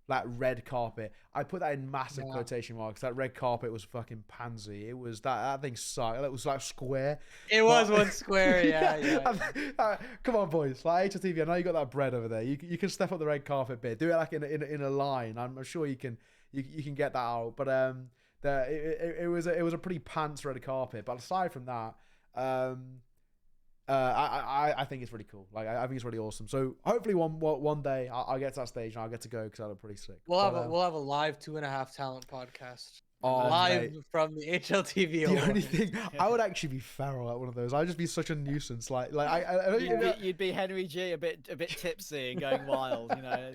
that red carpet. I put that in massive quotation marks. That red carpet was fucking pansy. It was that thing sucked. It was like square. It was one square. Yeah. Come on, boys. Like HLTV, I know you got that bread over there. You can step up the red carpet bit. Do it like in a line. I'm sure you can get that out. But it was a pretty pants red carpet. But aside from that, I think it's really cool. Like I think it's really awesome. So hopefully one day I'll get to that stage and I'll get to go because that'll be pretty sick. We'll have a live 2.5 talent podcast. Oh, live from the HLTV Awards. The only thing, I would actually be feral at one of those. I'd just be such a nuisance. Like you'd be Henry G, a bit tipsy and going wild, you know.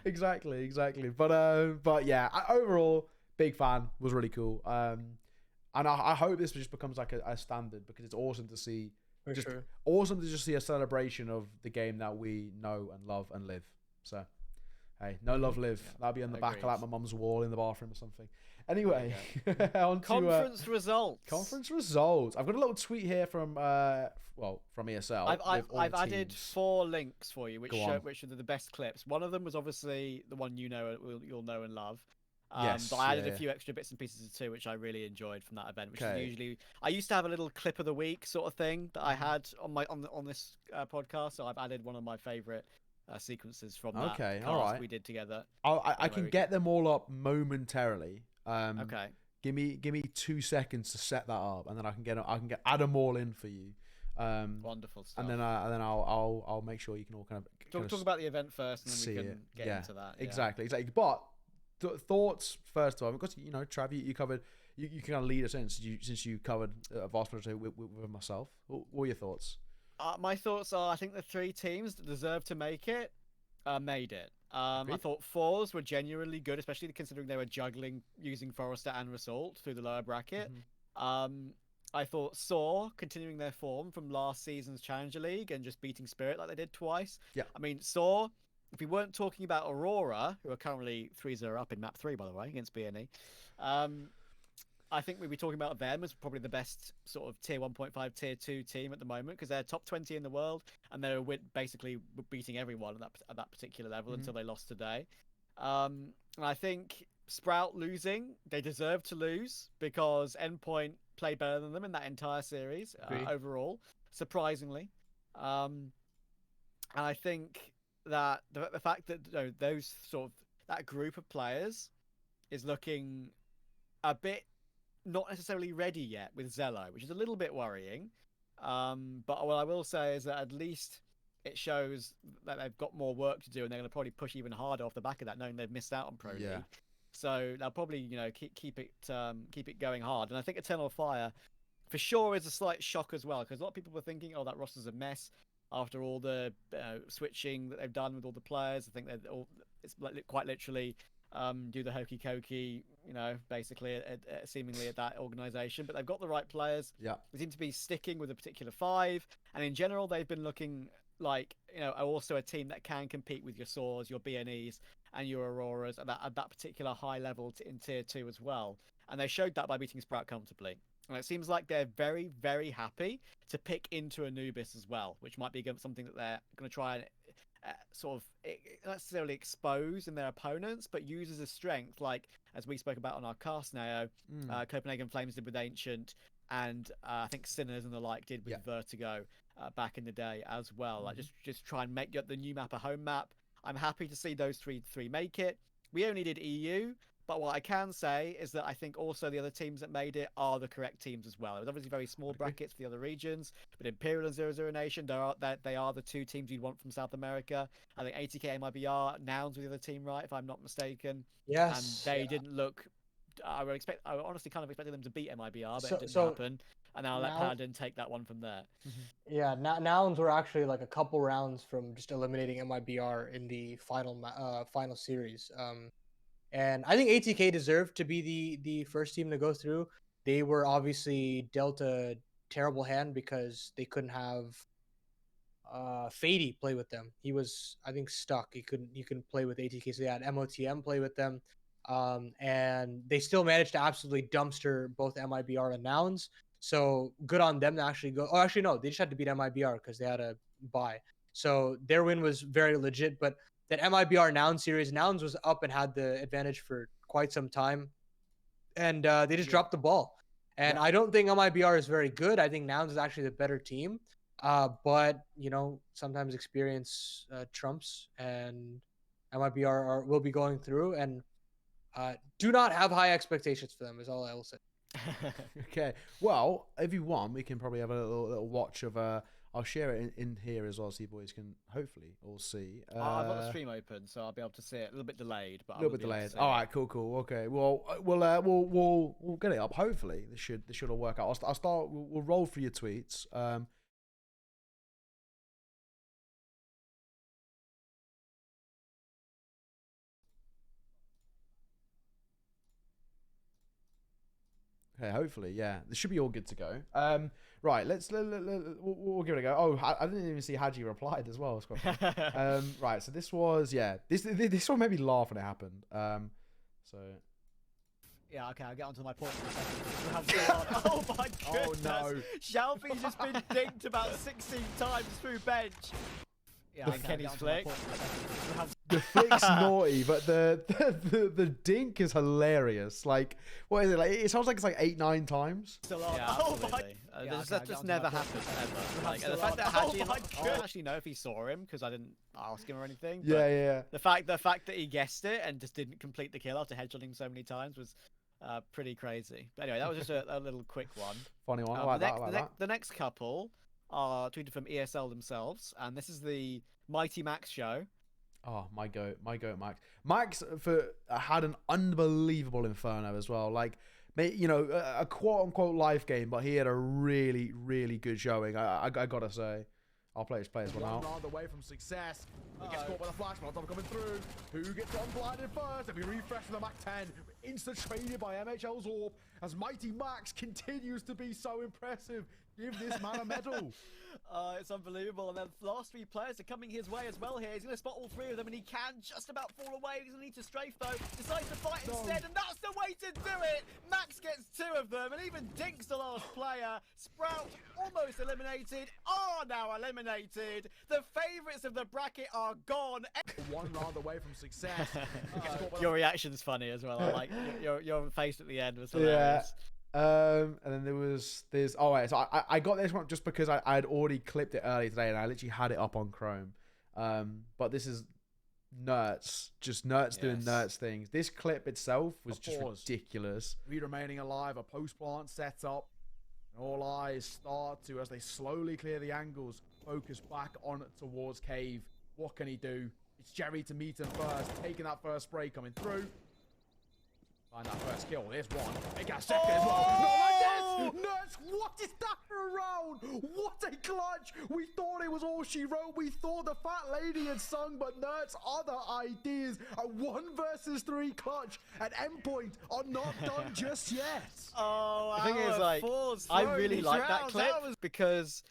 Exactly. But yeah, overall, big fan. Was really cool. And I hope this just becomes like a standard, because it's awesome to see. Awesome to just see a celebration of the game that we know and love and live. So, hey, no love, live. That'll be on the back of like my mum's wall in the bathroom or something. Anyway, on conference results. Conference results. I've got a little tweet here from from ESL. I've added 4 links for you, which are the best clips. One of them was obviously the one you'll know and love. But I added a few extra bits and pieces too, which I really enjoyed from that event. Which is usually, I used to have a little clip of the week sort of thing that I had on this podcast. So I've added one of my favorite sequences from that cast we did together. I can get them all up momentarily. Okay. Give me 2 seconds to set that up, and then I can add them all in for you. Wonderful stuff. And then I'll make sure you can all kind of talk about the event first, and then we can get into that. Yeah. Exactly. But thoughts first of all, because you know, Trav, you covered, you can kind of lead us in since you covered a vast majority with myself. What were your thoughts? My thoughts are, I think the 3 teams that deserve to make it made it. I thought Fours were genuinely good, especially considering they were juggling using Forrester and Result through the lower bracket. I thought Saw continuing their form from last season's Challenger League and just beating Spirit like they did twice. Yeah. I mean, Saw, if we weren't talking about Aurora, who are currently 3-0 up in map 3, by the way, against BNE, I think we'd be talking about them as probably the best sort of tier 1.5, tier 2 team at the moment, because they're top 20 in the world and they're basically beating everyone at that particular level until they lost today. And I think Sprout losing, they deserve to lose because Endpoint played better than them in that entire series overall, surprisingly. And I think that the fact that those sort of that group of players is looking a bit not necessarily ready yet with Zello, which is a little bit worrying. But what I will say is that at least it shows that they've got more work to do, and they're going to probably push even harder off the back of that, knowing they've missed out on Pro League. So they'll probably keep it going hard. And I think Eternal Fire for sure is a slight shock as well, because a lot of people were thinking, oh, that roster's a mess after all the switching that they've done with all the players. I think it's quite literally do the hokey cokey, basically seemingly at that organization. But they've got the right players. Yeah, they seem to be sticking with a particular 5, and in general they've been looking like also a team that can compete with your Saws, your BNEs, and your Auroras at that particular high level in tier 2 as well. And they showed that by beating Sprout comfortably. And it seems like they're very, very happy to pick into Anubis as well, which might be something that they're going to try and sort of not necessarily expose in their opponents, but use as a strength, like as we spoke about on our cast now, Copenhagen Flames did with Ancient, and I think Sinners and the like did with Vertigo back in the day as well. Like just try and make the new map a home map. I'm happy to see those three make it. We only did EU, but what I can say is that I think also the other teams that made it are the correct teams as well. It was obviously very small brackets for the other regions, but Imperial and 00 Nation, they are the 2 teams you'd want from South America. I think 80k MIBR, Nouns with the other team, right, if I'm not mistaken. Yes. And they didn't look I honestly kind of expected them to beat MIBR, but it didn't So happen. And I'll let Paladin take that one from there. yeah, Nouns were actually like a couple rounds from just eliminating MIBR in the final series. And I think ATK deserved to be the first team to go through. They were obviously dealt a terrible hand because they couldn't have Fady play with them. He was, I think, stuck. He couldn't play with ATK, so they had MOTM play with them. And they still managed to absolutely dumpster both MIBR and Nouns. So good on them to actually go. Oh, actually, no, they just had to beat MIBR because they had a bye. So their win was very legit. But that MIBR Nouns series, Nouns was up and had the advantage for quite some time. And they just dropped the ball. And I don't think MIBR is very good. I think Nouns is actually the better team. But, you know, sometimes experience trumps, and MIBR will be going through. And do not have high expectations for them is all I will say. Okay. Well, if you want, we can probably have a little watch of I'll share it in here as well, so you boys can hopefully all see. I've got the stream open, so I'll be able to see it. A little bit delayed, but a little bit delayed. All right, cool. Okay. Well, we'll get it up. Hopefully, this should all work out. I'll start. We'll roll through your tweets. Okay, hopefully, yeah. This should be all good to go. Right, we'll give it a go. Oh, I didn't even see Haji replied as well. It's quite funny. Right, so this was, this one made me laugh when it happened. So... Yeah, okay, I'll get onto my point for a second. Oh my goodness! Oh no! Shelby's just been dinked about 16 times through bench. Yeah, Kenny's flick. The flick's naughty, but the dink is hilarious. Like, what is it? Like, it sounds like it's like 8-9 times. Yeah, absolutely. That just never happened ever. Like, the fact that Haji, I don't actually know if he saw him because I didn't ask him or anything. Yeah. The fact that he guessed it and just didn't complete the kill after headshotting so many times was pretty crazy. But anyway, that was just a little quick one. Funny one. I like that. The next couple are tweeted from ESL themselves, and this is the Mighty Max show. Oh, my goat, Max. Max had an unbelievable Inferno as well. Like, you know, a quote-unquote life game, but he had a really, really good showing. I gotta say. I'll play his one out. Round away from success. He gets caught by the flash, Molotov coming through. Who gets unblinded first? And we refresh with the Mac 10. Instant traded by MHL's Orb as Mighty Max continues to be so impressive. Give this man a medal. It's unbelievable. And the last three players are coming his way as well here. He's going to spot all three of them, and he can just about fall away. He's going to need to strafe, though. Decides to fight instead, and that's the way to do it. Max gets two of them, and even Dink's the last player. Sprout, almost eliminated, are now eliminated. The favourites of the bracket are gone. One round away from success. Your reaction's funny as well. I like your face at the end was hilarious. Yeah. And then there's so I got this one just because I had already clipped it early today and I literally had it up on Chrome. But this is Nerds, just Nerds doing Nerds things. This clip itself was just ridiculous. We remaining alive, a post plant set up. All eyes start to, as they slowly clear the angles, focus back on towards Cave. What can he do? It's Jerry to meet him first, taking that first spray coming through. Find that first kill. There's one. They got a second as well. Not like this! Nerds, what is that for a round? What a clutch! We thought it was all she wrote. We thought the fat lady had sung, but Nerds' other ideas, a 1 versus 3 clutch at endpoint, are not done just yet. Oh, the thing is, like, I really like that clip because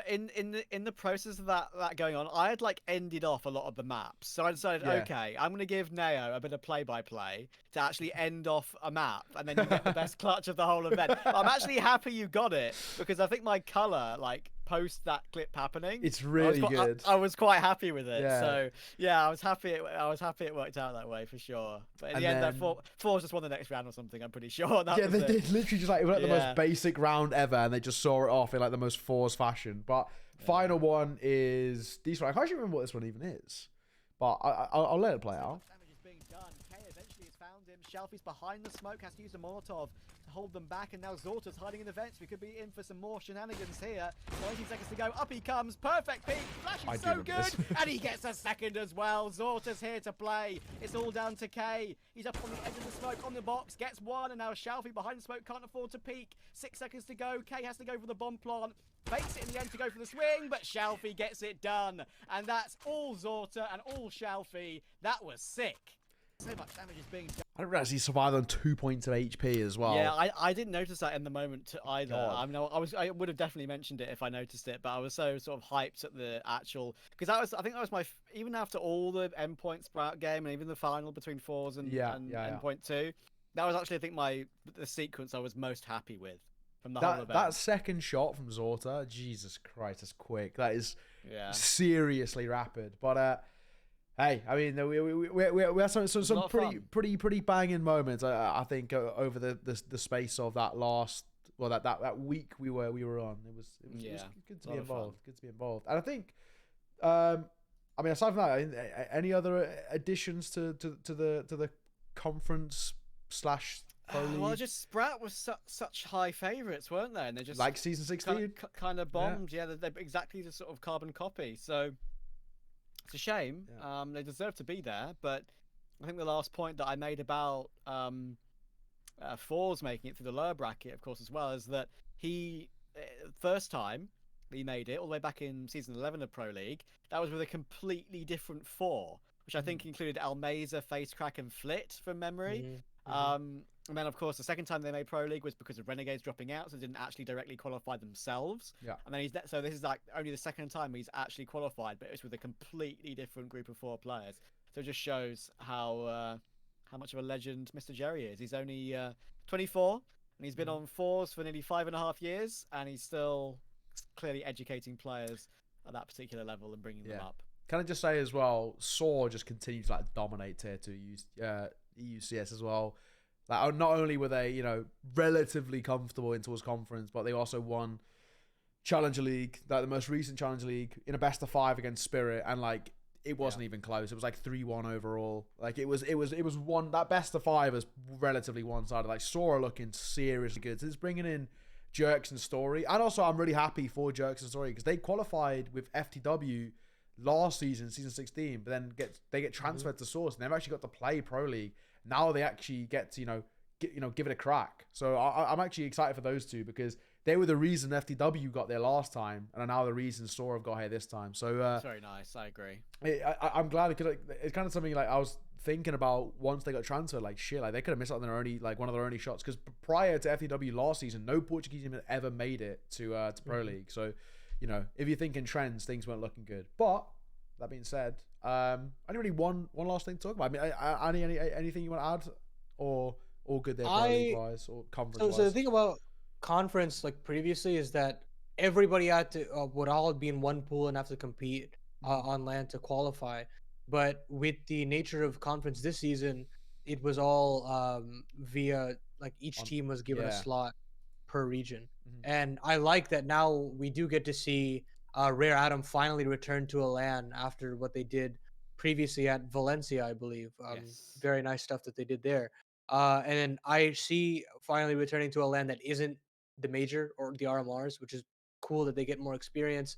in the process of that going on, I had like ended off a lot of the maps. So I decided, okay, I'm gonna give Neo a bit of play-by-play to actually end off a map, and then you get the best clutch of the whole event. I'm actually happy you got it because I think my color, like, post that clip happening, it's really good. I was quite happy with it. So yeah, I was happy it worked out that way for sure. But in the end, Fours just won the next round or something. I'm pretty sure. They literally just like, it was like the most basic round ever, and they just saw it off in like the most Fours fashion. But final one is this one. I can't even remember what this one even is, but I'll let it play out. Shelfie's behind the smoke, has to use a Molotov to hold them back, and now Zorta's hiding in the vents. We could be in for some more shenanigans here. 19 seconds to go. Up he comes. Perfect peek. Flashing so good. And he gets a second as well. Zorta's here to play. It's all down to K. He's up on the edge of the smoke on the box. Gets one. And now Shelfie behind the smoke can't afford to peek. 6 seconds to go. K has to go for the bomb plant. Fakes it in the end to go for the swing, but Shelfie gets it done. And that's all Zorta and all Shelfie. That was sick. So much damage is being done. I didn't realize he survived on 2 points of HP as well. Yeah, I didn't notice that in the moment either. I mean, I would have definitely mentioned it if I noticed it, but I was so sort of hyped at the actual, because I think that was even after all the endpoint Sprout game and even the final between Fours and endpoint 2, that was actually, I think, the sequence I was most happy with from the whole event. That second shot from Zorta, Jesus Christ, that's quick. That is seriously rapid. But hey, I mean, we had some pretty banging moments. I think over the space of that that week we were on. It was good to be involved. Good to be involved. And I think, I mean, aside from that, any other additions to the conference / Pro League? Well, just Sprout was such high favourites, weren't they? And they just like season 16 kind of bombed. Yeah, they're exactly the sort of carbon copy. So it's a shame. Yeah. They deserve to be there, but I think the last point that I made about Fours making it through the lower bracket, of course, as well, is that he first time he made it all the way back in season 11 of Pro League, that was with a completely different 4, which I think included Almeza, Facecrack, and Flit from memory. And then, of course, the second time they made Pro League was because of Renegades dropping out, so they didn't actually directly qualify themselves. Yeah. And then so this is like only the second time he's actually qualified, but it's with a completely different group of 4 players. So it just shows how much of a legend Mr. Jerry is. He's only 24, and he's been on Fours for nearly 5.5 years, and he's still clearly educating players at that particular level and bringing them up. Can I just say as well, Saw just continues to dominate tier 2 EUCS as well. Like, not only were they, relatively comfortable in towards conference, but they also won Challenger League, like the most recent Challenger League, in a best of 5 against Spirit, and like it wasn't even close. It was like 3-1 overall. Like it was one, that best of 5 is relatively one-sided. Like Sora looking seriously good. So it's bringing in Jerks and Story, and also I'm really happy for Jerks and Story because they qualified with FTW last season 16, but then they get transferred to Source, and they've actually got to play Pro League. Now they actually get to give it a crack. So I'm actually excited for those two because they were the reason FTW got there last time, and are now the reason Sora have got here this time. So that's very nice. I agree. I'm glad because it's kind of something like I was thinking about once they got transferred. Like shit, like they could have missed out on their only one of their only shots because prior to FTW last season, no Portuguese team had ever made it to Pro League. So if you're thinking trends, things weren't looking good. But that being said, only really one last thing to talk about. I mean, anything you want to add, or all good there, Pro League wise or conference wise? So the thing about conference, like previously, is that everybody had to would all be in one pool and have to compete on LAN to qualify. But with the nature of conference this season, it was all via each team was given a slot per region, and I like that now we do get to see Rare Atom finally return to a LAN after what they did previously at Valencia, I believe. Very nice stuff that they did there. And then IHC finally returning to a LAN that isn't the major or the RMRs, which is cool that they get more experience.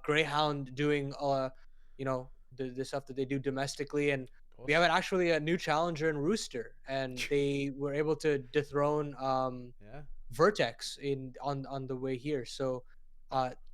Greyhound doing the stuff that they do domestically, and we have actually a new challenger in Rooster, and they were able to dethrone Vertex on the way here. So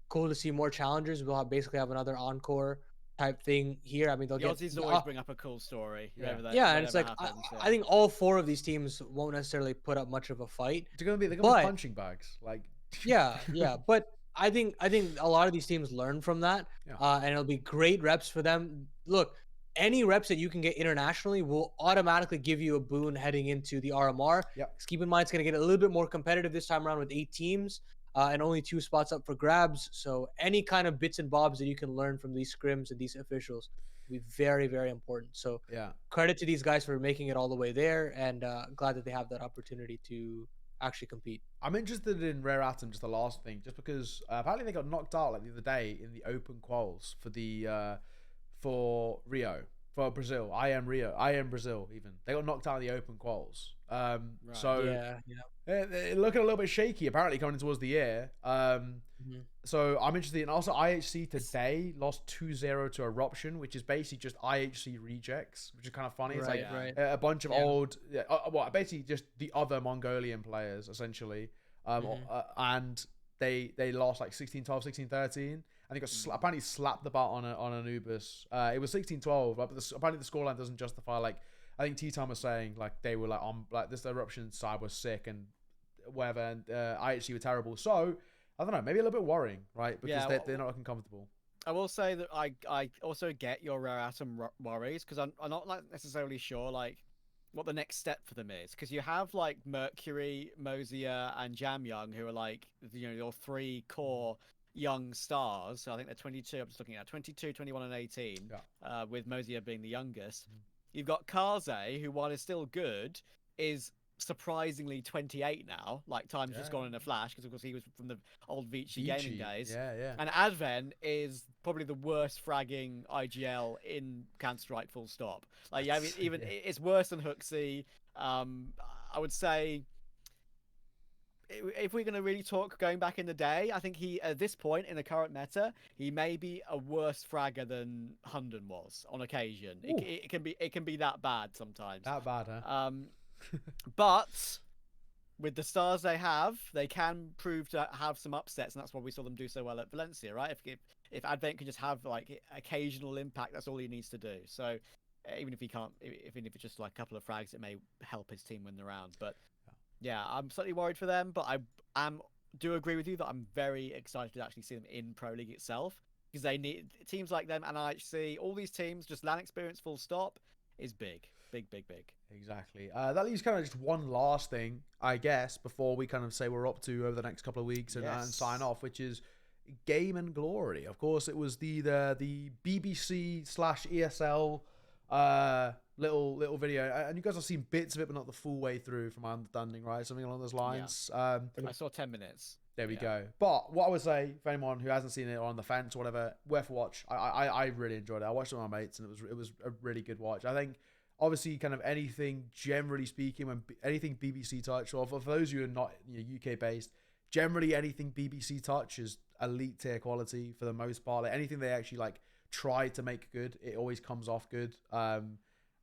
cool to see more challengers. We'll basically have another encore type thing here. I mean, they'll Aussies always bring up a cool story. And it's like I think all 4 of these teams won't necessarily put up much of a fight. They're gonna be punching bags, like yeah. But I think a lot of these teams learn from that, and it'll be great reps for them. Look, any reps that you can get internationally will automatically give you a boon heading into the RMR. Because keep in mind, it's gonna get a little bit more competitive this time around with 8 teams. And only 2 spots up for grabs. So any kind of bits and bobs that you can learn from these scrims and these officials will be very, very important. So credit to these guys for making it all the way there, and glad that they have that opportunity to actually compete. I'm interested in Rare Atom, just the last thing, just because apparently they got knocked out the other day in the open quals for the for Rio. for Brazil. I am Rio. I am Brazil. Even they got knocked out in the open quals. So Yeah. they're looking a little bit shaky apparently coming towards the year. So I'm interested. And also IHC today lost 2-0 to Eruption, which is basically just IHC rejects, which is kind of funny. It's like a bunch of old, well, basically just the other Mongolian players essentially. And they lost like 16-12, 16-13. I think apparently slapped about on Anubis. It was 16-12, but apparently the scoreline doesn't justify, like, I think T-Time was saying like they were like on like this Eruption side was sick and whatever, and IHC were terrible. So I don't know, maybe a little bit worrying, right? Because they're not looking comfortable. I will say that I also get your rare atom worries, because I'm not like necessarily sure like what the next step for them is, because you have like Mercury, Mosier, and Jamyoung, who are like, you know, your 3 core young stars. So I think they're 22. I'm just looking at 22, 21, and 18. With Mosier being the youngest. You've got Kaze, who, while is still good, is surprisingly 28 now. Like, time's just gone in a flash, because of course he was from the old Vici gaming days. And Adven is probably the worst fragging IGL in Counter-Strike, full stop. Like, yeah, even it's worse than Hooksy. I would say, if we're going to really talk going back in the day, I think he, at this point in the current meta, he may be a worse fragger than Hunden was on occasion. It can be that bad sometimes. That bad, huh? But with the stars they have, they can prove to have some upsets, and that's why we saw them do so well at Valencia, right? If Advent can just have like occasional impact, that's all he needs to do. So even if he can't, even if it's just like a couple of frags, it may help his team win the round. But yeah, I'm slightly worried for them, but I do agree with you that I'm very excited to actually see them in Pro League itself, because they need teams like them and IHC, all these teams, just LAN experience full stop is big. Exactly. That leaves kind of just one last thing, I guess, before we kind of say we're up to over the next couple of weeks and sign off, which is Game and Glory. Of course, it was the BBC/ESL little video, and you guys have seen bits of it, but not the full way through, from my understanding, right? Something along those lines. I saw 10 minutes. There we go. But what I would say, for anyone who hasn't seen it or on the fence or whatever, worth a watch. I really enjoyed it. I watched it with my mates, and it was a really good watch. I think, obviously, kind of anything, generally speaking, anything BBC touch, or for those of you who are not UK based, generally anything BBC touch is elite tier quality for the most part. Like, anything they actually like try to make good, it always comes off good.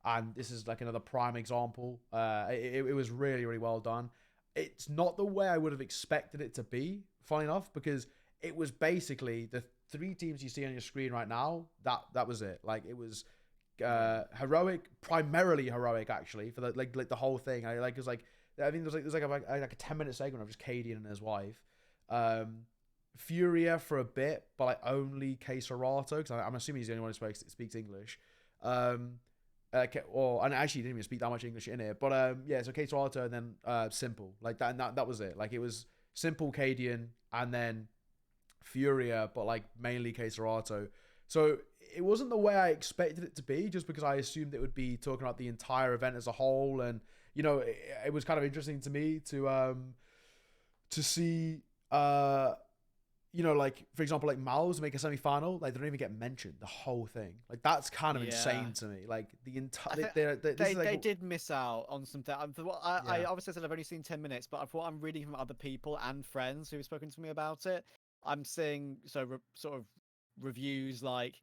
And this is like another prime example. It was really, really well done. It's not the way I would have expected it to be, funny enough, because it was basically the 3 teams you see on your screen right now. That was it. Like, it was heroic, primarily heroic, actually, for the like the whole thing. I think there's like a 10-minute segment of just k0nfig and his wife. Furia for a bit, but like only k0nfig, because I'm assuming he's the only one who speaks English. And actually didn't even speak that much English in it, but yeah, so k0nfig and then Simple, like that, and that was it. Like, it was Simple, k0nfig, and then Furia, but like mainly k0nfig. So it wasn't the way I expected it to be, just because I assumed it would be talking about the entire event as a whole. And it was kind of interesting to me to see like, for example, like Mal's make a semi-final, like they don't even get mentioned, the whole thing. Like, that's kind of insane to me. Like, the entire they did miss out on some. I obviously said I've only seen 10 minutes, but what I'm reading from other people and friends who've spoken to me about it, I'm seeing sort of reviews like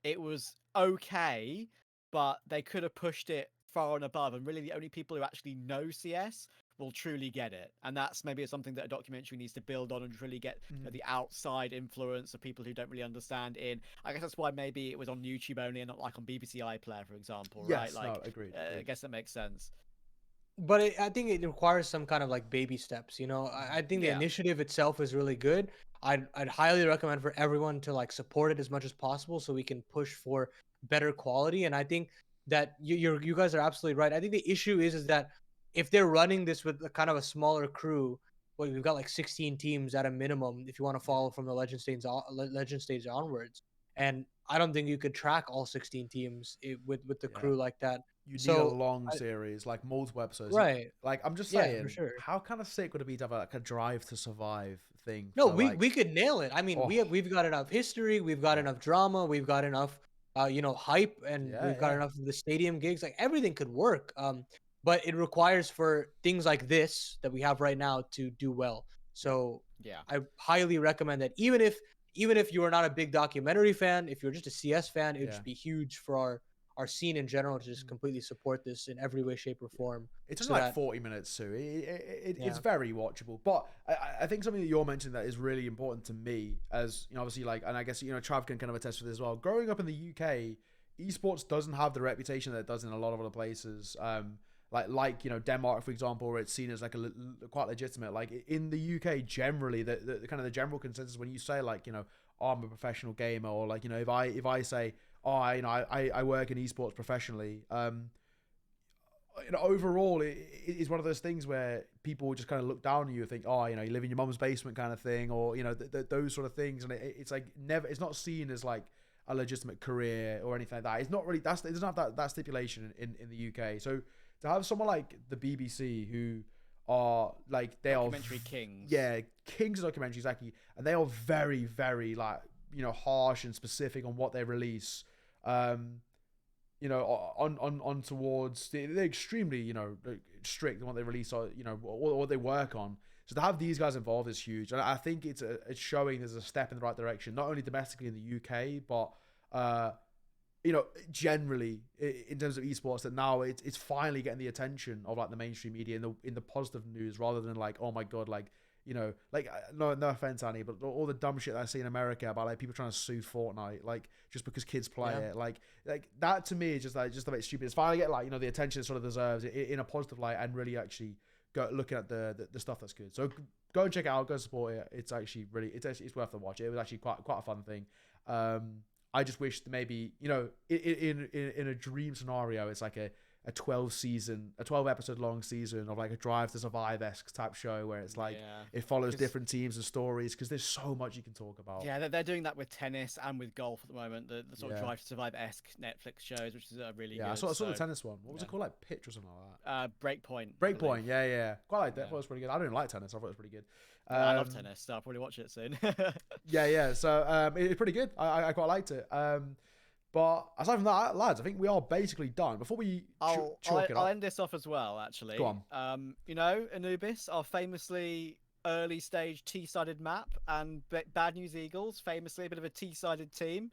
it was okay, but they could have pushed it far and above, and really the only people who actually know CS will truly get it. And that's maybe something that a documentary needs to build on, and really get the outside influence of people who don't really understand in. I guess that's why maybe it was on YouTube only and not like on BBC iPlayer, for example, right? Like, no, agreed. I guess that makes sense. But I think it requires some kind of like baby steps, I think the initiative itself is really good. I'd highly recommend for everyone to like support it as much as possible, so we can push for better quality. And I think that you guys are absolutely right. I think the issue is that if they're running this with a kind of a smaller crew, well, we've got like 16 teams at a minimum if you want to follow from the legend stage onwards. And I don't think you could track all 16 teams with the crew like that. You need a long series, like multiple episodes. Right. Like, I'm just saying, for sure. How kind of sick would it be to have like a Drive to Survive thing? No, we could nail it. I mean, we've got enough history, we've got enough drama, we've got enough hype, and we've got enough of the stadium gigs. Like everything could work. But it requires for things like this that we have right now to do well. So I highly recommend that. Even if you are not a big documentary fan, if you're just a CS fan, it would just be huge for our scene in general to just completely support this in every way, shape, or form. It's only like 40 minutes, too. It's very watchable. But I think something that you're mentioning that is really important to me, as obviously, and I guess Trav can kind of attest to this as well. Growing up in the UK, esports doesn't have the reputation that it does in a lot of other places. Like Denmark, for example, where it's seen as like quite legitimate. Like in the UK, generally, the kind of the general consensus when you say I'm a professional gamer, or if I say I work in esports professionally, overall it's one of those things where people just kind of look down on you and think, you live in your mum's basement kind of thing, or those sort of things, and it's like it's not seen as like a legitimate career or anything like that. It's not really it doesn't have that stipulation in the UK. So to have someone like the BBC, who are like documentary kings, kings of documentary, exactly, and they are very, very harsh and specific on what they release, on towards they're extremely strict on what they release, or what they work on. So to have these guys involved is huge, and I think it's showing there's a step in the right direction, not only domestically in the UK, but generally in terms of esports, that now it's finally getting the attention of like the mainstream media in the positive news, rather than like, oh my god, no offense, Annie, but all the dumb shit that I see in America about like people trying to sue Fortnite, like just because kids play it, like that to me is just a bit stupid. It's finally getting the attention it sort of deserves in a positive light, and really actually go looking at the stuff that's good. So go and check it out, go support it. It's actually really it's worth the watch. It was actually quite a fun thing. I just wish that maybe in a dream scenario, it's like a 12 episode long season of like a Drive to Survive-esque type show, where it's like it follows different teams and stories, because there's so much you can talk about. Yeah, they're doing that with tennis and with golf at the moment. The sort of Drive to Survive-esque Netflix shows, which is really good. I saw the tennis one. What was it called? Like Pitch or something like that. Breakpoint. Breakpoint. Yeah. Quite like that. I thought it was pretty good. I didn't like tennis. I thought it was pretty good. I love tennis, so I'll probably watch it soon. Yeah. So it's pretty good. I quite liked it. But aside from that, lads, I think we are basically done. Before we chalk it up, I'll end this off as well, actually. Go on. Anubis, our famously early stage T-sided map, and Bad News Eagles, famously a bit of a T-sided team.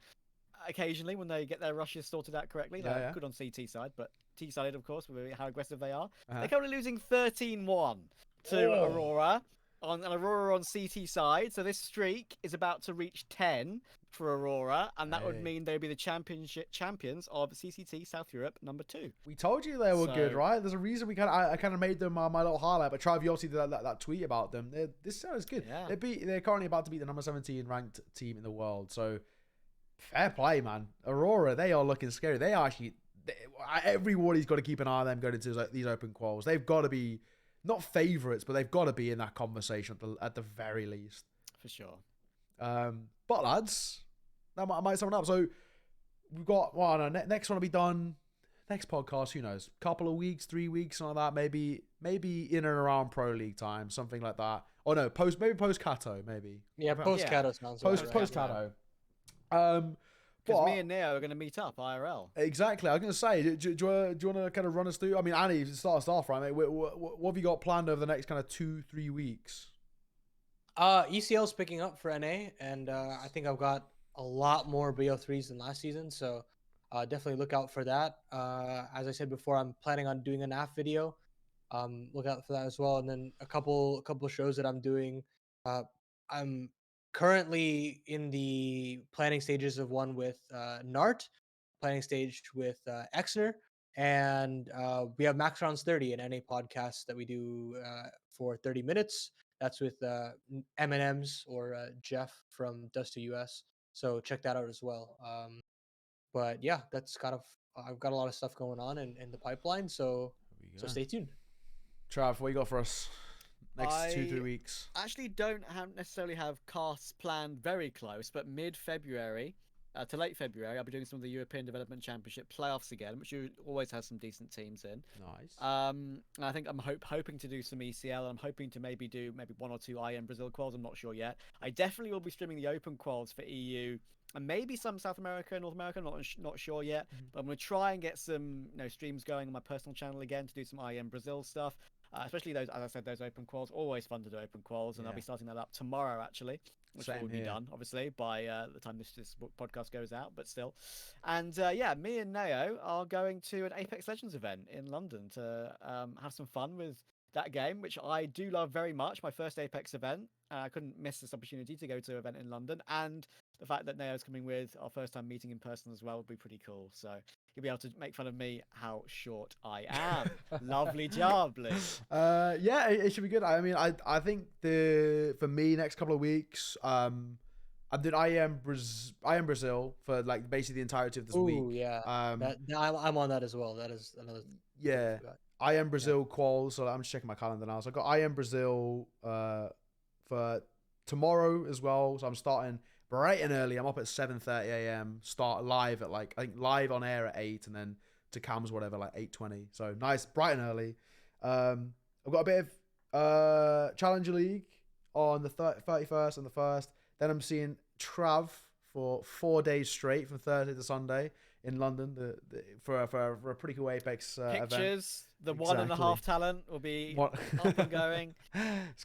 Occasionally, when they get their rushes sorted out correctly, they're good on CT side, but T-sided, of course, with how aggressive they are. They're currently losing 13-1 to Aurora. On Aurora on CT side, so this streak is about to reach 10 for Aurora, and that would mean they'd be the champions of CCT South Europe #2. We told you they were good, right? There's a reason I kind of made them my little highlight, but Trav, you obviously did that tweet about them. This sounds good. Yeah. They're currently about to beat the number 17 ranked team in the world, so fair play, man. Aurora, they are looking scary. They are actually everybody's got to keep an eye on them going into these open quals. They've got to be not favourites, but they've got to be in that conversation at the very least. For sure. But lads, that might sum it up. So we've got next one will be done. Next podcast, who knows? Couple of weeks, 3 weeks, something like that. Maybe in and around Pro League time, something like that. Or no, post Cato, maybe. Yeah, post Cato sounds post Cato. Because me and Neo are going to meet up IRL. Exactly. I was going to say, do you want to kind of run us through? I mean, Annie, start us off, right, mate? What have you got planned over the next kind of 2-3 weeks? ECL's picking up for NA, and I think I've got a lot more BO3s than last season, so definitely look out for that. As I said before, I'm planning on doing an NAF video. Look out for that as well, and then a couple shows that I'm doing. I'm currently in the planning stages of one with Nart, planning stage with Exner, and we have Max Rounds 30, an NA podcast that we do for 30 minutes. That's with M&M's or Jeff from Dust to US. So check that out as well. But yeah, that's I've got a lot of stuff going on in the pipeline. So stay tuned. Trav, what you got for us? Next 2-3 weeks. Actually don't necessarily have casts planned very close, but mid-February, to late February, I'll be doing some of the European Development Championship playoffs again, which always has some decent teams in. Nice. And I think I'm hoping to do some ECL. I'm hoping to do maybe 1 or 2 IM Brazil quals. I'm not sure yet. I definitely will be streaming the Open quals for EU and maybe some South America and North America. I'm not sure yet, but I'm going to try and get some streams going on my personal channel again to do some IM Brazil stuff. Especially those, as I said, those open quals. Always fun to do open quals, and I'll be starting that up tomorrow actually, which will be done obviously by the time this podcast goes out, but still. And me and Neo are going to an Apex Legends event in London to have some fun with that game, which I do love very much. My first Apex event. I couldn't miss this opportunity to go to an event in London, and the fact that Neo's coming with our first time meeting in person as well would be pretty cool. So you'll be able to make fun of me how short I am. Lovely job, Lee. Yeah, it should be good. I mean, I think for me next couple of weeks, I'm doing IM Brazil for like basically the entirety of this week. Yeah. I'm on that as well. That is another. Yeah. IM Brazil quals. So I'm just checking my calendar now. So I got IM Brazil for tomorrow as well. So I'm starting bright and early. I'm up at 7:30 a.m. Start live at I think live on air at 8, and then to cams whatever 8:20. So nice, bright and early. I've got a bit of Challenger League on the 31st and the 1st. Then I'm seeing Trav for 4 days straight from Thursday to Sunday in London for a pretty cool Apex event. Pictures. The 1.5 talent will be up and going.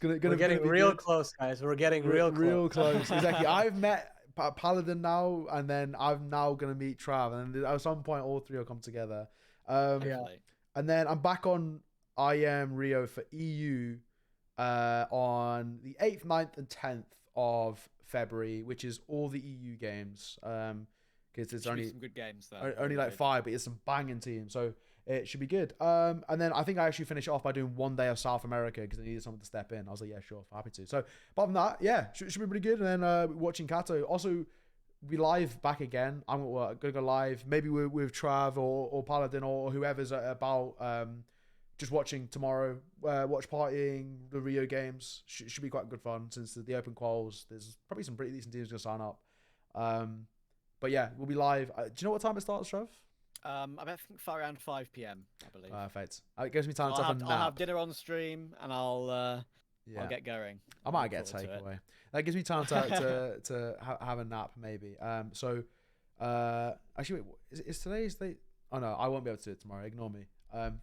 We're getting real close, guys. We're getting real close. Exactly. I've met Paladin now, and then I'm now going to meet Trav, and at some point all three will come together. And then I'm back on IM Rio for EU on the 8th, 9th, and 10th of February, which is all the EU games. Because it's only some good games though. Only 5, but it's some banging teams, so it should be good. And then I think I actually finish it off by doing 1 day of South America because I needed someone to step in. I was like, yeah, sure, happy to. So apart from that, yeah, should be pretty good. And then watching Kato. Also, we live back again. I'm gonna go live, maybe with Trav or Paladin or whoever's about. Just watching tomorrow, watch partying the Rio games should be quite good fun since the open quals. There's probably some pretty decent teams gonna sign up. But yeah, we'll be live. Do you know what time it starts, Trev? I think around 5 p.m. I believe. Perfect. It gives me time to have a nap. I'll have dinner on stream and I'll get going. I might get a takeaway. That gives me time to have a nap maybe. Actually, wait, is today's date? Oh no, I won't be able to do it tomorrow. Ignore me.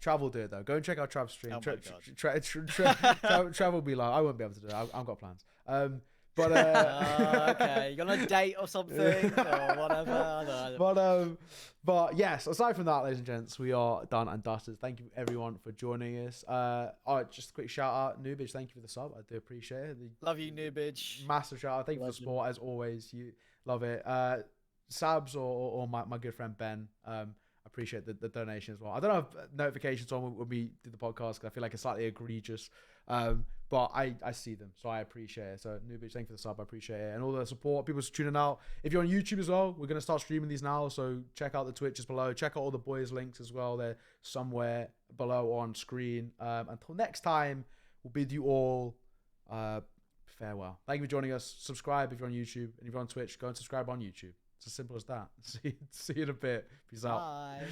Trav will do it though. Go and check out Trav's stream. Oh Trav will be live. I won't be able to do it. I've got plans. But okay, you're on a date or something or whatever. I don't know. But yes, aside from that, ladies and gents, we are done and dusted. Thank you everyone for joining us. Just a quick shout out, Nubage. Thank you for the sub. I do appreciate it. Love you, Nubage. Massive shout out. Thank you for the support as always. You love it. Sabs or my good friend Ben. Appreciate the donation as well. I don't have notifications on when we do the podcast because I feel like it's slightly egregious. But I see them, so I appreciate it. So Nubage, thank you for the sub, I appreciate it. And all the support, people's tuning out. If you're on YouTube as well, we're going to start streaming these now, so check out the Twitches below. Check out all the boys' links as well. They're somewhere below on screen. Until next time, we'll bid you all farewell. Thank you for joining us. Subscribe if you're on YouTube, and if you're on Twitch, go and subscribe on YouTube. It's as simple as that. See you in a bit. Peace out. Bye.